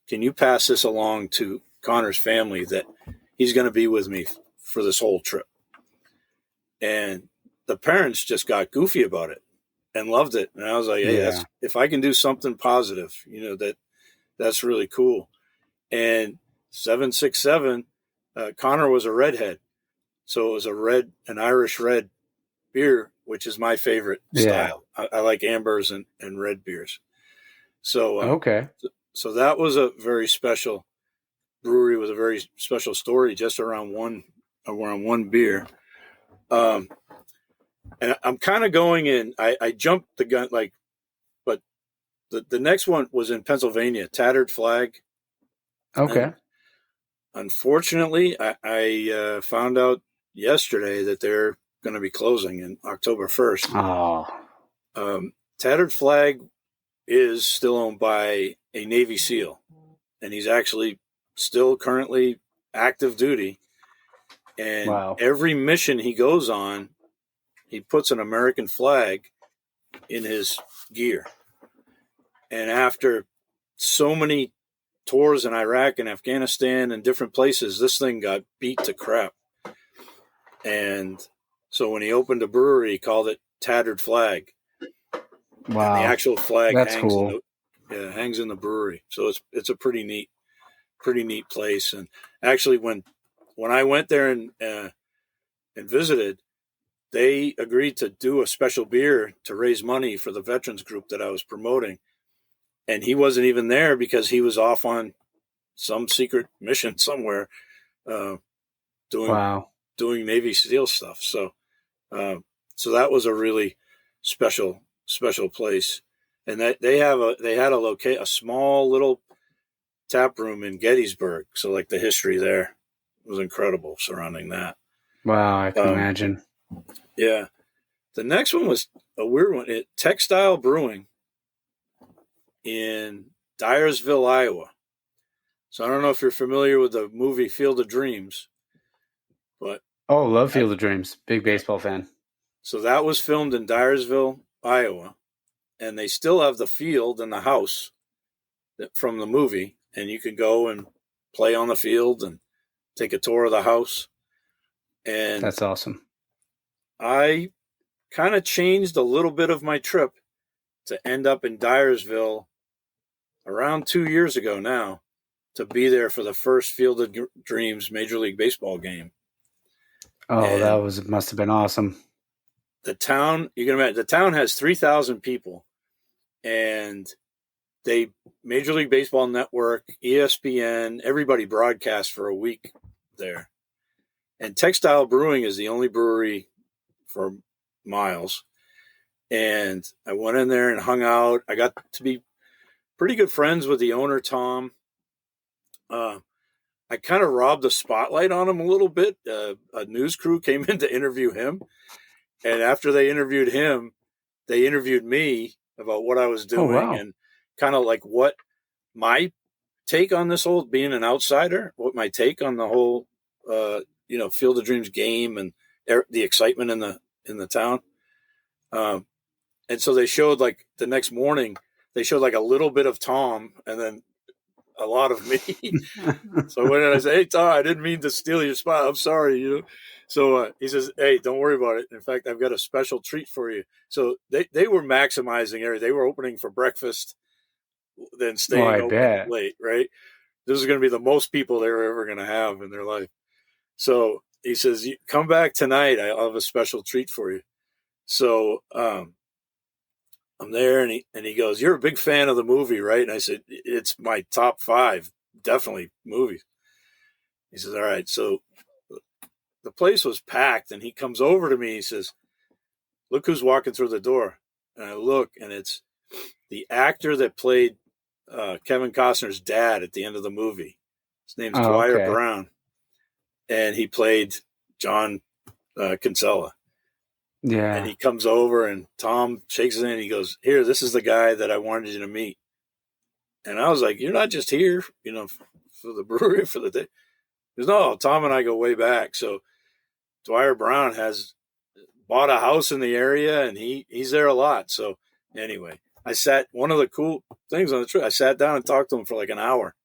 Can you pass this along to Connor's family that he's going to be with me for this whole trip? And the parents just got goofy about it and loved it. And I was like, hey, if I can do something positive, that's really cool. And 767, Connor was a redhead. So it was an Irish red beer, which is my favorite style. I like ambers and red beers. So, so that was a very special brewery with a very special story just around one beer. And I'm kind of going in, I jumped the gun, but the next one was in Pennsylvania, Tattered Flag. Okay. And unfortunately, I found out yesterday that they're going to be closing in October 1st. Oh. Tattered Flag is still owned by a Navy SEAL, and he's actually still currently active duty. And Wow. every mission he goes on, he puts an American flag in his gear. And after so many tours in Iraq and Afghanistan and different places, this thing got beat to crap. And so when he opened a brewery, he called it Tattered Flag. Wow. And the actual flag That's hangs cool. hangs in the brewery. So it's a pretty neat place. And actually, when I went there and visited, they agreed to do a special beer to raise money for the veterans group that I was promoting. And he wasn't even there because he was off on some secret mission somewhere, doing Navy SEAL stuff. So that was a really special place. And that they had a small little tap room in Gettysburg. So like the history there was incredible surrounding that. Wow, I can imagine. Yeah. The next one was a weird one. Textile Brewing in Dyersville, Iowa. So I don't know if you're familiar with the movie Field of Dreams, but love Field of Dreams. Big baseball fan. So that was filmed in Dyersville, Iowa, and they still have the field and the house from the movie, and you can go and play on the field and take a tour of the house. And that's awesome. I kind of changed a little bit of my trip to end up in Dyersville around 2 years ago now, to be there for the first Field of Dreams Major League Baseball game. Oh, and must have been awesome. The town, you can imagine, the town has 3,000 people, and Major League Baseball Network, ESPN, everybody broadcast for a week there. And Textile Brewing is the only brewery for miles. And I went in there and hung out. I got to be pretty good friends with the owner, Tom. I kind of robbed the spotlight on him a little bit. A news crew came in to interview him. And after they interviewed him, they interviewed me about what I was doing and kind of like what my take on this whole being an outsider, what my take on the whole, Field of Dreams game and the excitement in the town. And so they showed, like, the next morning, they showed like a little bit of Tom and then a lot of me. So when I say, "Hey, Tom, I didn't mean to steal your spot. I'm sorry." So he says, "Hey, don't worry about it. In fact, I've got a special treat for you." So they were maximizing everything. They were opening for breakfast, then staying open late, right? This is going to be the most people they were ever going to have in their life. So he says, "Come back tonight. I'll have a special treat for you." So I'm there, and he goes, "You're a big fan of the movie, right?" And I said, "It's my top 5, definitely, movies." He says, "All right." So the place was packed, and he comes over to me. He says, "Look who's walking through the door." And I look, and it's the actor that played Kevin Costner's dad at the end of the movie. His name's Dwyer Brown, and he played John Kinsella. Yeah. And he comes over, and Tom shakes his hand, and he goes, "Here, this is the guy that I wanted you to meet." And I was like, "You're not just here, for the brewery for the day." He goes, "No, Tom and I go way back." So Dwyer Brown has bought a house in the area, and he's there a lot. So anyway, one of the cool things on the trip, I sat down and talked to him for like an hour.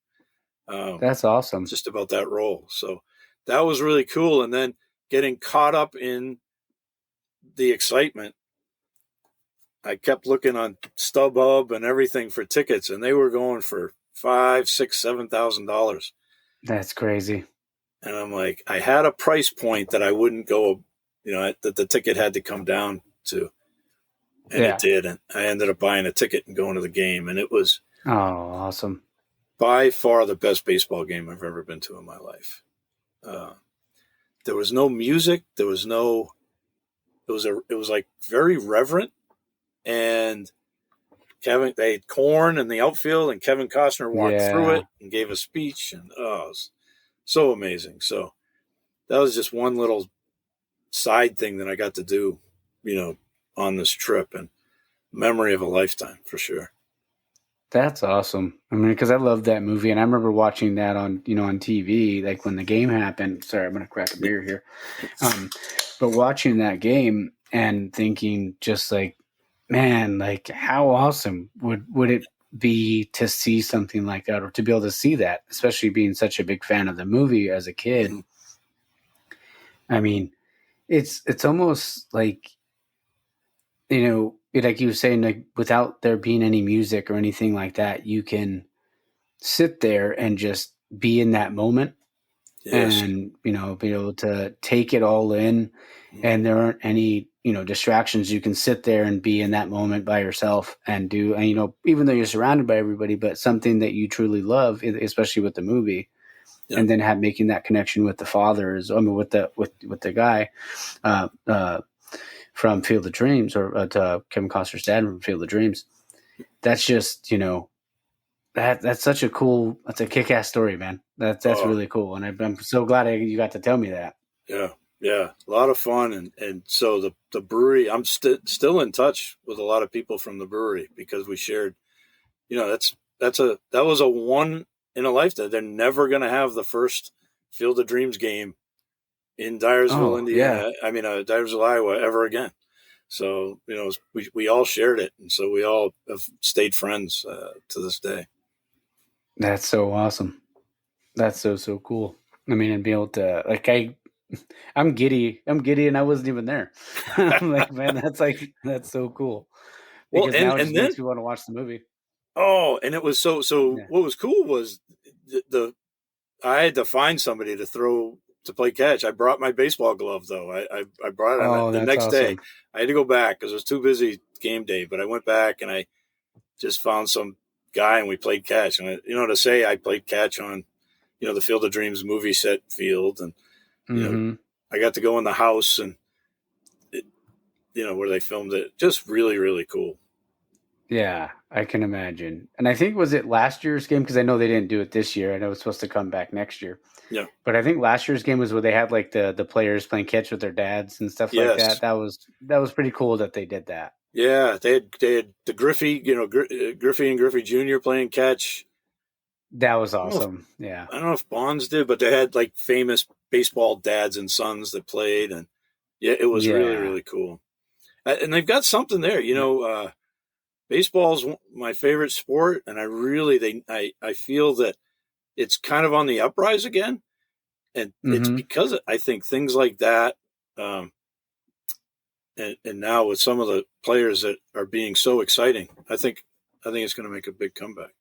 That's awesome. Just about that role. So that was really cool. And then getting caught up in the excitement, I kept looking on StubHub and everything for tickets, and they were going for $5,000, $6,000, $7,000. That's crazy. And I'm like, I had a price point that I wouldn't go, that the ticket had to come down to, and it did. And I ended up buying a ticket and going to the game, and it was awesome. By far the best baseball game I've ever been to in my life. There was no music. There was no. It was like very reverent, and they had Korn in the outfield, and Kevin Costner walked through it and gave a speech, and it was so amazing. So that was just one little side thing that I got to do, on this trip, and memory of a lifetime for sure. That's awesome. I mean, because I love that movie, and I remember watching that on on TV, like when the game happened. Sorry, I'm gonna crack a beer here. Um, but watching that game and thinking, just like, man, like how awesome would it be to see something like that, or to be able to see that, especially being such a big fan of the movie as a kid. Mhm. I mean, it's almost like like you were saying, like without there being any music or anything like that, you can sit there and just be in that moment Yes. and be able to take it all in, Mhm. and there aren't any distractions. You can sit there and be in that moment by yourself and do, and even though you're surrounded by everybody, but something that you truly love, especially with the movie, Yeah. and then making that connection with the fathers, I mean with the guy uh, uh, from Field of Dreams, or to Kevin Costner's dad from Field of Dreams. That's just that's such a cool, that's a kick-ass story, man. That's Oh, really cool, and I'm so glad you got to tell me that. yeah. Yeah. A lot of fun. And so the brewery, I'm still in touch with a lot of people from the brewery because we shared, that was a one in a lifetime. They're never going to have the first Field of Dreams game in Dyersville, Oh yeah, Indiana. I mean, Dyersville, Iowa, ever again. So, we all shared it. And so we all have stayed friends to this day. that's so awesome. That's so cool. I mean, and be able to I'm giddy, and I wasn't even there. I'm like, man, that's so cool, Well, because and, now it just and then, makes me want to watch the movie. and it was so Yeah. what was cool was the I had to find somebody to play catch. I brought my baseball glove though. I brought it on Oh, the that's next day. awesome. I had to go back because it was too busy game day. But I went back and I just found some guy and we played catch. And to say I played catch on the Field of Dreams movie set field, and you know Hmm. I got to go in the house and where they filmed it. Just really really cool. Yeah, I can imagine. And I think, was it last year's game? Because I know they didn't do it this year. I know it's supposed to come back next year. Yeah. But I think last year's game was where they had like the players playing catch with their dads and stuff like that. Yes. That was pretty cool that they did that. Yeah. They had the Griffey, Griffey and Griffey Jr. playing catch. That was I don't know if awesome. Yeah. I don't know if Bonds did, but they had like famous baseball dads and sons that played, and yeah, it was really Yeah. really cool. And they've got something there, baseball's my favorite sport, and I feel that it's kind of on the uprise again, and it's Hmm. because I think things like that, um, and now with some of the players that are being so exciting, I think it's going to make a big comeback.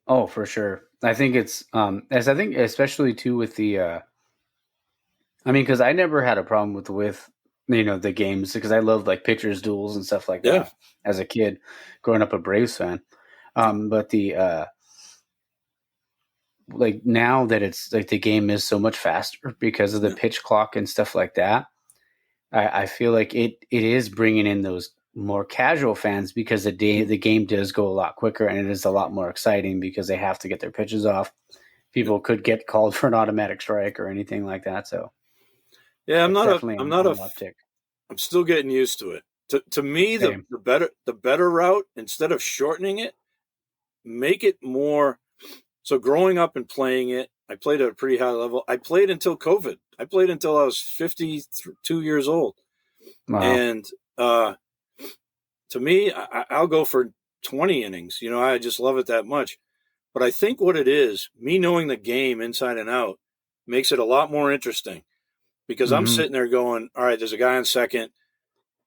Oh, for sure. I think it's as I think especially too with the I mean, because I never had a problem with the games, because I loved like pitchers duels and stuff like Yeah, that as a kid, growing up a Braves fan. But the like now that it's like the game is so much faster because of the yeah, pitch clock and stuff like that, I feel like it is bringing in those more casual fans, because the game does go a lot quicker, and it is a lot more exciting because they have to get their pitches off. yeah. People could get called for an automatic strike or anything like that, so Yeah, it's definitely I'm on, not on a, the uptick. I'm still getting used to it. To me, Same. the better route, instead of shortening it, make it more. So growing up and playing it, I played at a pretty high level. I played until COVID. I played until I was 52 years old. Wow. And to me, I'll go for 20 innings. I just love it that much. But I think what it is, me knowing the game inside and out, makes it a lot more interesting, because I'm Hmm. sitting there going, all right, there's a guy on second.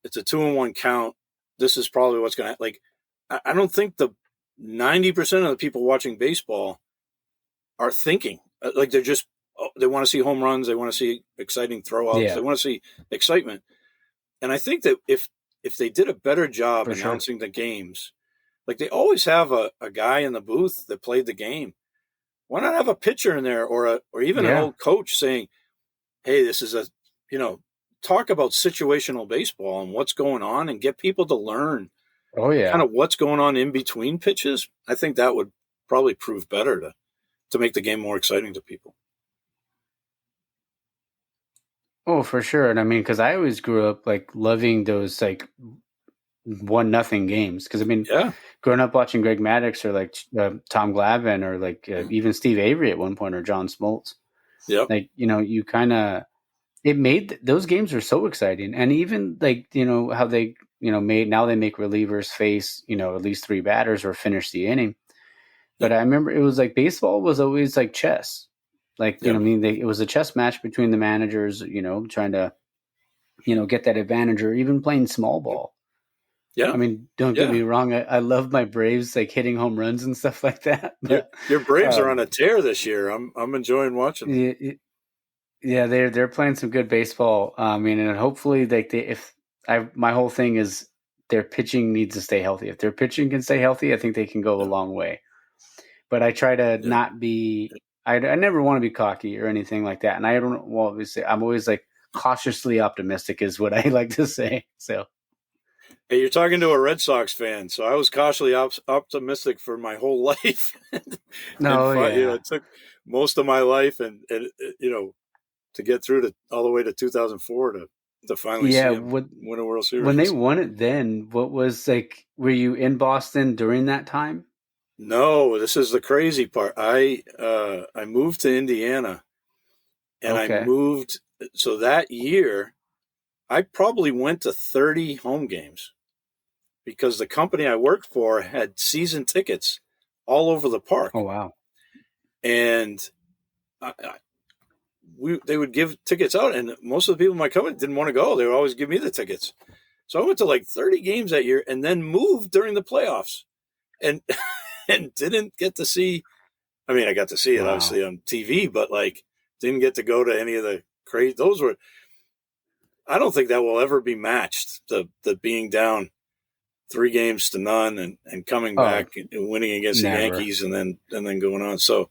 It's a 2-1 count. This is probably what's going to, like, I don't think the 90% of the people watching baseball are thinking like they're just, they want to see home runs. They want to see exciting throwouts. Yeah, They want to see excitement. And I think that if they did a better job for sure. announcing the games, like they always have a guy in the booth that played the game. Why not have a pitcher in there, or even an Yeah. old coach saying, "Hey, this is you know talk about situational baseball and what's going on, and get people to learn Oh kind yeah. of what's going on in between pitches." I think that would probably prove better to make the game more exciting to people. Oh, for sure. And I mean, because I always grew up like loving those like 1-0 games. Because I mean, Yeah. growing up watching Greg Maddux or like Tom Glavine or like even Steve Avery at one point or John Smoltz, Yep. like you kind of it made those games were so exciting, and even like how they made now they make relievers face at least 3 batters or finish the inning. But I remember it was like baseball was always like chess. Like, Yep. I mean, it was a chess match between the managers, trying to, get that advantage or even playing small ball. Yeah. I mean, don't get me wrong. I love my Braves like hitting home runs and stuff like that. But Your Braves are on a tear this year. I'm enjoying watching them. Yeah, they're playing some good baseball. I mean, and hopefully my whole thing is their pitching needs to stay healthy. If their pitching can stay healthy, I think they can go a long way. But I try to not be. I never want to be cocky or anything like that. And I don't. Well, obviously, I'm always like cautiously optimistic is what I like to say. So. Hey, you're talking to a Red Sox fan, so I was cautiously optimistic for my whole life. It took most of my life, and to get through to all the way to 2004 to finally see him win a World Series. When they won it, then what was like? Were you in Boston during that time? No, this is the crazy part. I moved to Indiana, and I moved. So that year, I probably went to 30 home games because the company I worked for had season tickets all over the park. Oh, wow. And they would give tickets out, and most of the people in my company didn't want to go. They would always give me the tickets. So I went to like 30 games that year and then moved during the playoffs and didn't get to see. I mean, I got to see it obviously on TV, but like didn't get to go to any of the crazy. Those were, I don't think that will ever be matched. The being down 3-0 and coming back and winning against the Yankees and then going on. So,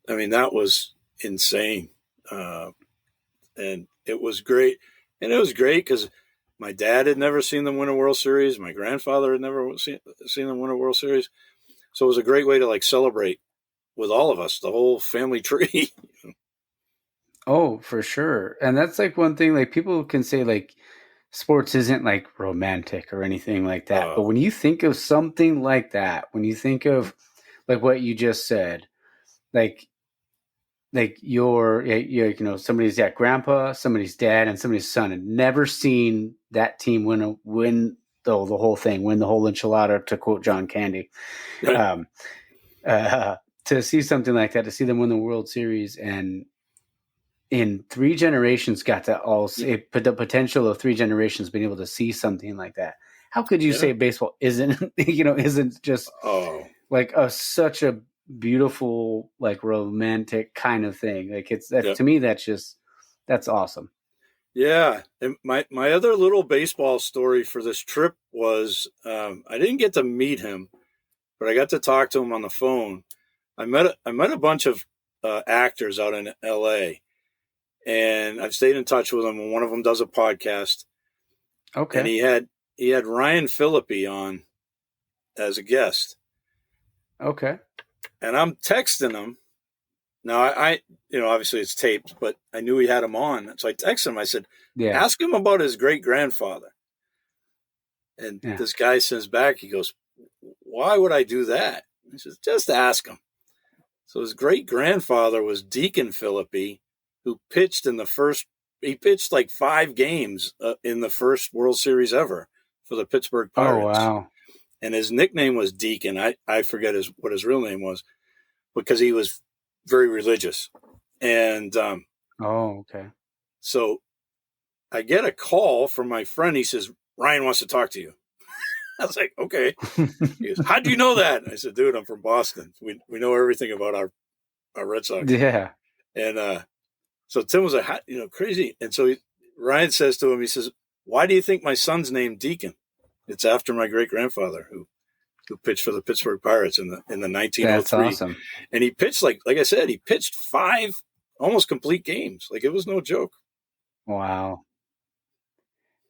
I mean, that was insane. And it was great. And it was great because my dad had never seen them win a World Series. My grandfather had never seen them win a World Series. So it was a great way to like celebrate with all of us, the whole family tree. Oh, for sure. And that's like one thing, like people can say like sports isn't like romantic or anything like that. But when you think of something like that, when you think of like what you just said, like somebody's grandpa, somebody's dad, and somebody's son had never seen that team win the whole thing, win the whole enchilada, to quote John Candy. Right. To see something like that, to see them win the World Series, and in 3 generations got to the potential of 3 generations being able to see something like that. How could you say baseball isn't just like such a beautiful, like romantic kind of thing? Like to me, that's awesome. Yeah. And my other little baseball story for this trip was, I didn't get to meet him, but I got to talk to him on the phone. I met a bunch of actors out in LA, and I've stayed in touch with them. And one of them does a podcast. Okay. And he had Ryan Phillippe on as a guest. Okay. And I'm texting him. Now I obviously it's taped, but I knew he had him on. So I texted him. I said, ask him about his great grandfather. And this guy says back, he goes, why would I do that? He says, just ask him. So his great grandfather was Deacon Phillippe, who pitched he pitched like 5 games in the first World Series ever for the Pittsburgh Pirates. Oh, wow. And his nickname was Deacon. I forget what his real name was, because he was very religious. And okay. So I get a call from my friend. He says, Ryan wants to talk to you. I was like, okay. He goes, how'd you know that? I said, dude, I'm from Boston. We know everything about our Red Sox. Yeah. And so Tim was like, crazy. And so Ryan says to him, he says, why do you think my son's named Deacon? It's after my great grandfather who pitched for the Pittsburgh Pirates in the 1903. That's awesome. And he pitched like I said, he pitched 5 almost complete games. Like it was no joke. Wow.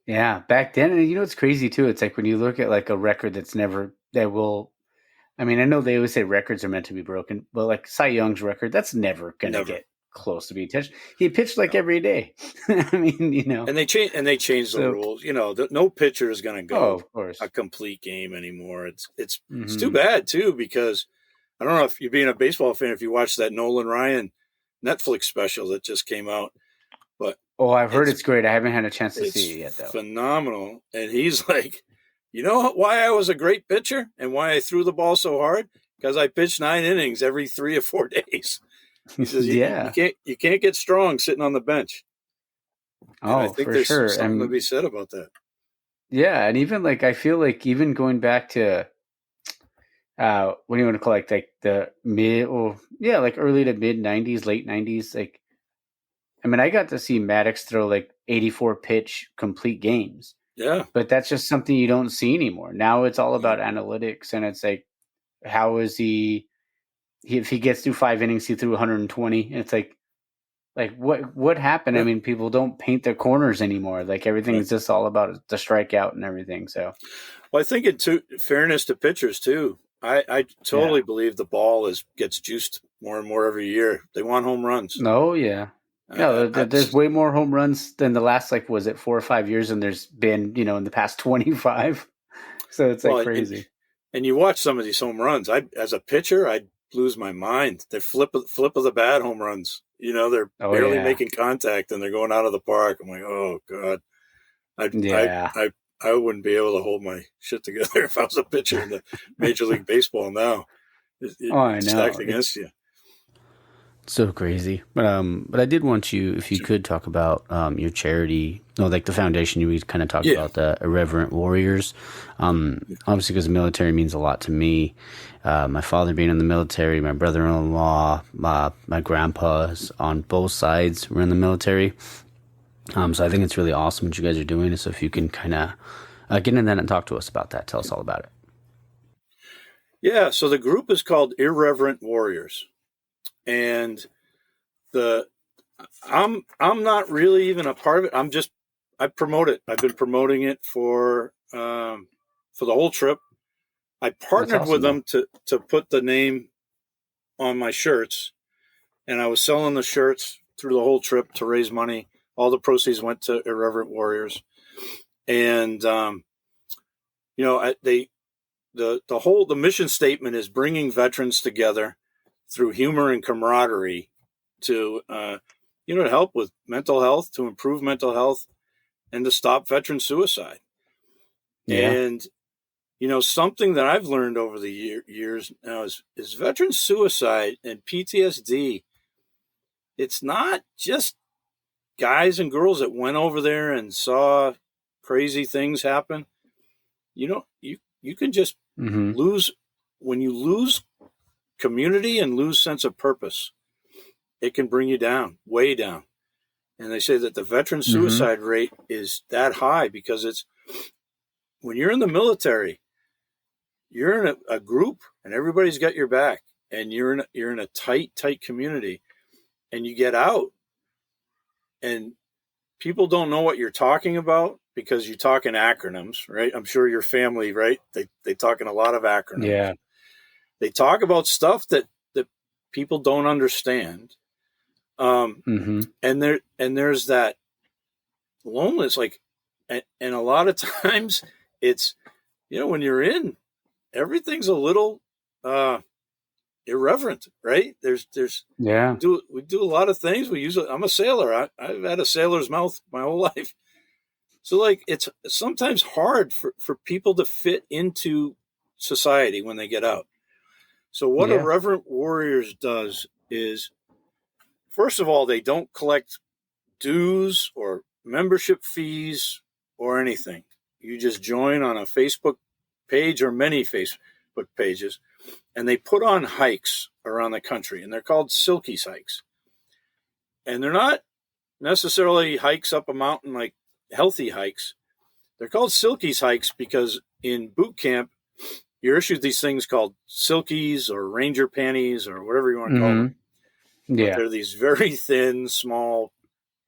Yeah, back then, and it's crazy too. It's like when you look at like a record I know they always say records are meant to be broken, but like Cy Young's record, that's never going to get close to being touched. He pitched like every day. I mean, you know. And they changed the rules. You know, no pitcher is going to Oh, go of course. a complete game anymore. It's Mhm. too bad too, because I don't know if you're being a baseball fan, if you watched that Nolan Ryan Netflix special that just came out, but Oh, I've heard it's great. I haven't had a chance to see it yet, though. Phenomenal. And he's like, you know why I was a great pitcher and why I threw the ball so hard? Because I pitched 9 innings every 3 or 4 days. He says, Yeah. you can't get strong sitting on the bench. And I Oh, think for there's sure. something to be said about that. Yeah, and even like I feel like even going back to what do you want to call it, like the like early to mid '90s, late '90s. Like, I mean, I got to see Maddox throw like 84 pitch complete games, Yeah. but that's just something you don't see anymore. Now it's all about analytics, and it's like, how is he if he gets through 5 innings, he threw 120. And it's like what happened? I mean, people don't paint their corners anymore. Like everything's just all about the strikeout and everything. So, well, I think in fairness to pitchers too, I totally believe the ball gets juiced more and more every year. They want home runs. Oh yeah. No, there's way more home runs than the last, like, was it 4 or 5 years? And there's been, in the past 25. So it's like crazy. And you watch some of these home runs. As a pitcher, I'd lose my mind. They're flip of the bat home runs. They're barely making contact and they're going out of the park. I'm like, oh God, I wouldn't be able to hold my shit together if I was a pitcher in the Major League Baseball now. I know. Stacked against you. So crazy. But I did want you, if you could, talk about your charity, like the foundation. We kind of talked about the Irreverent Warriors. Obviously, because the military means a lot to me. My father being in the military, my brother-in-law, my grandpas on both sides were in the military. So I think it's really awesome what you guys are doing. So if you can kind of get into that and talk to us about that, tell us all about it. Yeah. So the group is called Irreverent Warriors. And I'm not really even a part of it. I promote it. I've been promoting it for the whole trip. I partnered with them to put the name on my shirts, and I was selling the shirts through the whole trip to raise money. All the proceeds went to Irreverent Warriors, and the mission statement is bringing veterans together through humor and camaraderie to help with mental health, to improve mental health, and to stop veteran suicide. Yeah. And something that I've learned over the years now is veteran suicide and PTSD. It's not just guys and girls that went over there and saw crazy things happen. You can just lose when you lose community and lose sense of purpose. It can bring you down, way down. And they say that the veteran suicide rate is that high because it's when you're in the military, you're in a group and everybody's got your back, and you're in a tight community, and you get out and people don't know what you're talking about because you talk in acronyms, right? I'm sure your family, right? They talk in a lot of acronyms. Yeah. They talk about stuff that people don't understand. And there's that loneliness, and a lot of times it's, when you're in, everything's a little irreverent, right? We do a lot of things. I'm a sailor. I've had a sailor's mouth my whole life. So it's sometimes hard for people to fit into society when they get out. So what Irreverent Warriors does is, first of all, they don't collect dues or membership fees or anything. You just join on a Facebook page or many Facebook pages, and they put on hikes around the country, and they're called Silkies hikes. And they're not necessarily hikes up a mountain like healthy hikes. They're called Silkies hikes because in boot camp, you're issued these things called Silkies or Ranger panties or whatever you want to call them. Yeah. But they're these very thin, small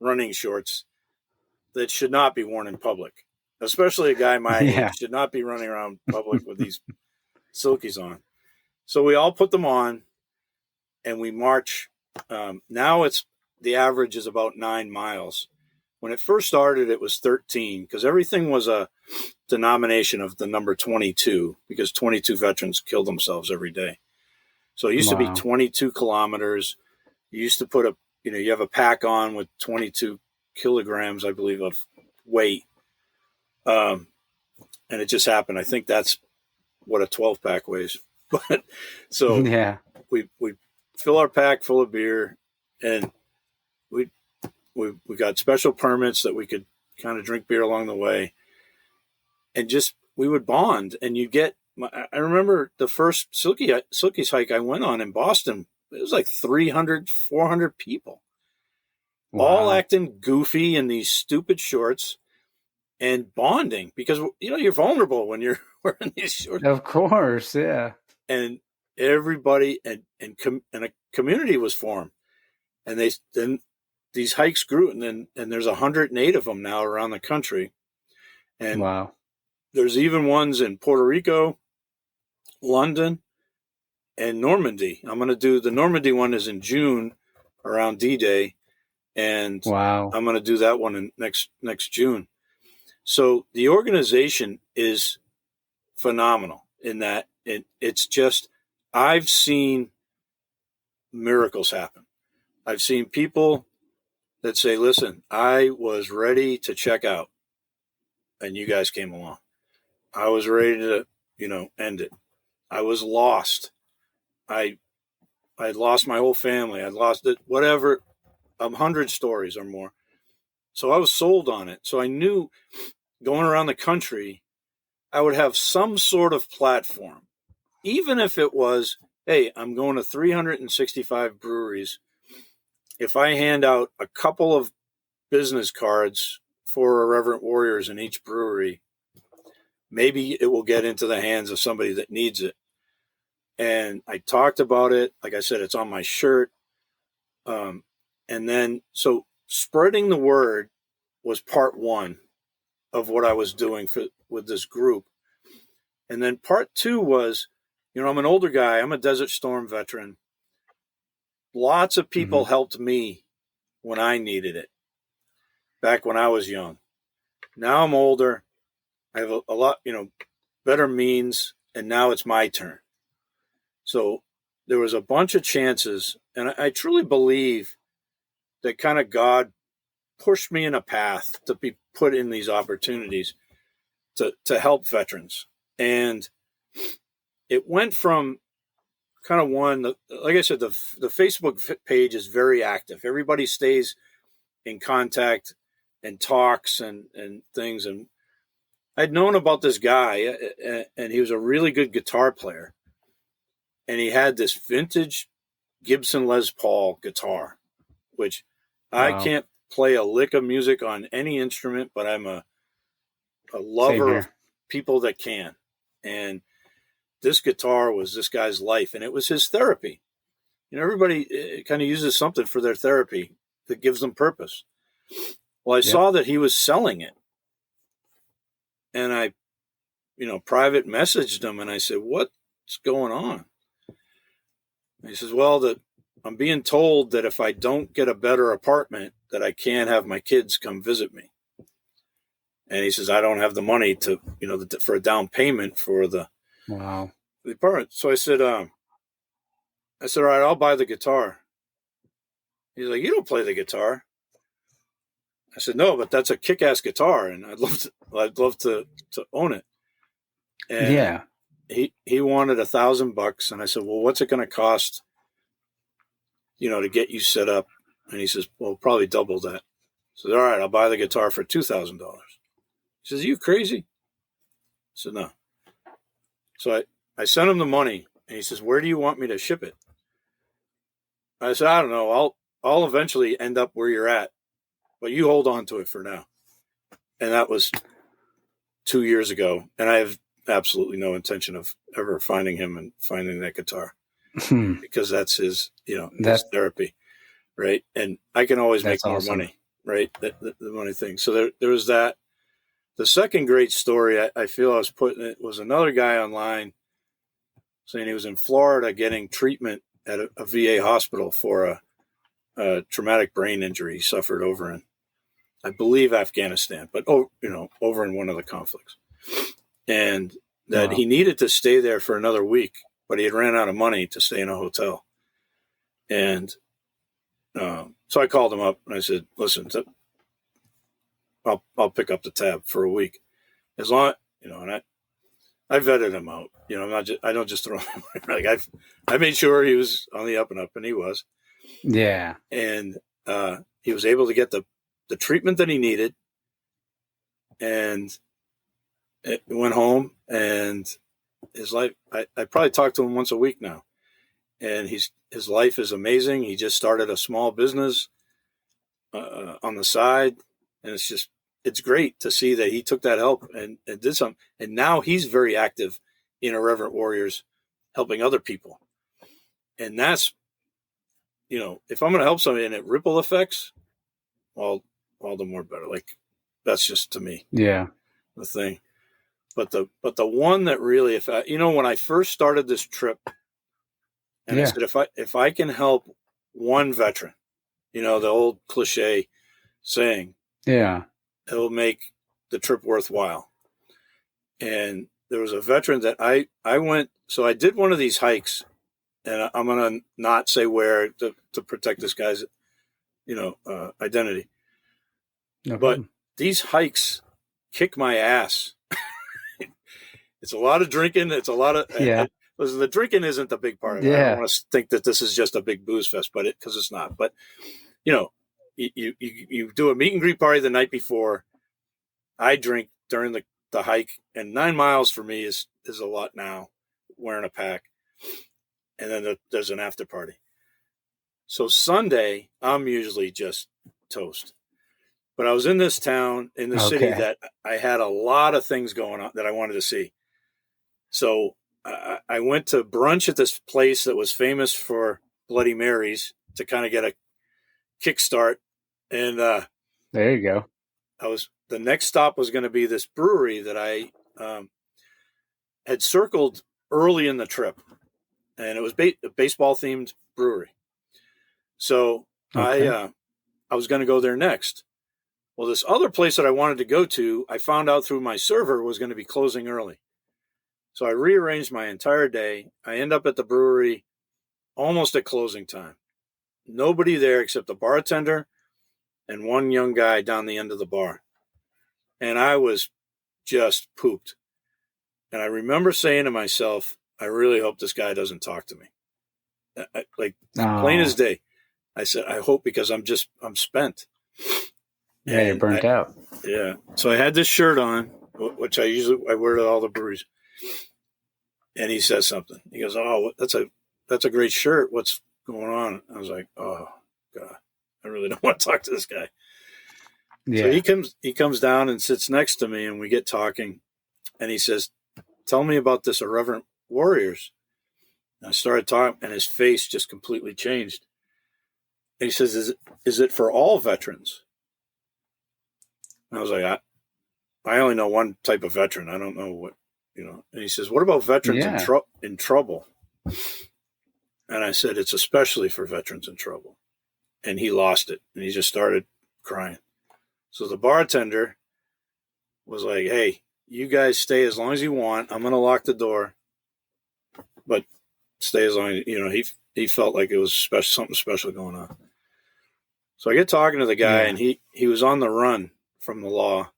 running shorts that should not be worn in public. Especially a guy my age should not be running around public with these Silkies on. So we all put them on and we march. Now it's the average is about 9 miles. When it first started, it was 13 because everything was a denomination of the number 22 because 22 veterans killed themselves every day. So it used to be 22 kilometers. You used to put you have a pack on with 22 kilograms, I believe, of weight. And it just happened. I think that's what a 12 pack weighs. But so Yeah. we fill our pack full of beer, and we got special permits that we could kind of drink beer along the way, and just we would bond. And you get. I remember the first Silky's hike I went on in Boston. It was like 300, 400 people, all acting goofy in these stupid shorts and bonding because you're vulnerable when you're wearing these shorts. Of course, yeah. And everybody and a community was formed, and then these hikes grew, and there's 108 of them now around the country, and wow. There's even ones in Puerto Rico, London, and Normandy. I'm going to do the Normandy one is in June around D-Day, and wow. I'm going to do that one in next June. So the organization is phenomenal in that it's just I've seen miracles happen. I've seen people that say, listen, I was ready to check out, and you guys came along. I was ready to, end it. I was lost. I lost my whole family. I lost it, whatever, 100 stories or more. So I was sold on it. So I knew going around the country, I would have some sort of platform, even if it was, hey, I'm going to 365 breweries. If I hand out a couple of business cards for Irreverent Warriors in each brewery, maybe it will get into the hands of somebody that needs it. And I talked about it. Like I said, it's on my shirt. And then, so spreading the word was part one of what I was doing with this group. And then part two was, I'm an older guy. I'm a Desert Storm veteran. Lots of people helped me when I needed it, back when I was young. Now I'm older. I have a lot, better means, and now it's my turn. So there was a bunch of chances, and I truly believe that kind of God pushed me in a path to be put in these opportunities to help veterans. And it went from kind of like I said, the Facebook page is very active. Everybody stays in contact and talks and things. And I'd known about this guy, and he was a really good guitar player. And he had this vintage Gibson Les Paul guitar, which I can't play a lick of music on any instrument, but I'm a lover of people that can. And this guitar was this guy's life, and it was his therapy. Everybody kind of uses something for their therapy that gives them purpose. Well, I saw that he was selling it, and I, private messaged him, and I said, "What's going on?" And he says, "Well, I'm being told that if I don't get a better apartment, that I can't have my kids come visit me." And he says, "I don't have the money to, for a down payment for the apartment." So I said, "All right, I'll buy the guitar." He's like, "You don't play the guitar." I said, "No, but that's a kick-ass guitar, and I'd love to own it." And he wanted $1,000, and I said, "Well, what's it going to cost, to get you set up?" And he says, "Well, probably double that." I said, "All right, I'll buy the guitar for $2,000. He says, "Are you crazy?" I said, "No." So I sent him the money, and he says, "Where do you want me to ship it?" I said, "I don't know. I'll eventually end up where you're at, but you hold on to it for now." And that was 2 years ago, and I have absolutely no intention of ever finding him and finding that guitar because that's his, his therapy, right? And I can always make more money, right? The money thing. So there was that. The second great story I feel I was putting it was another guy online saying he was in Florida getting treatment at a VA hospital for traumatic brain injury he suffered over in, I believe, Afghanistan, but over in one of the conflicts, and that Wow. he needed to stay there for another week, but he had ran out of money to stay in a hotel. And so I called him up and I said, "Listen, I'll pick up the tab for a week, as long and I vetted him out. I don't just throw him like I made sure he was on the up and up, and he was, Yeah. and he was able to get the treatment that he needed, and it went home, and his life. I probably talk to him once a week now, and his life is amazing. He just started a small business on the side, and it's great to see that he took that help and did something. And now he's very active in Irreverent Warriors, helping other people. And that's, if I'm going to help somebody and it ripple effects, all the more better. Like, that's just, to me, Yeah. the thing. But the one that really, when I first started this trip, and I said, if I can help one veteran, the old cliche saying, Yeah. it'll make the trip worthwhile. And there was a veteran that I went, so I did one of these hikes, and I'm going to not say where to protect this guy's, identity. No But problem. these hikes kick my ass. It's a lot of drinking. It's a lot of, Yeah. listen, the drinking isn't the big part of it. I don't want to think that this is just a big booze fest, because it's not. But, you do a meet and greet party the night before. I drink during the hike, and 9 miles for me is a lot now, wearing a pack. And then there's an after party. So Sunday, I'm usually just toast. But I was in this town, in the city, that I had a lot of things going on that I wanted to see. So I went to brunch at this place that was famous for Bloody Marys to kind of get a kickstart. And there you go. the next stop was going to be this brewery that I had circled early in the trip, and it was a baseball themed brewery. So I was going to go there next. Well, this other place that I wanted to go to, I found out through my server, was going to be closing early. So I rearranged my entire day. I end up at the brewery almost at closing time. Nobody there except the bartender and one young guy down the end of the bar. And I was just pooped. And I remember saying to myself, I really hope this guy doesn't talk to me. Plain as day. I said, I hope, because I'm spent. Yeah, you're burnt out. Yeah. So I had this shirt on, which I wear to all the breweries. And he says something. He goes, "Oh, that's a great shirt. What's going on?" I was like, "Oh God, I really don't want to talk to this guy." Yeah. So he comes down and sits next to me, and we get talking. And he says, "Tell me about this Irreverent Warriors." And I started talking, and his face just completely changed. And he says, "Is it for all veterans?" And I was like, I only know one type of veteran. I don't know what, And he says, "What about veterans in trouble?" And I said, "It's especially for veterans in trouble." And he lost it, and he just started crying. So the bartender was like, "Hey, you guys stay as long as you want. I'm going to lock the door, but stay as long as," he felt like it was something special going on. So I get talking to the guy, and he was on the run from the law.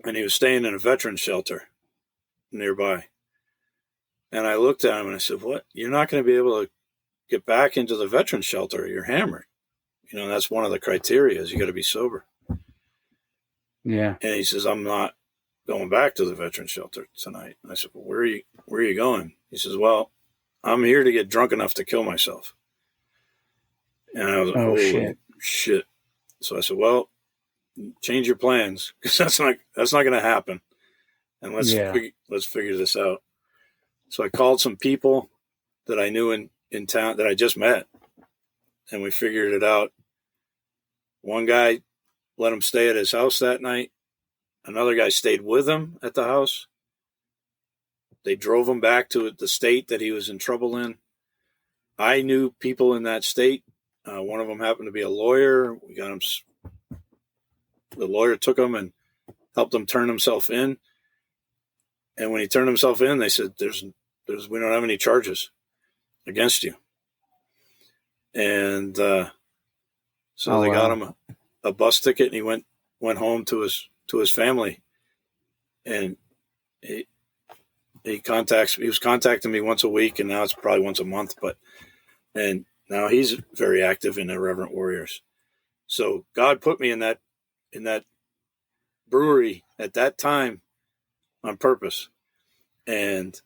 And he was staying in a veteran shelter nearby. And I looked at him and I said, "What? You're not going to be able to get back into the veteran shelter. You're hammered. That's one of the criteria, is you got to be sober." Yeah. And he says, "I'm not going back to the veteran shelter tonight." And I said, "Well, where are you going?" He says, "Well, I'm here to get drunk enough to kill myself." And I was like, "Oh, shit." So I said, "Well, change your plans, because that's not going to happen. And let's figure this out." So I called some people that I knew in town that I just met, and we figured it out. One guy let him stay at his house that night. Another guy stayed with him at the house. They drove him back to the state that he was in trouble in. I knew people in that state. One of them happened to be a lawyer. We got him. The lawyer took him and helped him turn himself in. And when he turned himself in, they said, we don't have any charges against you. And so they got him a bus ticket, and he went home to his family. And he was contacting me once a week, and now it's probably once a month. And now he's very active in Irreverent Warriors. So God put me in that brewery at that time on purpose, and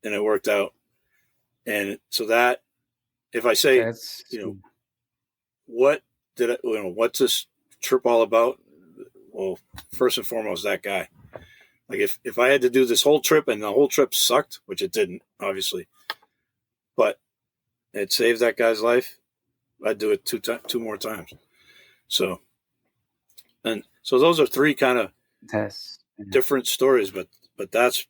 it worked out. And so that, if I say, what's this trip all about? Well, first and foremost, that guy. Like if I had to do this whole trip and the whole trip sucked, which it didn't, obviously, but it saved that guy's life, I'd do it two more times. So those are three kind of different stories, but that's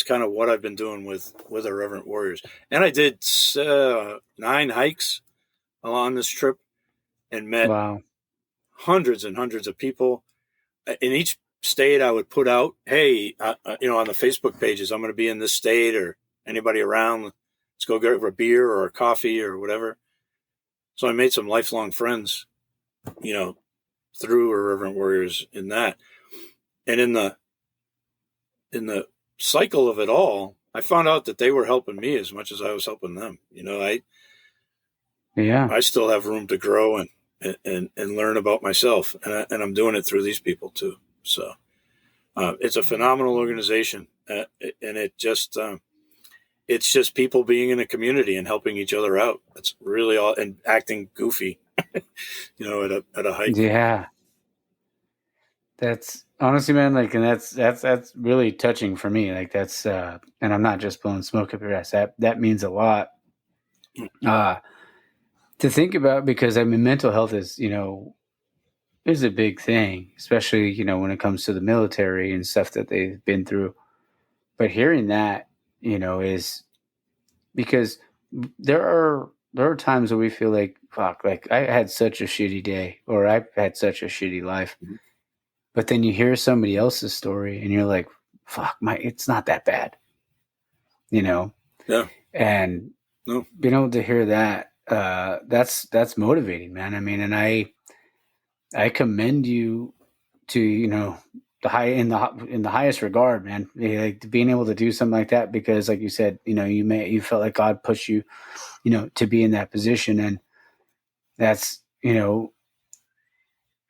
kind of what I've been doing with Irreverent Warriors. And I did 9 hikes along this trip and met hundreds and hundreds of people. In each state, I would put out, hey, on the Facebook pages, I'm going to be in this state, or anybody around, let's go get a beer or a coffee or whatever. So I made some lifelong friends, through Irreverent Warriors in that. And in the cycle of it all, I found out that they were helping me as much as I was helping them. I still have room to grow and learn about myself, and I'm doing it through these people too. So it's a phenomenal organization, and it's just people being in a community and helping each other out. That's really all, and acting goofy, at a hike. Yeah, that's honestly, man. Like, and that's really touching for me. Like, that's and I'm not just blowing smoke up your ass. That means a lot. To think about, because mental health is a big thing, especially when it comes to the military and stuff that they've been through. But hearing that, is because there are times where we feel like, fuck, like I had such a shitty day, or I've had such a shitty life. Mm-hmm. But then you hear somebody else's story and you're like, fuck, it's not that bad. Yeah. And being able to hear that, that's motivating, man. I mean, and I commend you to, in the highest regard, man. Like, being able to do something like that, because like you said, you felt like God pushed you, to be in that position. And that's, and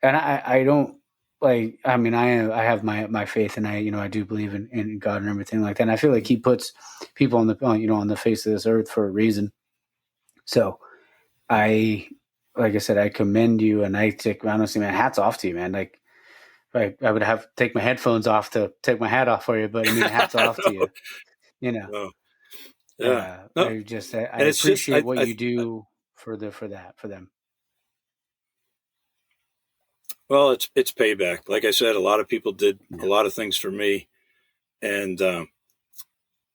I don't, like, I mean, I have my faith, and I do believe in God and everything like that. And I feel like He puts people on the face of this earth for a reason. So like I said, I commend you, and honestly, man, hats off to you, man. Like, I would have to take my headphones off to take my hat off for you, but I mean, hats off to you. Yeah. I appreciate what you do for them. Well, it's payback. Like I said, a lot of people did a lot of things for me, and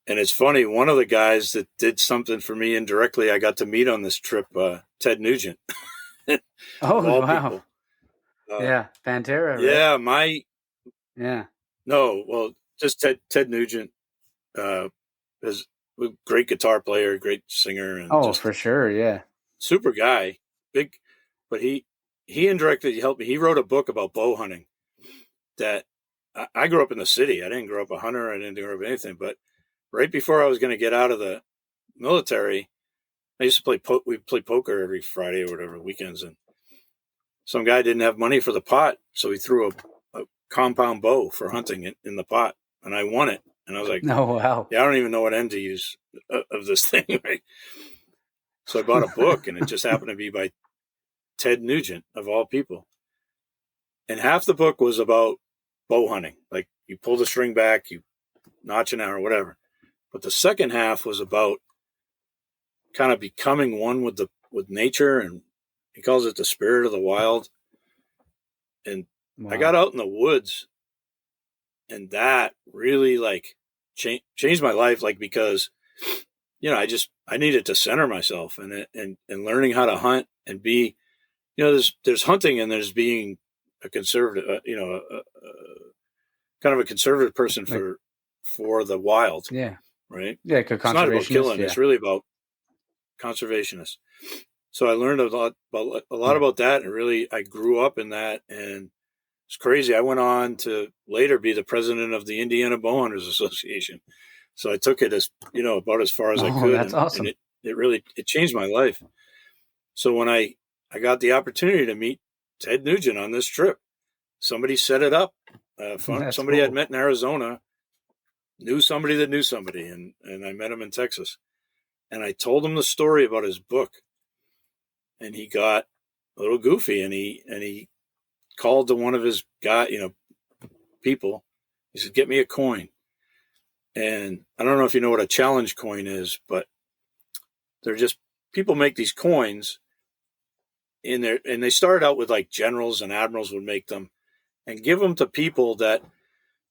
it's funny. One of the guys that did something for me indirectly, I got to meet on this trip, Ted Nugent. Oh, wow. Pantera. Right? Yeah, No, well, just Ted Nugent is a great guitar player, great singer, and for sure, yeah, super guy, big. But he indirectly helped me. He wrote a book about bow hunting. That I grew up in the city. I didn't grow up a hunter. I didn't grow up anything. But right before I was going to get out of the military, I used to play. We'd play poker every Friday or whatever weekends, and some guy didn't have money for the pot, so he threw a compound bow for hunting in the pot, and I won it. And I was like, "Oh wow! Yeah, I don't even know what end to use of this thing." Right? So I bought a book, and it just happened to be by Ted Nugent, of all people. And half the book was about bow hunting, like you pull the string back, you notch an arrow, whatever. But the second half was about kind of becoming one with nature, and he calls it the spirit of the wild. And wow. I got out in the woods, and that really changed my life, because I needed to center myself and learning how to hunt and be, there's hunting and there's being a conservative, kind of a conservative person for the wild. Yeah. Right. Yeah. It's not about killing. It's really about conservationists. So I learned a lot about that. And really, I grew up in that, and it's crazy. I went on to later be the president of the Indiana Bowhunters Association. So I took it as, about as far as I could. That's awesome. And it really changed my life. So when I got the opportunity to meet Ted Nugent on this trip, somebody set it up. Somebody I'd met in Arizona knew somebody that knew somebody, and I met him in Texas. And I told him the story about his book, and he got a little goofy, and he called to one of his people. He said, "Get me a coin." And I don't know if you know what a challenge coin is, but they're just, people make these coins in there, and they started out with like generals and admirals would make them and give them to people that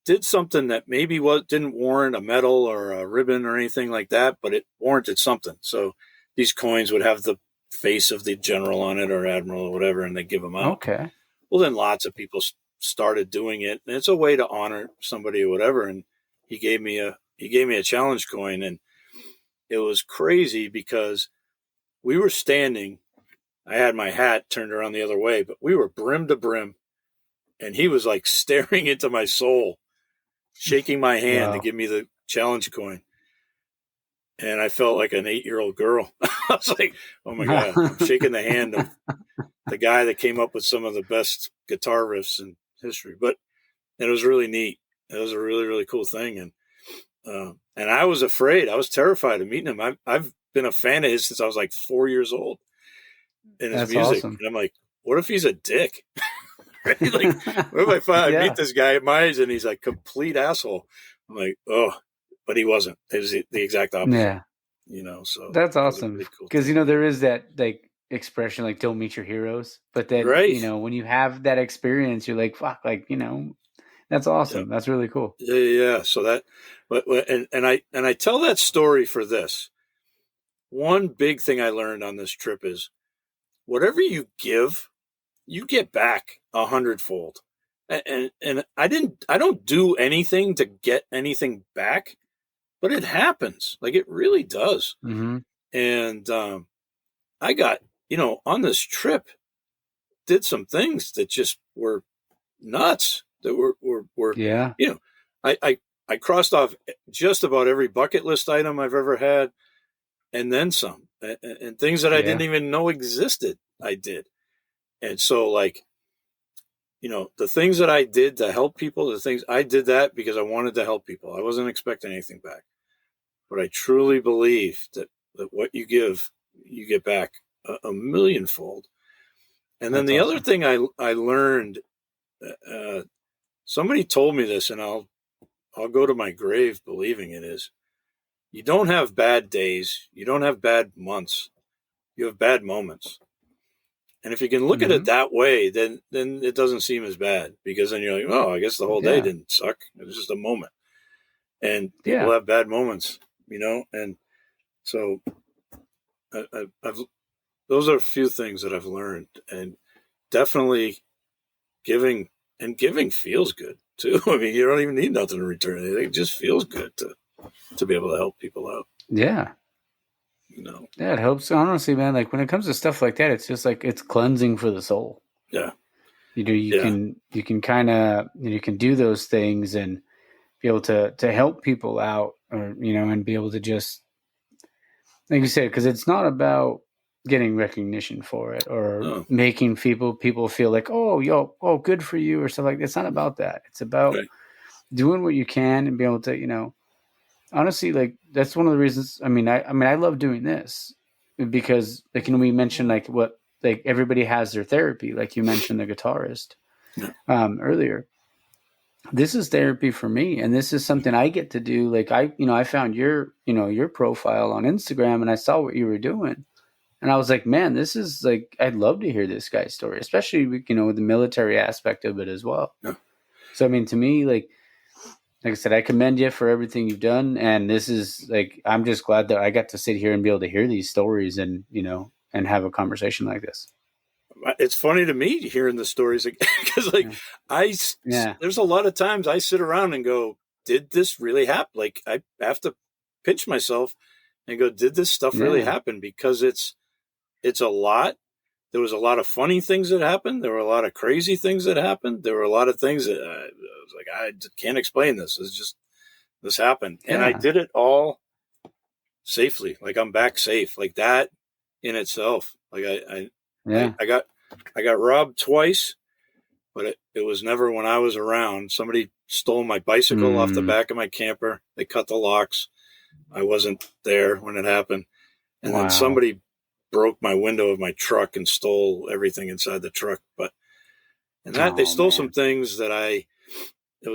did something that maybe didn't warrant a medal or a ribbon or anything like that, but it warranted something. So these coins would have the face of the general on it or admiral or whatever, and they give them out. Okay. Well, then lots of people started doing it, and it's a way to honor somebody or whatever. And he gave me a challenge coin, and it was crazy because we were standing. I had my hat turned around the other way, but we were brim to brim, and he was like staring into my soul, shaking my hand to give me the challenge coin. And I felt like an 8-year-old girl. I was like, oh my God, I'm shaking the hand of the guy that came up with some of the best guitar riffs in history. But it was really neat. It was a really, really cool thing. And I was afraid. I was terrified of meeting him. I've been a fan of his since I was like 4 years old in his music. Awesome. And I'm like, what if he's a dick? Right? Like, what if I meet this guy at my age and he's like complete asshole? I'm like, oh, but he wasn't. It was the exact opposite. Yeah. So that's awesome. Because, there is that like expression, like don't meet your heroes. But then, when you have that experience, you're like, fuck, like, that's awesome. Yeah. That's really cool. Yeah. So that, and I tell that story for this. One big thing I learned on this trip is whatever you give, you get back 100-fold. And I don't do anything to get anything back, but it happens. Like it really does. Mm-hmm. And I got, on this trip, did some things that just were nuts. That were yeah. I crossed off just about every bucket list item I've ever had, and then some, and things that I didn't even know existed, I did. And so, like, the things that I did to help people, I did that because I wanted to help people. I wasn't expecting anything back. But I truly believe that what you give, you get back a millionfold. And then the other thing I learned, somebody told me this, and I'll go to my grave believing it, is you don't have bad days. You don't have bad months. You have bad moments. And if you can look at it that way, then it doesn't seem as bad, because then you're like, oh, I guess the whole day didn't suck. It was just a moment. And people have bad moments, and so I've those are a few things that I've learned, and definitely giving feels good too. I mean, you don't even need nothing in return. It just feels good to be able to help people out. Yeah. Yeah, it helps. Honestly, man, like when it comes to stuff like that, it's just like it's cleansing for the soul. Yeah. You can kind of, you can do those things and be able to help people out, or, and be able to just, like you said, because it's not about getting recognition for it or making people feel like, oh, good for you or stuff like that. It's not about that. It's about doing what you can and be able to, honestly, like that's one of the reasons. I mean, I love doing this because, like, we mentioned like what, like everybody has their therapy. Like you mentioned the guitarist earlier. This is therapy for me, and this is something I get to do. Like I found your profile on Instagram, and I saw what you were doing, and I was like, man, this is like, I'd love to hear this guy's story, especially with the military aspect of it as well. Yeah. So I mean, to me, like, like I said, I commend you for everything you've done. And this is like, I'm just glad that I got to sit here and be able to hear these stories and, and have a conversation like this. It's funny to me hearing the stories because Yeah. there's a lot of times I sit around and go, did this really happen? Like I have to pinch myself and go, did this stuff really happen? Because it's a lot. There was a lot of funny things that happened. There were a lot of crazy things that happened. There were a lot of things that I was like, I can't explain this. It's just, this happened. And I did it all safely. Like I'm back safe. Like that in itself. Like I got robbed twice, but it was never when I was around. Somebody stole my bicycle off the back of my camper. They cut the locks. I wasn't there when it happened. And then somebody broke my window of my truck and stole everything inside the truck. They stole some things that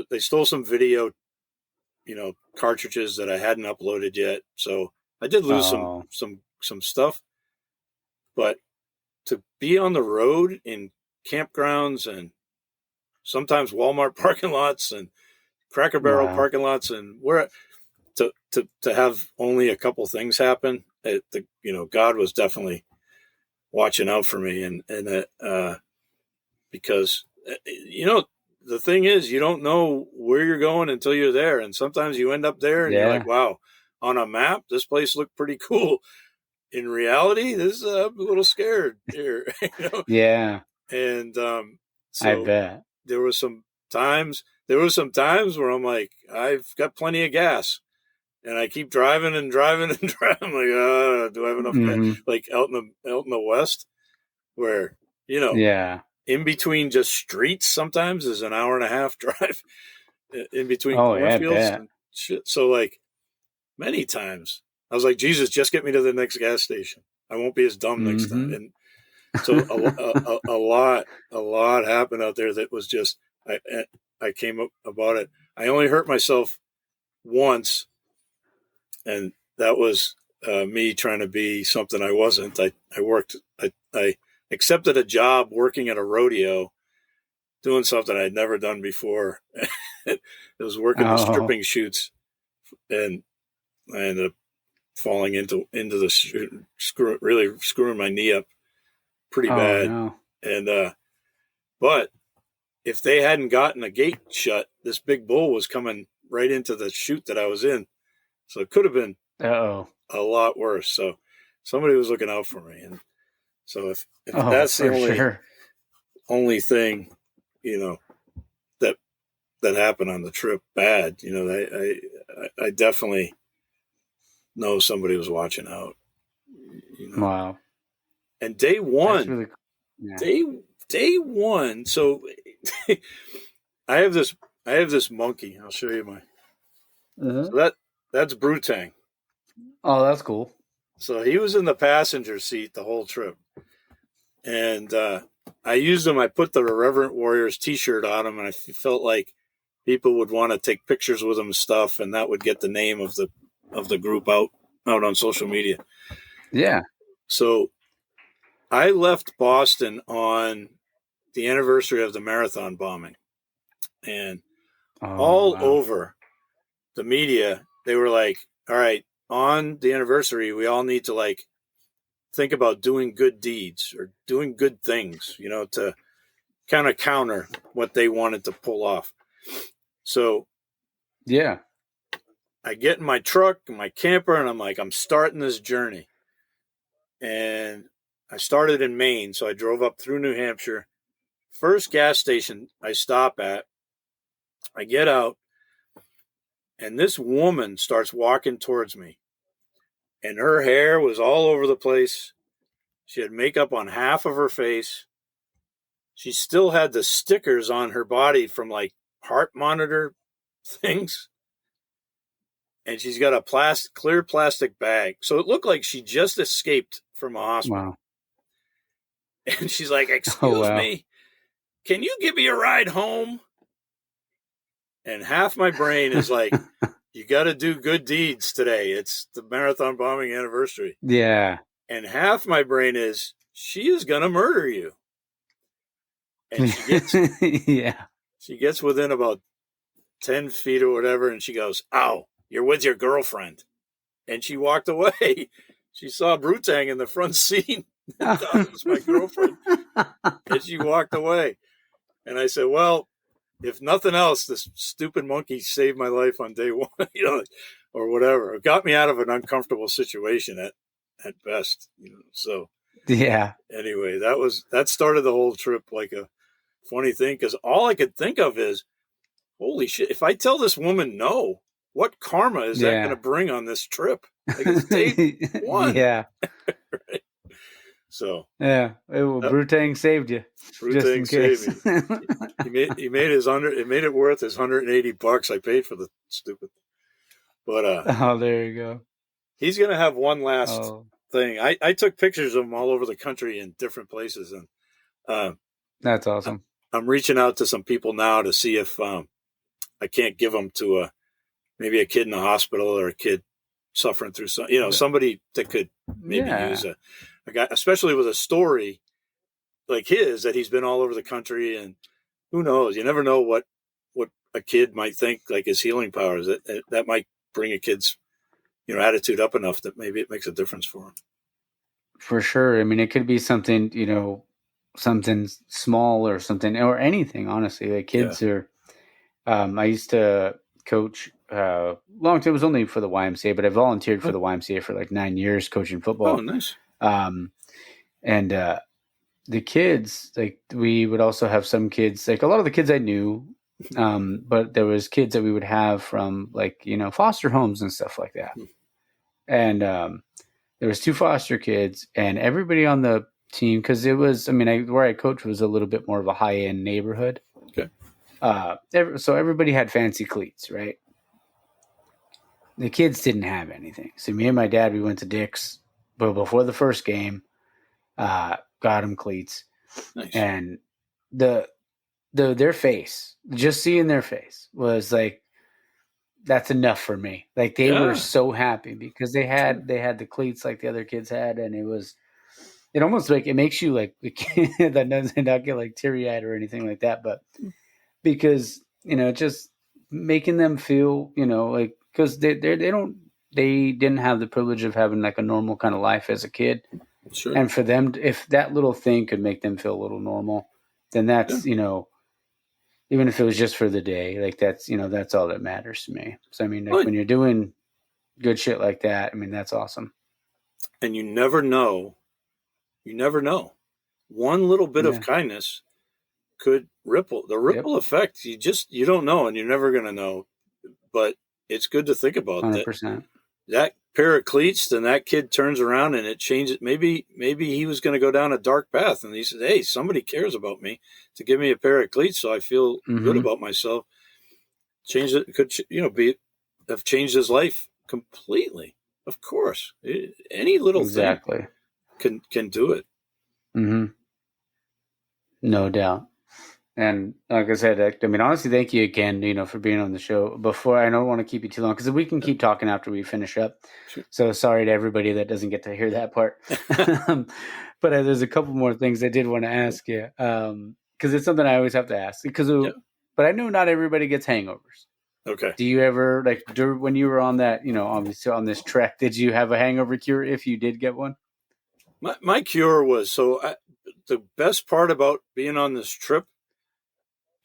they stole some video, cartridges that I hadn't uploaded yet. So I did lose some stuff, but to be on the road in campgrounds and sometimes Walmart parking lots and Cracker Barrel parking lots and where to have only a couple things happen, God was definitely watching out for me. And because, the thing is, you don't know where you're going until you're there. And sometimes you end up there and you're like, wow, on a map, this place looked pretty cool. In reality, this is a little scared here. Yeah. And so I bet there were some times where I'm like, I've got plenty of gas. And I keep driving and driving and driving. I'm like, do I have enough gas? Like out in the West, where in between just streets sometimes is an hour and a half drive in between cornfields and shit. So like many times I was like, Jesus, just get me to the next gas station. I won't be as dumb next time. And so a lot happened out there that was just I came up about it. I only hurt myself once. And that was me trying to be something I wasn't. I accepted a job working at a rodeo, doing something I'd never done before. It was working the stripping shoots, and I ended up falling into the shoot, really screwing my knee up pretty bad. No. And but if they hadn't gotten a gate shut, this big bull was coming right into the chute that I was in. So it could have been a lot worse. So somebody was looking out for me. And so if that's the only thing, that happened on the trip bad, I definitely know somebody was watching out. Wow. And day one, day one. So I have this monkey. I'll show you so that's Brutang. Oh, that's cool. So he was in the passenger seat the whole trip. And I used him. I put the Irreverent Warriors t-shirt on him, and I felt like people would want to take pictures with him and stuff, and that would get the name of the group out on social media. Yeah. So I left Boston on the anniversary of the marathon bombing. And all over the media, they were like, all right, on the anniversary, we all need to think about doing good deeds or doing good things, to kind of counter what they wanted to pull off. So yeah, I get in my truck and my camper and I'm like, I'm starting this journey. And I started in Maine. So I drove up through New Hampshire. First gas station I stop at, I get out, and this woman starts walking towards me. And her hair was all over the place. She had makeup on half of her face. She still had the stickers on her body from heart monitor things. And she's got a clear plastic bag. So it looked like she just escaped from a hospital. Wow. And she's like, excuse me, can you give me a ride home? And half my brain is like, you got to do good deeds today. It's the marathon bombing anniversary. Yeah. And half my brain is, she is going to murder you. And she gets, she gets within about 10 feet or whatever. And she goes, "Ow, you're with your girlfriend." And she walked away. She saw Brutang in the front seat. I thought it was my girlfriend. And she walked away. And I said, well, if nothing else, this stupid monkey saved my life on day one, or whatever. It got me out of an uncomfortable situation at best, So Yeah. anyway, that started the whole trip like a funny thing, because all I could think of is, holy shit, if I tell this woman no, what karma is that going to bring on this trip? Like, it's day one. Yeah. Right? So yeah, Brutang saved you. Brutang saved me. He made it worth his $180 I paid for the stupid. But oh, there you go. He's gonna have one last thing. I took pictures of him all over the country in different places, and that's awesome. I'm reaching out to some people now to see if I can't give them to maybe a kid in the hospital, or a kid suffering through somebody that could maybe use a guy, especially with a story like his, that he's been all over the country, and who knows? You never know what a kid might think, like his healing powers. That might bring a kid's attitude up enough that maybe it makes a difference for him. For sure. I mean, it could be something, something small or something, or anything, honestly. Like kids are, I used to coach long time. It was only for the YMCA, but I volunteered for the YMCA for like 9 years coaching football. Oh, nice. And the kids, like, we would also have some kids, like a lot of the kids I knew, but there was kids that we would have from, like, foster homes and stuff like that. And there was 2 foster kids, and everybody on the team, because it was, where I coached was a little bit more of a high-end neighborhood. Okay. So everybody had fancy cleats, right? The kids didn't have anything. So me and my dad, we went to Dick's, but before the first game, got them cleats. Nice. And their face, just seeing their face was like, that's enough for me. Like, they were so happy because they had the cleats like the other kids had, and it almost like, it makes you like, that doesn't not get like teary eyed or anything like that, but because just making them feel like, because they didn't have the privilege of having like a normal kind of life as a kid. Sure. And for them, if that little thing could make them feel a little normal, then that's even if it was just for the day, like that's all that matters to me. So when you're doing good shit like that, that's awesome. And you never know. One little bit of kindness could ripple. The ripple effect, you don't know, and you're never going to know. But it's good to think about 100%. That pair of cleats, then that kid turns around and it changes. Maybe he was going to go down a dark path, and he said, "Hey, somebody cares about me to give me a pair of cleats, so I feel good about myself." Change it could have changed his life completely. Of course, any little thing can do it. Mm-hmm. No doubt. And like I said, honestly, thank you again, for being on the show. Before, I don't want to keep you too long because we can keep talking after we finish up. Sure. So sorry to everybody that doesn't get to hear that part. But there's a couple more things I did want to ask you because it's something I always have to ask. But I know not everybody gets hangovers. Okay. Do you ever, when you were on that, obviously on this trek, did you have a hangover cure if you did get one? My cure was, the best part about being on this trip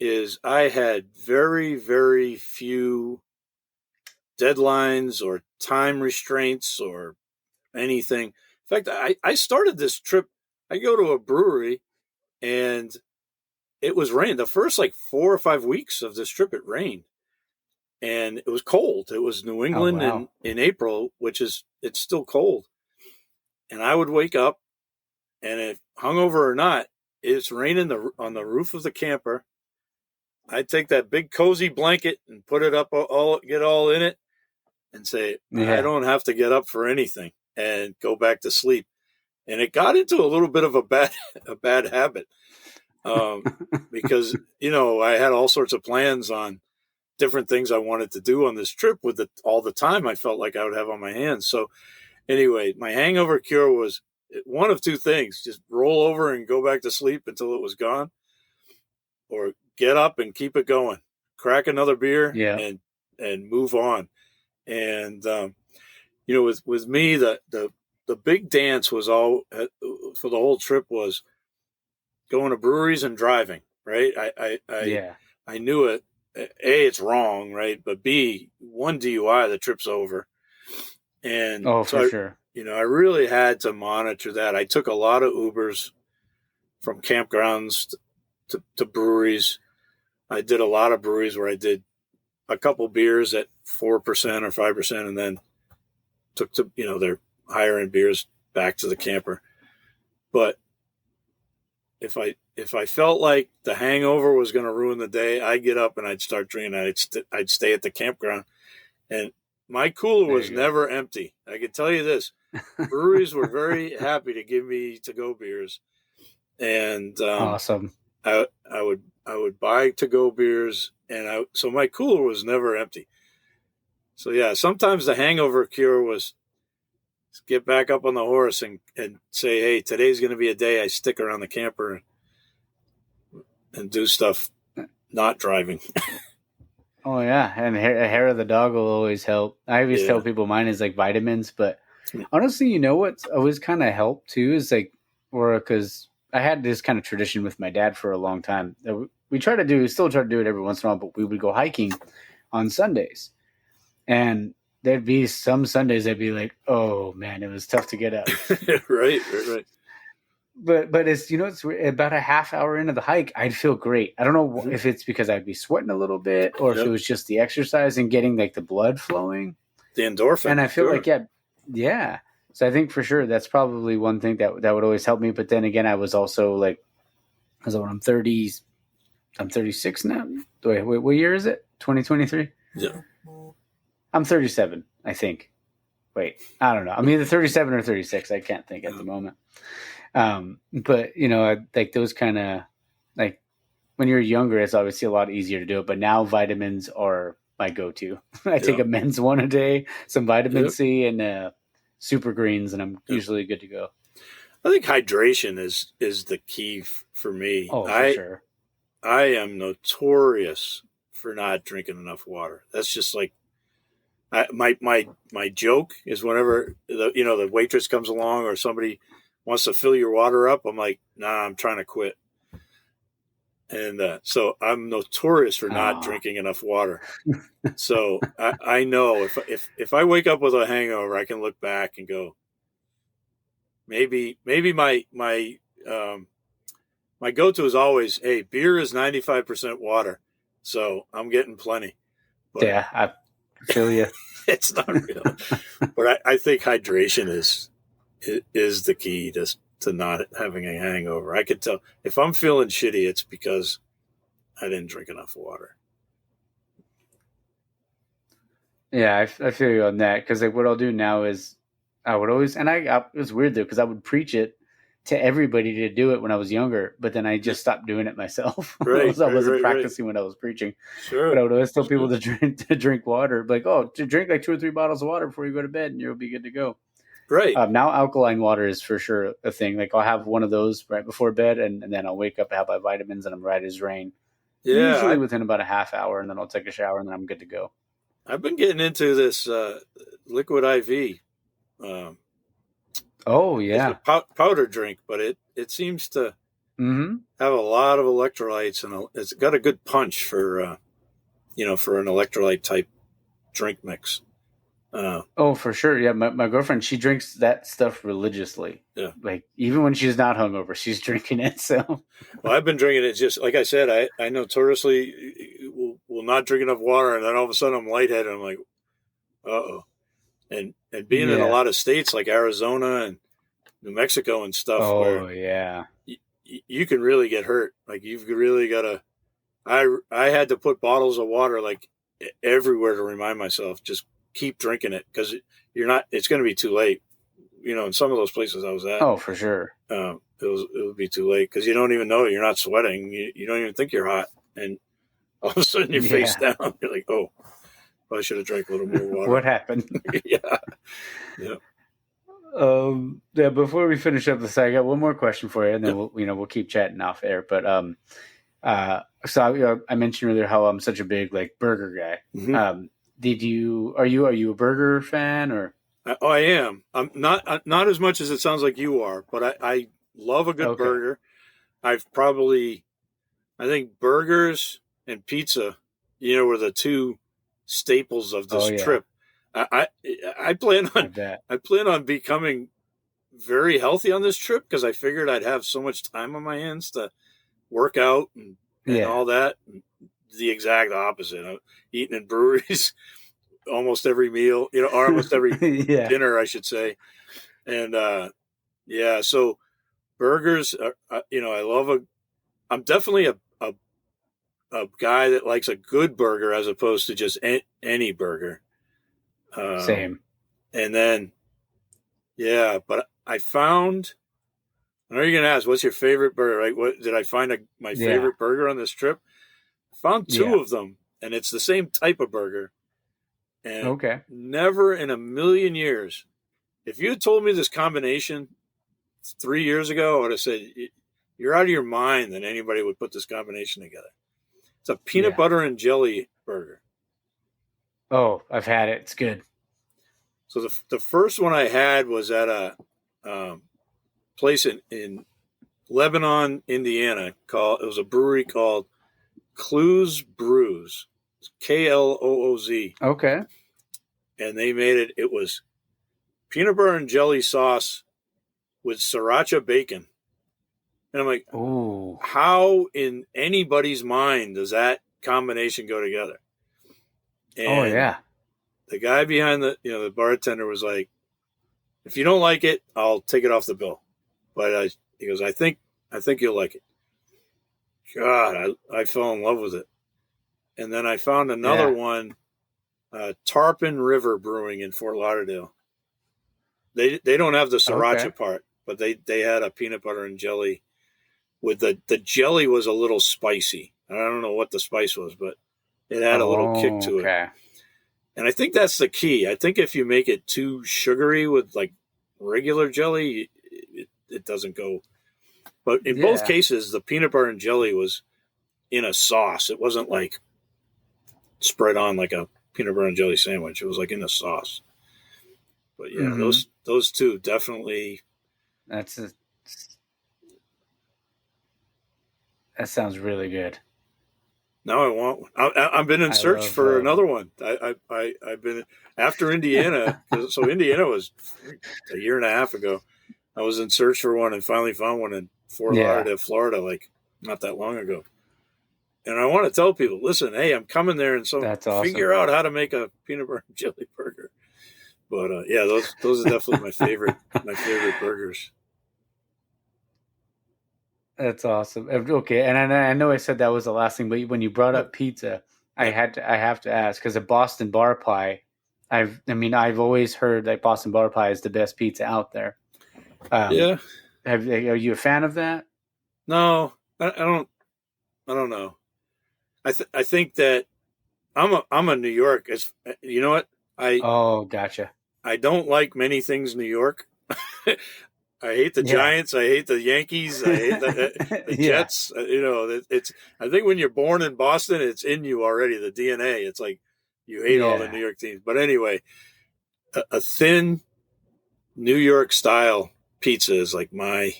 is I had very, very few deadlines or time restraints or anything. In fact, I started this trip. I go to a brewery, and it was rain. The first 4 or 5 weeks of this trip, it rained, and it was cold. It was New England in April, it's still cold. And I would wake up, and if hungover or not, it's raining on the roof of the camper. I'd take that big cozy blanket and put it up, get all in it, and say, I don't have to get up for anything, and go back to sleep. And it got into a little bit of a bad habit, because I had all sorts of plans on different things I wanted to do on this trip with all the time I felt like I would have on my hands. So anyway, my hangover cure was one of 2 things: just roll over and go back to sleep until it was gone, or get up and keep it going. crack another beer, Yeah. and move on. And with me, the big dance was all for the whole trip was going to breweries and driving. Right, I knew it. A, it's wrong, right? But B, one DUI, the trip's over. And for sure. I really had to monitor that. I took a lot of Ubers from campgrounds to breweries. I did a lot of breweries where I did a couple beers at 4% or 5%, and then took to their higher end beers back to the camper. But if I felt like the hangover was going to ruin the day, I'd get up and I'd start drinking. I'd stay at the campground, and my cooler was never empty. I can tell you this: breweries were very happy to give me to-go beers, and awesome. I would buy to-go beers, and so my cooler was never empty. So yeah, sometimes the hangover cure was get back up on the horse and say, hey, today's going to be a day I stick around the camper and do stuff not driving. Oh yeah, and hair of the dog will always help. I always tell people mine is like vitamins, but honestly, what's always kind of helped too is like, or because I had this kind of tradition with my dad for a long time. We still try to do it every once in a while, but we would go hiking on Sundays, and there'd be some Sundays I'd be like, oh man, it was tough to get up. Right. But it's it's about a half hour into the hike, I'd feel great. I don't know if it's because I'd be sweating a little bit, or if it was just the exercise and getting like the blood flowing, the endorphin. And I feel like yeah. So I think for sure that's probably one thing that would always help me. But then again, I was also like, because when I'm 36 now. Wait, what year is it? 2023. Yeah. I'm 37, I think. Wait, I don't know. I'm either 37 or 36. I can't think at the moment. But like those kind of, like when you're younger, it's obviously a lot easier to do it. But now vitamins are my go-to. I take a men's one a day, some vitamin C, and super greens, and I'm usually good to go. I think hydration is the key for me. Oh, for sure. I am notorious for not drinking enough water. That's just like my joke is whenever the waitress comes along or somebody wants to fill your water up, I'm like, nah, I'm trying to quit. And so I'm notorious for not drinking enough water. So I know if I wake up with a hangover, I can look back and go, maybe my go-to is always, hey, beer is 95% water, so I'm getting plenty. But yeah, I feel you. It's not real, but I think hydration is the key to not having a hangover. I could tell if I'm feeling shitty, it's because I didn't drink enough water. Yeah, I feel you on that, because like what I'll do now is I would always, and it was weird though, because I would preach it to everybody to do it when I was younger, but then I just stopped doing it myself. Right, I wasn't practicing when I was preaching. Sure. But I would always tell people to drink water, like, to drink like 2 or 3 bottles of water before you go to bed, and you'll be good to go. Right. Now alkaline water is for sure a thing. Like I'll have one of those right before bed, and then I'll wake up, have my vitamins, and I'm right as rain. Yeah. Usually within about a half hour, and then I'll take a shower, and then I'm good to go. I've been getting into this liquid IV. Oh yeah, it's a powder drink, but it seems to have a lot of electrolytes, and it's got a good punch for for an electrolyte type drink mix. Oh, for sure. Yeah, my girlfriend, she drinks that stuff religiously. Yeah, like even when she's not hungover, she's drinking it. So, well, I've been drinking it. Just like I said, I notoriously will not drink enough water, and then all of a sudden I'm lightheaded. I'm like, uh-oh. And being in a lot of states like Arizona and New Mexico and stuff, where you can really get hurt. Like you've really got to. I had to put bottles of water like everywhere to remind myself, just keep drinking it, because you're not. It's going to be too late. In some of those places I was at. Oh, for sure. It would be too late, because you don't even know you're not sweating. You don't even think you're hot, and all of a sudden you're face down. You're like, oh. I should have drank a little more water. What happened? Yeah. Before we finish up this, I got one more question for you, and then we'll keep chatting off air. But So I mentioned earlier how I'm such a big like burger guy. Mhm. Are you a burger fan or? I am. I'm not as much as it sounds like you are, but I love a good Okay. burger. I think burgers and pizza, were the two staples of this Oh, yeah. trip. I plan I on bet. I plan on becoming very healthy on this trip because I figured I'd have so much time on my hands to work out and Yeah. all that. The exact opposite. I'm eating in breweries almost every meal, or almost every Yeah. dinner, I should say. And yeah, so burgers, I'm definitely a guy that likes a good burger as opposed to just any burger. Same. And then, yeah, but I found, I know you're going to ask, what's your favorite burger, right? What did I find my Yeah. favorite burger on this trip? I found two Yeah. of them, and it's the same type of burger. And Okay. never in a million years, if you had told me this combination 3 years ago, I would have said, you're out of your mind that anybody would put this combination together. It's a peanut Yeah. butter and jelly burger. Oh, I've had it. It's good. So the first one I had was at a place in Lebanon, Indiana. It was a brewery called Klooz Brews, Klooz, Okay. and they made it. It was peanut butter and jelly sauce with sriracha bacon, and I'm like, Ooh. how in anybody's mind does that combination go together? And Oh yeah. the guy behind the bartender was like, if you don't like it, I'll take it off the bill. But he goes, I think you'll like it. God, I fell in love with it. And then I found another one, Tarpon River Brewing in Fort Lauderdale. They don't have the sriracha part, but they had a peanut butter and jelly with the jelly was a little spicy. I don't know what the spice was, but it had a little kick to it. And I think that's the key. I think if you make it too sugary with like regular jelly, it doesn't go. But in both cases, the peanut butter and jelly was in a sauce. It wasn't like spread on like a peanut butter and jelly sandwich. It was like in a sauce. But yeah, those two definitely. That sounds really good. Now I want one. I've been in search for another one. I've been after Indiana. So Indiana was a year and a half ago. I was in search for one and finally found one in Fort Lauderdale, Florida, like not that long ago. And I want to tell people, listen, hey, I'm coming there, and so That's awesome. Figure out how to make a peanut butter and jelly burger. But yeah, those are definitely my favorite burgers. That's awesome. Okay, and I know I said that was the last thing, but when you brought up pizza, I have to ask because a Boston bar pie. I've always heard that Boston bar pie is the best pizza out there. Yeah. Are you a fan of that? No, I don't know. I think that I'm a New York. You know what? Gotcha. I don't like many things New York. I hate the Giants. I hate the Yankees. I hate the Jets. It's. I think when you're born in Boston, it's in you already. The DNA. It's like you hate all the New York teams. But anyway, a thin New York style pizza is like my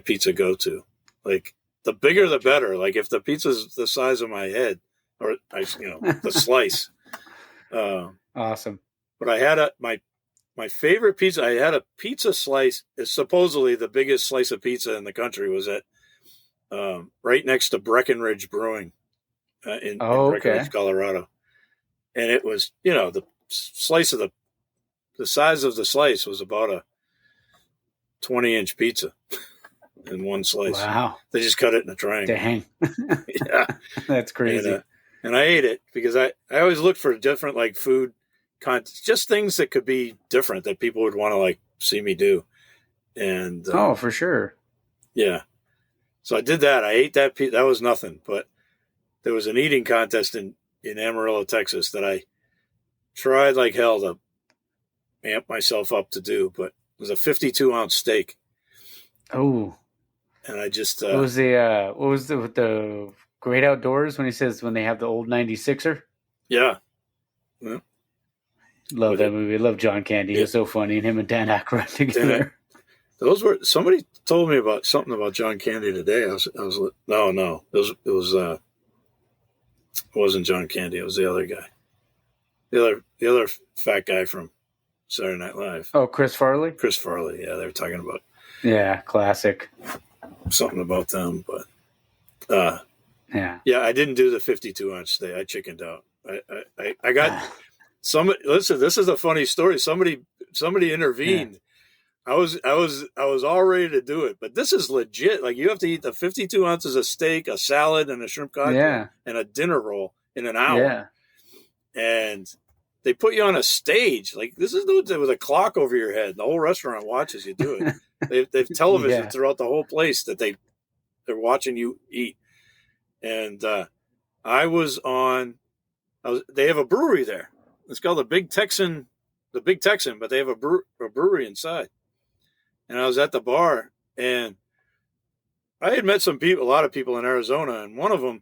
pizza go to. Like the bigger the better. Like if the pizza's the size of my head, or the slice. Awesome. But I had my favorite pizza. I had a pizza slice. Is supposedly the biggest slice of pizza in the country was at right next to Breckenridge Brewing in Breckenridge, Colorado. And it was, the slice of the size of the slice was about a 20-inch pizza in one slice. Wow. They just cut it in a triangle. Dang. Yeah. That's crazy. And I ate it because I always looked for different like food content, just things that could be different that people would want to like see me do. And for sure. Yeah. So I did that. I ate that. That was nothing, but there was an eating contest in Amarillo, Texas that I tried like hell to amp myself up to do, but it was a 52-ounce steak. Oh. And I just what was the Great Outdoors when he says when they have the old 96er? yeah. Love that movie. Love John Candy. He was so funny, and him and Dan Aykroyd together. Those were somebody told me about something about John Candy today. I was no, it wasn't John Candy. It was the other guy, the other fat guy from Saturday Night Live. Oh, Chris Farley. Chris Farley. Yeah, they were talking about Classic. something about them, but yeah, I didn't do the 52-ounce thing. I chickened out. I got somebody. Listen, this is a funny story. Somebody intervened. Yeah. I was all ready to do it, but this is legit. Like, you have to eat the 52 ounces of steak, a salad, and a shrimp cocktail, and a dinner roll in an hour. Yeah. And they put you on a stage. Like, this is with a clock over your head. The whole restaurant watches you do it. They've television throughout the whole place that they're watching you eat. And they have a brewery there. It's called the Big Texan, but they have a brewery inside. And I was at the bar, and I had met a lot of people in Arizona, and one of them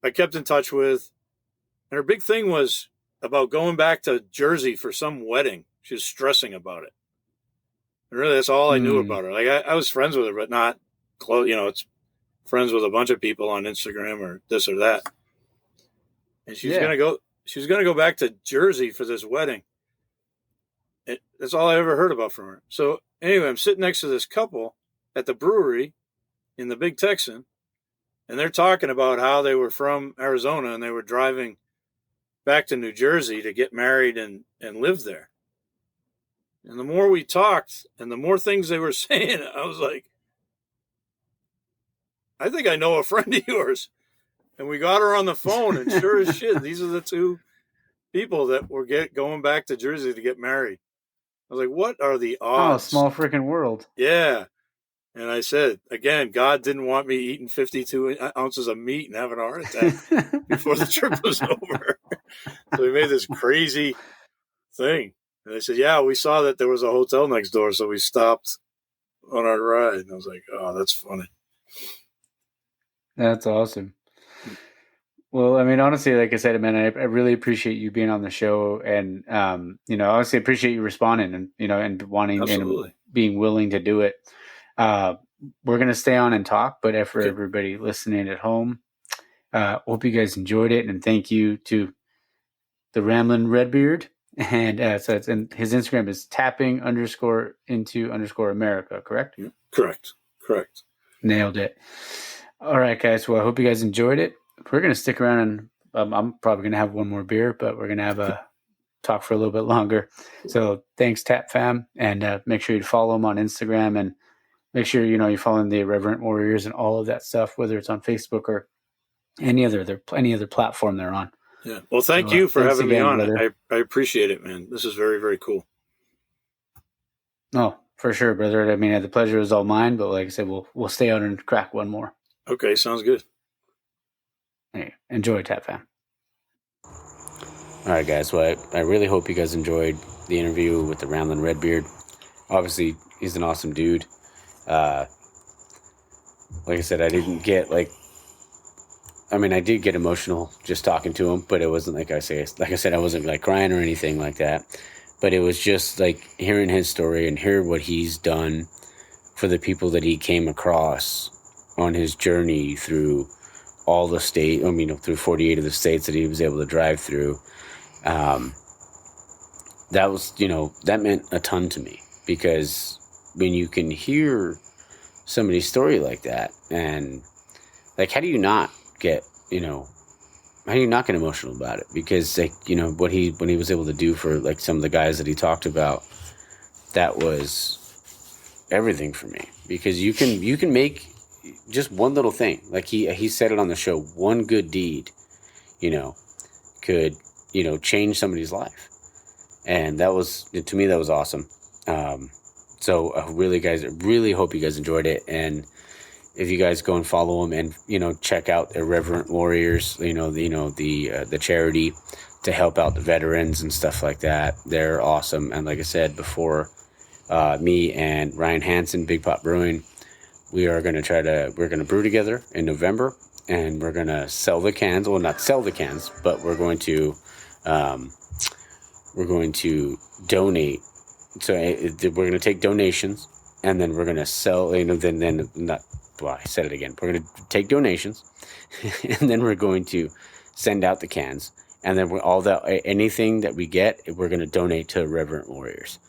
I kept in touch with. And her big thing was about going back to Jersey for some wedding. She was stressing about it. And really, that's all I knew about her. Like, I was friends with her, but not close. It's friends with a bunch of people on Instagram or this or that. And she was going to go back to Jersey for this wedding. That's all I ever heard about from her. So anyway, I'm sitting next to this couple at the brewery in the Big Texan, and they're talking about how they were from Arizona and they were driving back to New Jersey to get married and live there. And the more we talked and the more things they were saying, I was like, I think I know a friend of yours. And we got her on the phone, and sure as shit, these are the two people that were going back to Jersey to get married. I was like, what are the odds? Oh, small freaking world. Yeah. And I said, again, God didn't want me eating 52 ounces of meat and having a heart attack before the trip was over. So we made this crazy thing. And they said, yeah, we saw that there was a hotel next door, so we stopped on our ride. And I was like, oh, that's funny. That's awesome. Well, I mean, honestly, like I said, man, I really appreciate you being on the show, and honestly, appreciate you responding, and and wanting and being willing to do it. We're gonna stay on and talk, but for everybody listening at home, hope you guys enjoyed it, and thank you to the Ramblin' Redbeard, and and his Instagram is tapping_into_America, correct? Yeah, correct. Nailed it. All right, guys. Well, I hope you guys enjoyed it. We're going to stick around, and I'm probably going to have one more beer, but we're going to have a talk for a little bit longer. So thanks, Tap Fam, and make sure you follow them on Instagram, and make sure you're following the Irreverent Warriors and all of that stuff, whether it's on Facebook or any other platform they're on. Yeah. Well, thank you for having me on. I appreciate it, man. This is very, very cool. Oh, for sure, brother. I mean, the pleasure is all mine, but like I said, we'll stay out and crack one more. Okay, sounds good. Hey, enjoy, Tap Fam. All right, guys. Well, I really hope you guys enjoyed the interview with the Ramblin' Redbeard. Obviously, he's an awesome dude. Like I said, I did get emotional just talking to him, but it wasn't like I said, I wasn't like crying or anything like that. But it was just like hearing his story and hear what he's done for the people that he came across on his journey through all the state, through 48 of the states that he was able to drive through. That was, that meant a ton to me, because when you can hear somebody's story like that, and like, how do you not get emotional about it? Because when he was able to do for like some of the guys that he talked about, that was everything for me, because you can make just one little thing, like he said it on the show, one good deed, could, change somebody's life. And that was, to me, that was awesome. So I really hope you guys enjoyed it. And if you guys go and follow them and, check out Irreverent Warriors, the charity to help out the veterans and stuff like that. They're awesome. And like I said before, me and Ryan Hansen, Big Pot Brewing, we're going to brew together in November, and we're going to sell the cans. Well, not sell the cans, but we're going to donate. So we're going to take donations, and then we're going to sell, I said it again. We're going to take donations, and then we're going to send out the cans. And then anything that we get, we're going to donate to Irreverent Warriors.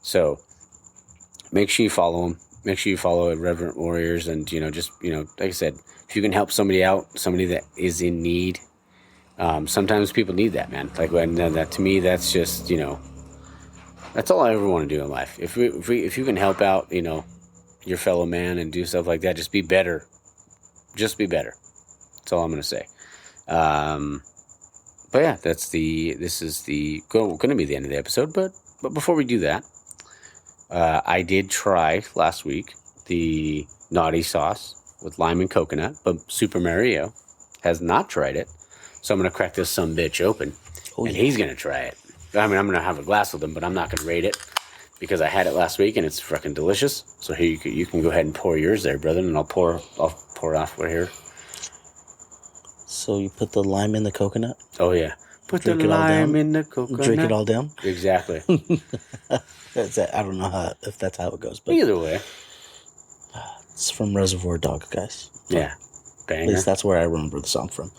So make sure you follow them. Make sure you follow Irreverent Warriors, and like I said, if you can help somebody out, somebody that is in need. Sometimes people need that, man. Like that to me, that's just that's all I ever want to do in life. If you can help out, your fellow man and do stuff like that, just be better. Just be better. That's all I'm gonna say. But yeah, this is going to be the end of the episode. But before we do that, I did try last week the naughty sauce with lime and coconut, but Super Mario has not tried it. So I'm going to crack this sumbitch open, and he's going to try it. I mean, I'm going to have a glass with him, but I'm not going to rate it because I had it last week and it's fucking delicious. So here you can go ahead and pour yours there, brother, and I'll pour off right here. So you put the lime in the coconut? Oh yeah, put the Drink it all lime down? in the coconut. Drink it all down? Exactly. I don't know if that's how it goes, but Either way, it's from Reservoir Dog, guys. yeah. At Banger. least that's where I remember the song from.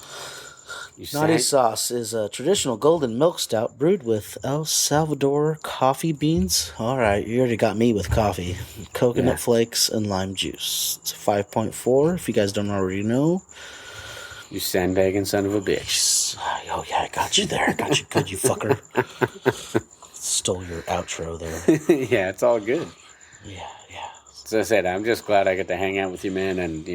You Naughty sang- Sauce is a traditional golden milk stout brewed with El Salvador coffee beans. All right, you already got me with coffee. Coconut Yeah. flakes and lime juice. It's a 5.4, if you guys don't already know. You sandbagging son of a bitch. Oh, yeah, I got you there. I got you good, you fucker. Stole your outro there. Yeah, it's all good. Yeah. As I said, I'm just glad I get to hang out with you, man, and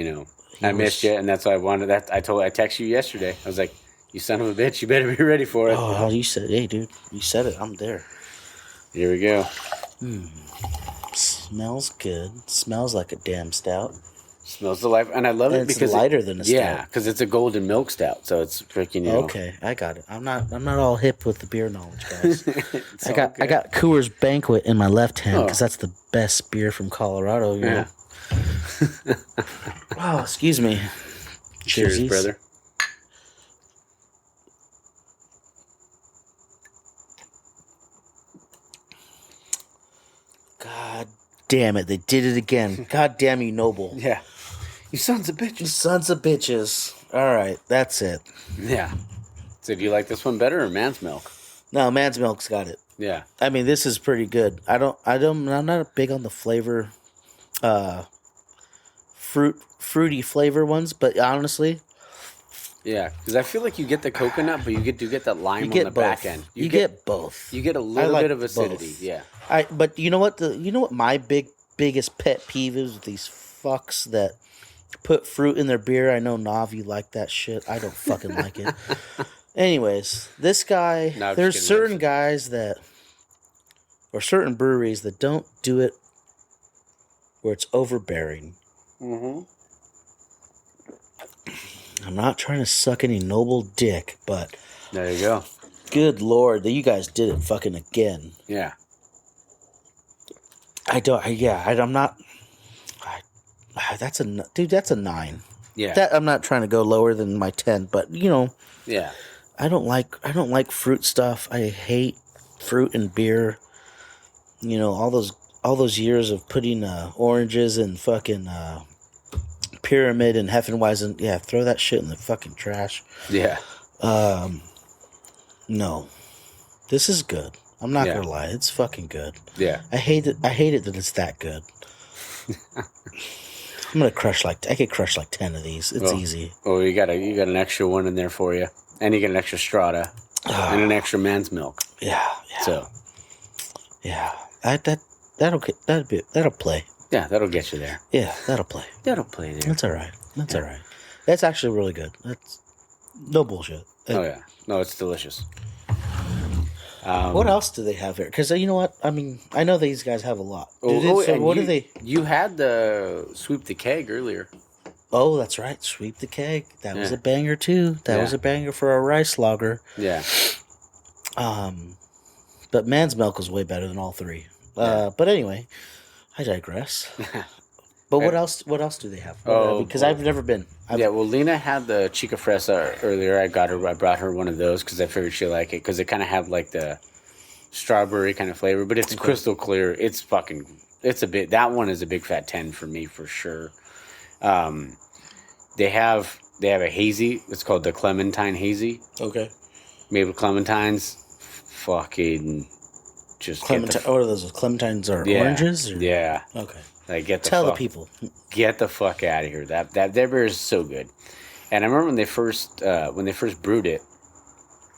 I missed you, and that's why I wanted that. I texted you yesterday. I was like, "You son of a bitch, you better be ready for it." Oh, you said, hey, dude, you said it. I'm there. Here we go. Smells good. Smells like a damn stout. Smells the life, and I love And it it's because lighter than a Yeah, stout. because it's a golden milk stout, so it's freaking Okay, I got it. I'm not all hip with the beer knowledge, guys. It's I all got good. Coors Banquet in my left hand because Oh. that's the best beer from Colorado. You know? Yeah. Oh, excuse me. Cheers, Cheersies. brother. God damn it, they did it again. God damn you, Noble. Yeah. You sons of You bitches. sons of bitches. All right, that's it. Yeah. So do you like this one better or Man's Milk? No, Man's Milk's got it. Yeah. I mean, this is pretty good. I'm not big on the flavor, fruity flavor ones, but honestly, Yeah, because I feel like you get the coconut, but you get that lime you on get the both. back end. You get both. You get a little like bit of acidity. both. Yeah. But you know what my biggest pet peeve is with these fucks that put fruit in their beer. I know Nav, you like that shit. I don't fucking like it. Anyways, this guy, No, I'm there's just kidding, certain guys or certain breweries that don't do it where it's overbearing. Mm-hmm. I'm not trying to suck any Noble dick, but There you go. good lord, you guys did it fucking again. Yeah. I'm not. That's a 9. Yeah. That I'm not trying to go lower than my 10, but yeah. I don't like fruit stuff. I hate fruit and beer. All those years of putting oranges and fucking Pyramid and Heffenweizen. Yeah, throw that shit in the fucking trash. Yeah. No, this is good. I'm not Yeah. gonna lie, it's fucking good. Yeah. I hate it that it's that good. I could crush like 10 of these. It's easy. Oh, you got an extra one in there for you, and you get an extra Strata and an extra Man's Milk. Yeah. So Yeah. That'll play. yeah, that'll get you there. Yeah, that'll play. That'll play there. That's all right. All right. That's actually really good. That's no bullshit. Oh yeah. No, it's delicious. What else do they have here? Because you know what? I mean, I know these guys have a lot. And What do they? You had the sweep the keg earlier. Oh, that's right. Sweep the keg. That was Yeah. a banger too. That was Yeah. a banger for a rice lager. Yeah. But Man's Milk is way better than all three. Yeah. But anyway, I digress. But what else? What else do they have? Oh, Because I've never been. Yeah, well, Lena had the Chica Fresa earlier. I brought her one of those because I figured she'd like it because it kind of had like the strawberry kind of flavor, but it's crystal clear. It's that one is a big fat 10 for me for sure. They have a hazy. It's called the Clementine Hazy. Okay. Made with clementines. Fucking just Clementine. What are those? Clementines are oranges? Or? Yeah. Okay. Like Tell the people. Get the fuck out of here. That beer is so good. And I remember when they first brewed it.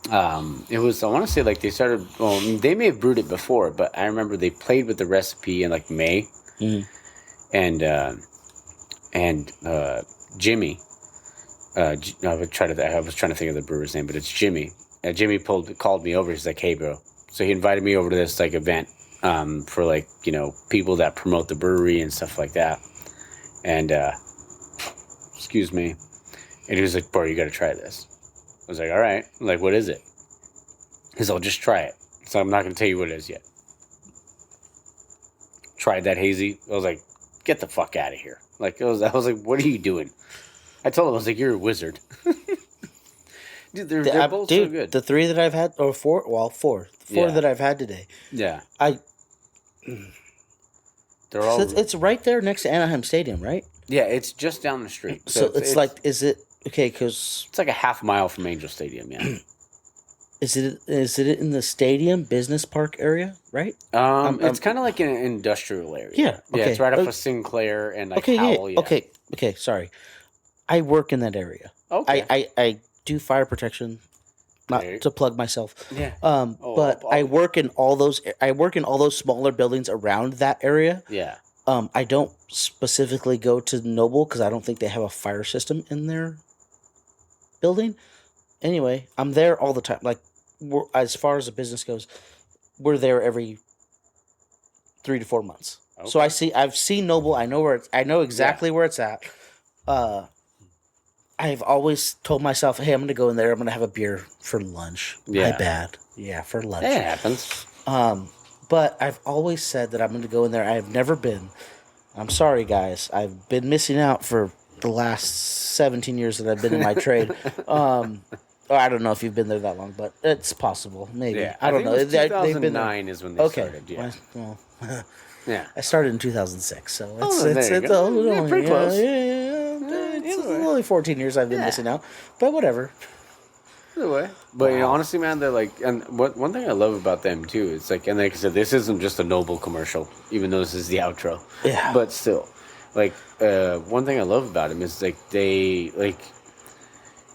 It was, I want to say, like, they started. Well, they may have brewed it before, but I remember they played with the recipe in like May, and Jimmy. I was trying to think of the brewer's name, but it's Jimmy. Jimmy called me over. He's like, "Hey, bro." So he invited me over to this like event for like people that promote the brewery and stuff like that. And excuse me. And he was like, "Bro, you got to try this." I was like, "All right." I'm like, "What is it?" He's like, "I'll just try it." So I'm not going to tell you what it is yet. Tried that hazy. I was like, "Get the fuck out of here!" Like I was like, "What are you doing?" I told him, I was like, "You're a wizard." Dude, they're both so good. The 3 that I've had, or 4, well, 4 that I've had today. Yeah. They're all. So it's right there next to Anaheim Stadium, right? Yeah, it's just down the street. So it's like, is it okay? Because it's like a half mile from Angel Stadium. Yeah. Is it in the stadium business park area, right? It's kind of like an industrial area. Yeah. Okay. Yeah, it's right off of Sinclair and like Howell. Yeah. Okay. Sorry, I work in that area. Okay. I do fire protection, not to plug myself. Yeah. But I work in all those. I work in all those smaller buildings around that area. Yeah. I don't specifically go to Noble because I don't think they have a fire system in their building. Anyway, I'm there all the time. Like, as far as the business goes, we're there every 3 to 4 months. Okay. So I've seen Noble. I know exactly where it's at. I've always told myself, hey, I'm going to go in there. I'm going to have a beer for lunch. Yeah. My bad. Yeah, for lunch. It happens. But I've always said that I'm going to go in there. I have never been. I'm sorry, guys. I've been missing out for the last 17 years that I've been in my trade. I don't know if you've been there that long, but it's possible. Maybe. Yeah, I don't know. 2009 is when they started. Yeah. Well, yeah. I started in 2006, so it's pretty close. It's only 14 years I've been missing out, but whatever. Either way. But honestly, man, they're like, and one thing I love about them too, it's like, and like I said, this isn't just a Noble commercial, even though this is the outro. Yeah. But still, like, one thing I love about them is like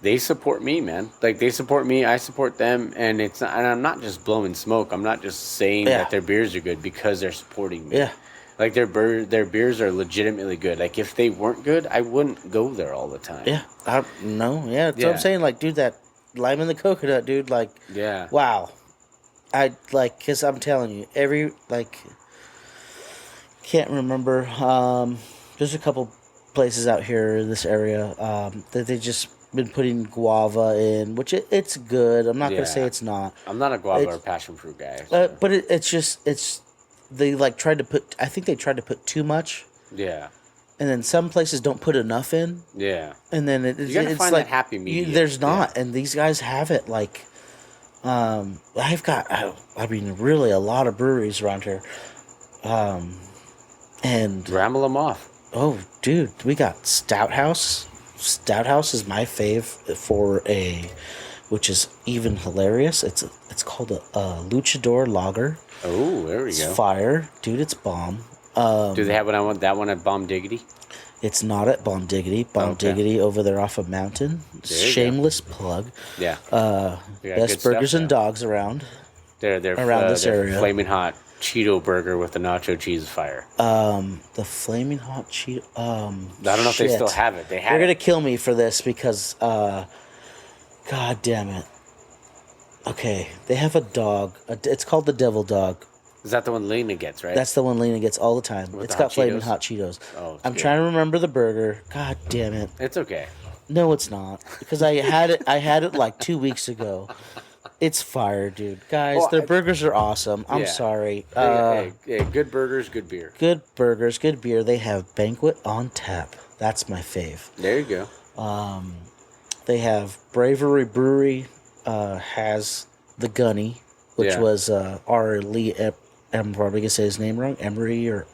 they support me, man. Like they support me, I support them, and I'm not just blowing smoke. I'm not just saying that their beers are good because they're supporting me. Yeah. Like their beers are legitimately good. Like if they weren't good, I wouldn't go there all the time. Yeah. That's what I'm saying. Like, dude, that lime and the coconut, dude. Like, wow. Because I'm telling you, can't remember. There's a couple places out here in this area that they just been putting guava in, which it's good. I'm not gonna say it's not. I'm not a guava or passion fruit guy. So. But it's they tried to put. I think they tried to put too much. Yeah. And then some places don't put enough in. Yeah. And then you gotta it's find like that happy medium. There's not, and these guys have it. Like, I've got. I mean, really, a lot of breweries around here. And ramble them off. Oh, dude, we got Stout House. Stout House is my fave which is even hilarious. It's called a Luchador Lager. Oh, there we go. It's fire, dude. It's bomb. Do they have that one at Bomb Diggity? It's not at Bomb Diggity. Bomb Diggity over there off of Mountain. Shameless plug. Yeah. Best burgers and dogs around. They're around this area. Flaming hot Cheeto burger with the nacho cheese fire. The flaming hot Cheeto. I don't know if they still have it. They're gonna kill me for this because, God damn it. Okay, they have a dog. It's called the Devil Dog. Is that the one Lena gets, right? That's the one Lena gets all the time. It's got flaming hot Cheetos. Oh, I'm trying to remember the burger. God damn it. It's okay. No, it's not because I had it like 2 weeks ago. It's fire, dude. Guys, Oh, their burgers are awesome. I'm Yeah. sorry. Hey, good burgers, good beer. Good burgers, good beer. They have Banquet on tap. That's my fave. There you go. They have Bravery Brewery has the Gunny, which Yeah. was our Lee. I'm probably gonna say his name wrong. Emery or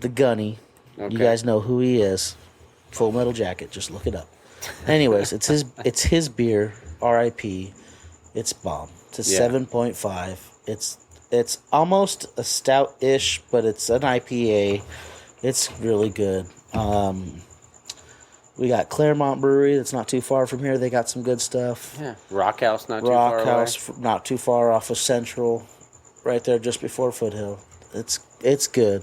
the Gunny. Okay. You guys know who he is. Full Metal Jacket. Just look it up. Anyways, it's his beer. R.I.P. It's bomb. It's a Yeah. 7.5. It's almost a stout-ish, but it's an IPA. It's really good. We got Claremont Brewery. That's not too far from here. They got some good stuff. Yeah. Rock House, not too far Rock away. House, not too far off of Central, right there just before Foothill. It's good.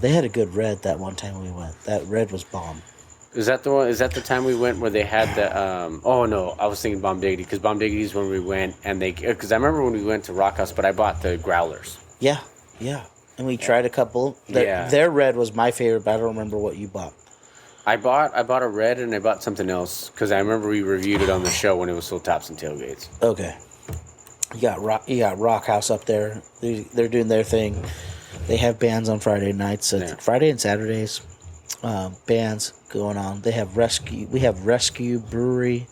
They had a good red that one time we went. That red was bomb. Is that the one? Is that the time we went where they had the? Oh no, I was thinking Bomb Diggity because Bomb Diggity is when we went and they. Because I remember when we went to Rock House, but I bought the growlers. Yeah. And we tried a couple. Their red was my favorite, but I don't remember what you bought. I bought a red and I bought something else because I remember we reviewed it on the show when it was still Tops and Tailgates. Okay. You got Rock House up there. They're doing their thing. They have bands on Friday nights, Yeah. Friday and Saturdays. Bands going on. They have Rescue. We have Rescue Brewery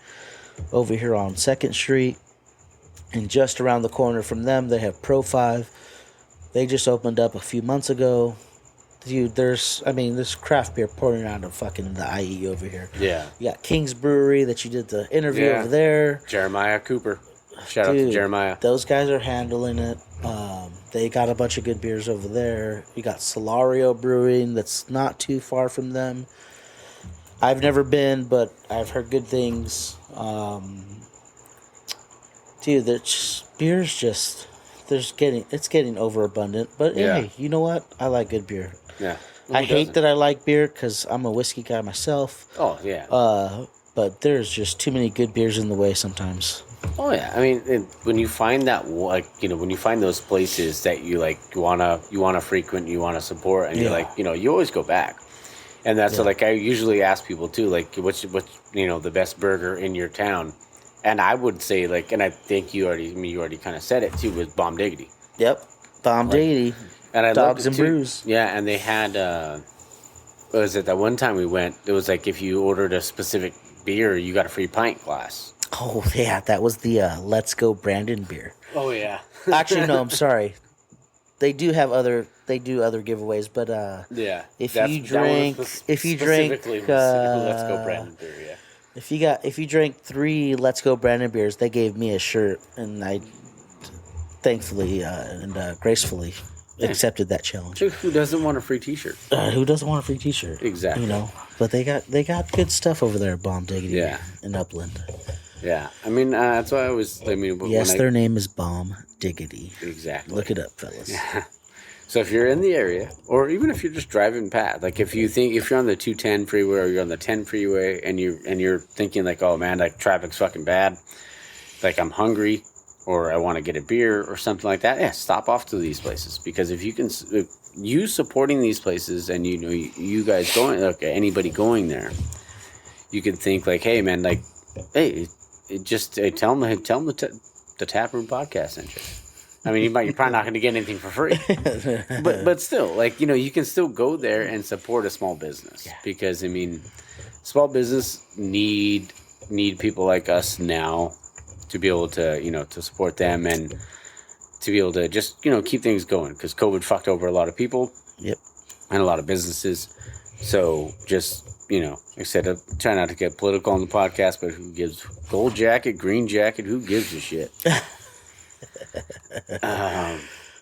over here on 2nd Street, and just around the corner from them, they have Pro 5. They just opened up a few months ago. Dude, there's craft beer pouring out of fucking the IE over here. Yeah. You got King's Brewery that you did the interview Yeah. over there. Jeremiah Cooper. Shout out to Jeremiah. Those guys are handling it. They got a bunch of good beers over there. You got Solario Brewing that's not too far from them. I've never been, but I've heard good things. Dude, it's getting overabundant. But Yeah. hey, you know what? I like good beer. Yeah. I hate that I like beer because I'm a whiskey guy myself. Oh yeah. But there's just too many good beers in the way sometimes. Oh yeah, I mean, when you find that, when you find those places that you wanna frequent, you wanna support, and you're Yeah. you always go back, and that's Yeah. I usually ask people too, what's the best burger in your town, and I would say and I think you already kind of said it too, with Bomb Diggity, Yep. Bomb Diggity. and I Dogs loved it and too. Brews. Yeah, and they had what was it that one time we went? It was if you ordered a specific beer, you got a free pint glass. Oh yeah, that was the Let's Go Brandon beer. Oh yeah. Actually, no, I'm sorry. They do other giveaways, but Yeah. If That's- you that one drink- was if you specifically drink, Let's Go Brandon beer, yeah. if you drank 3 Let's Go Brandon beers, they gave me a shirt, and I thankfully and gracefully accepted that challenge. Who doesn't want a free T-shirt? Who doesn't want a free T-shirt? Exactly. You know, but they got good stuff over there, Bomb Diggity. Yeah. In Upland. Yeah, I mean that's why I was. Yes, their name is Bomb Diggity. exactly. Look it up, fellas. So if you're in the area, or even if you're just driving past, if you're on the 210 freeway or you're on the 10 freeway, and you're thinking oh man, traffic's fucking bad, I'm hungry, or I want to get a beer or something like that, yeah, stop off to these places, because if you supporting these places, and you guys going, anybody going there, you can think hey man, hey, tell them the Taproom Podcast sent you. I mean, you're probably not going to get anything for free, but still, you can still go there and support a small business, because I mean, small business need people like us now to be able to to support them, and to be able to just keep things going, because COVID fucked over a lot of people. Yep. And a lot of businesses. So just like I said, I try not to get political on the podcast, but who gives? Gold jacket, green jacket, who gives a shit?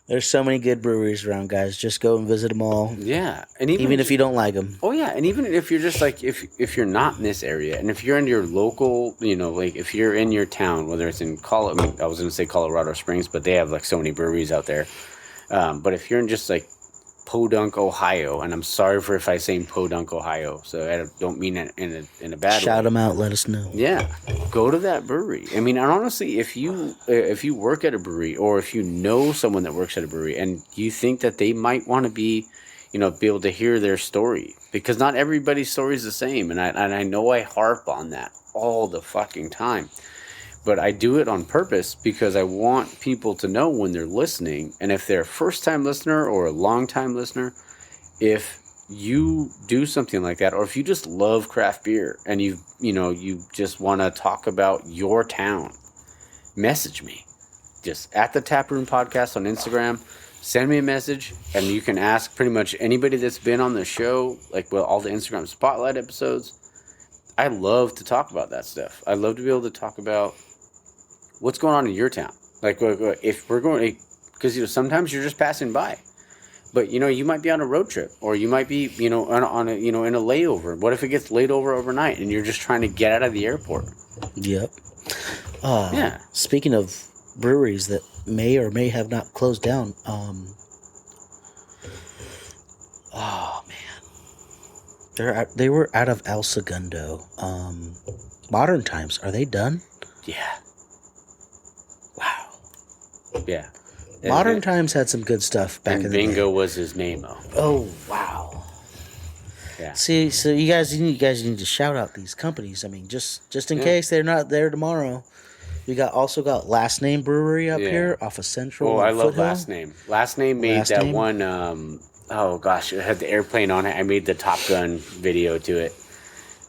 There's so many good breweries around, guys. Just go and visit them all, Yeah, and even if you don't like them. Oh yeah, and even if you're just if you're not in this area, and if you're in your local, if you're in your town, whether it's in I was going to say Colorado Springs, but they have so many breweries out there. But if you're in just Podunk, Ohio, and I'm sorry if I say Podunk, Ohio, so I don't mean it in a bad way. Shout them out. Let us know. Yeah, go to that brewery. I mean, and honestly, if you work at a brewery, or if you know someone that works at a brewery, and you think that they might want to be able to hear their story, because not everybody's story is the same, and I know I harp on that all the fucking time. but I do it on purpose because I want people to know when they're listening, and if they're a first-time listener or a long-time listener, if you do something like that, or if you just love craft beer and you just want to talk about your town, message me. Just at the Taproom Podcast on Instagram, send me a message, and you can ask pretty much anybody that's been on the show, like all the Instagram Spotlight episodes. I love to talk about that stuff. I love to be able to talk about what's going on in your town. Like if we're going, because sometimes you're just passing by, but you might be on a road trip, or you might be on a in a layover. What if it gets laid over overnight and you're just trying to get out of the airport? Yep. Yeah. Speaking of breweries that may or may have not closed down, oh man, they were out of El Segundo. Modern Times, are they done? Yeah. Wow. Yeah. Modern Times had some good stuff back in the day. Bingo was his name. Oh wow. Yeah. See, so you guys need to shout out these companies. I mean, just in case they're not there tomorrow. We also got Last Name Brewery up here off of Central. Oh, I love Foothill. Last Name. Last Name made Last that Name? one. Oh gosh, it had the airplane on it. I made the Top Gun video to it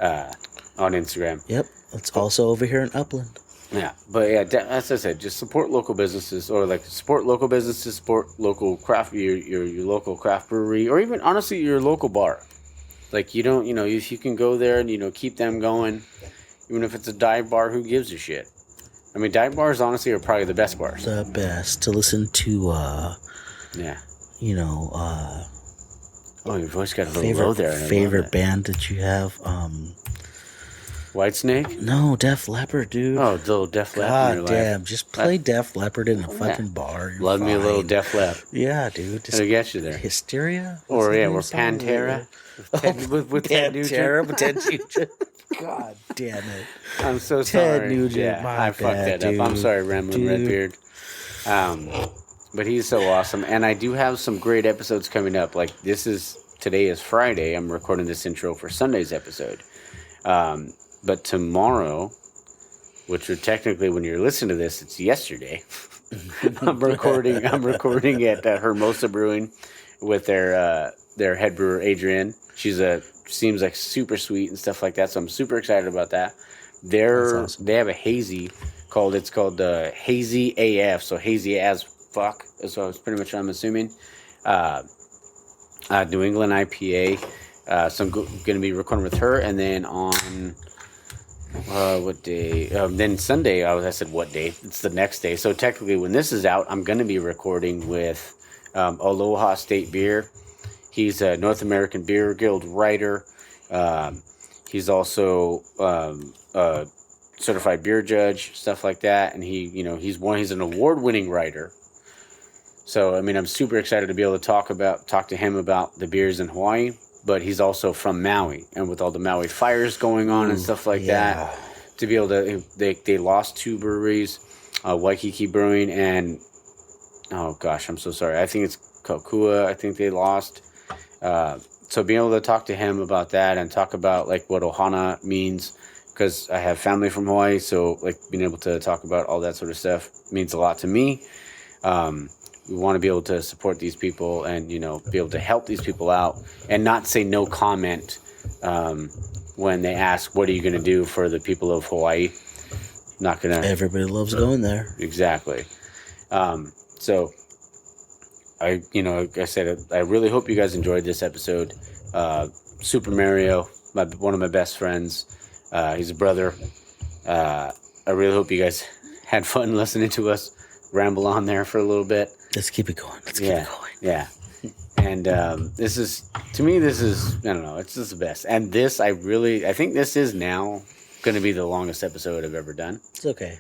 on Instagram. Yep, it's also over here in Upland. Yeah, but yeah, as I said, just support local businesses, or support local businesses, support local craft, your local craft brewery, or even honestly your local bar. Like if you can go there and keep them going, even if it's a dive bar, who gives a shit? I mean, dive bars honestly are probably the best bars. The best to listen to. Yeah. Oh, your voice got a little low there. Favorite band that you have? Whitesnake? No, Def Leppard, dude. Oh, the little Def Leppard in your God life. damn, just play Def Leppard in a fucking bar. You're Love me a little fine. Def Leppard. Yeah, dude. Just It'll get you there. Hysteria? Or What's the name or of the song? Pantera. With Ted Nugent. Pantera with Ted Nugent. God damn it. I'm so sorry. Ted Nugent, Yeah, my I fucked bad, that up. I'm dude. sorry, Ramblin' Dude. Redbeard. But he's so awesome, and I do have some great episodes coming up. Like today is Friday. I'm recording this intro for Sunday's episode. But tomorrow, which are technically when you're listening to this, it's yesterday. I'm recording at Hermosa Brewing with their head brewer Adrienne. Seems like super sweet and stuff like that. So I'm super excited about that. That's awesome. They have a hazy called Hazy AF. So hazy as fuck. So it's pretty much what I'm assuming. New England IPA. So I'm going to be recording with her, and then on what day? Then Sunday. I said what day? It's the next day. So technically, when this is out, I'm going to be recording with Aloha State Beer. He's a North American Beer Guild writer. He's also a certified beer judge, stuff like that. And he's an award-winning writer. So I mean, I'm super excited to be able to talk to him about the beers in Hawaii. But he's also from Maui, and with all the Maui fires going on and stuff like that, to be able to, they lost 2 breweries, Waikiki Brewing and, oh gosh, I'm so sorry. I think it's Kokua. I think they lost. So being able to talk to him about that and talk about what Ohana means, because I have family from Hawaii, so being able to talk about all that sort of stuff means a lot to me. We want to be able to support these people and, be able to help these people out and not say no comment when they ask, what are you going to do for the people of Hawaii? Not going to. Everybody loves going there. Exactly. So, like I said, I really hope you guys enjoyed this episode. Super Mario, one of my best friends. He's a brother. I really hope you guys had fun listening to us ramble on there for a little bit. Let's keep it going. Keep it going. Yeah. And this is, to me, I don't know, it's just the best. And I think this is now going to be the longest episode I've ever done. It's okay.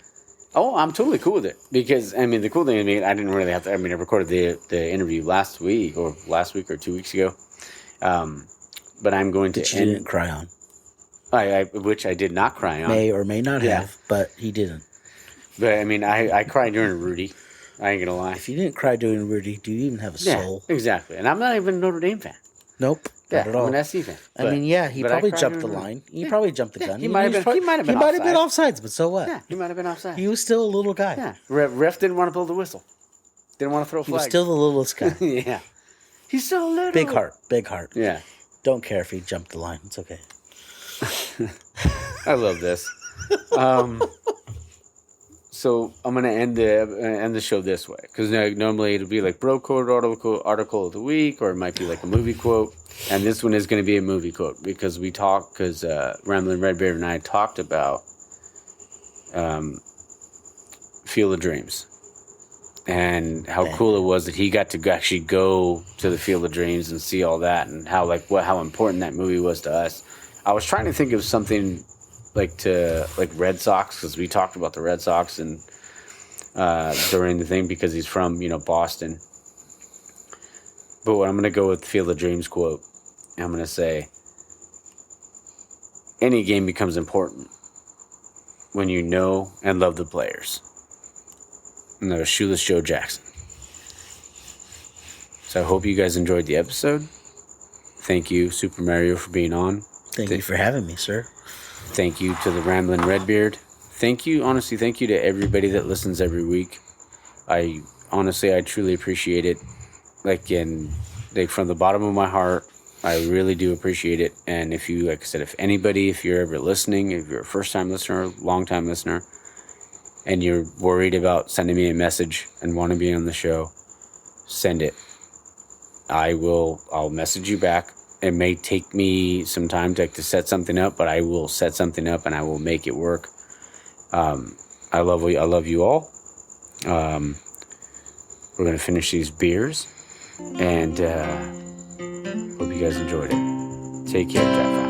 Oh, I'm totally cool with it. Because, I mean, the cool thing, I didn't really have to, I recorded the interview last week or 2 weeks ago. But I'm going to That you didn't cry on. Which I did not cry on. May or may not have, but he didn't. But, I cried during Rudy. I ain't gonna lie. If you didn't cry during Rudy, do you even have a soul? Yeah, exactly. And I'm not even a Notre Dame fan. Nope. Not at all. I'm an SC fan. I mean, yeah, he but I probably cried jumped the when- line. He probably jumped the gun. he might have been- he might have been offsides, but so what? Yeah, he might have been offside. He was still a little guy. Yeah, ref didn't want to blow the whistle. Didn't want to throw a He was flag. still the littlest guy. yeah. He's so little. Big heart. Yeah. Don't care if he jumped the line. It's okay. I love this. So I'm gonna end the show this way because normally it'll be like bro quote article of the week, or it might be like a movie quote. And this one is going to be a movie quote because Ramblin' Redbeard and I talked about Field of Dreams and how cool it was that he got to actually go to the Field of Dreams and see all that, and how important that movie was to us. I was trying to think of something like Red Sox, because we talked about the Red Sox and during the thing, because he's from Boston. But I'm going to go with Field of Dreams quote. I'm going to say, any game becomes important when you know and love the players. And that was Shoeless Joe Jackson. So I hope you guys enjoyed the episode. Thank you, Super Mario, for being on. Thank you for having me, sir. Thank you to the Ramblin' Redbeard. Thank you to everybody that listens every week. I truly appreciate it. From the bottom of my heart, I really do appreciate it. And if you're ever listening, if you're a first-time listener, long-time listener, and you're worried about sending me a message and want to be on the show, send it. I'll message you back. It may take me some time to set something up, but I will set something up and I will make it work. I love you all. We're going to finish these beers, and hope you guys enjoyed it. Take care, Jack.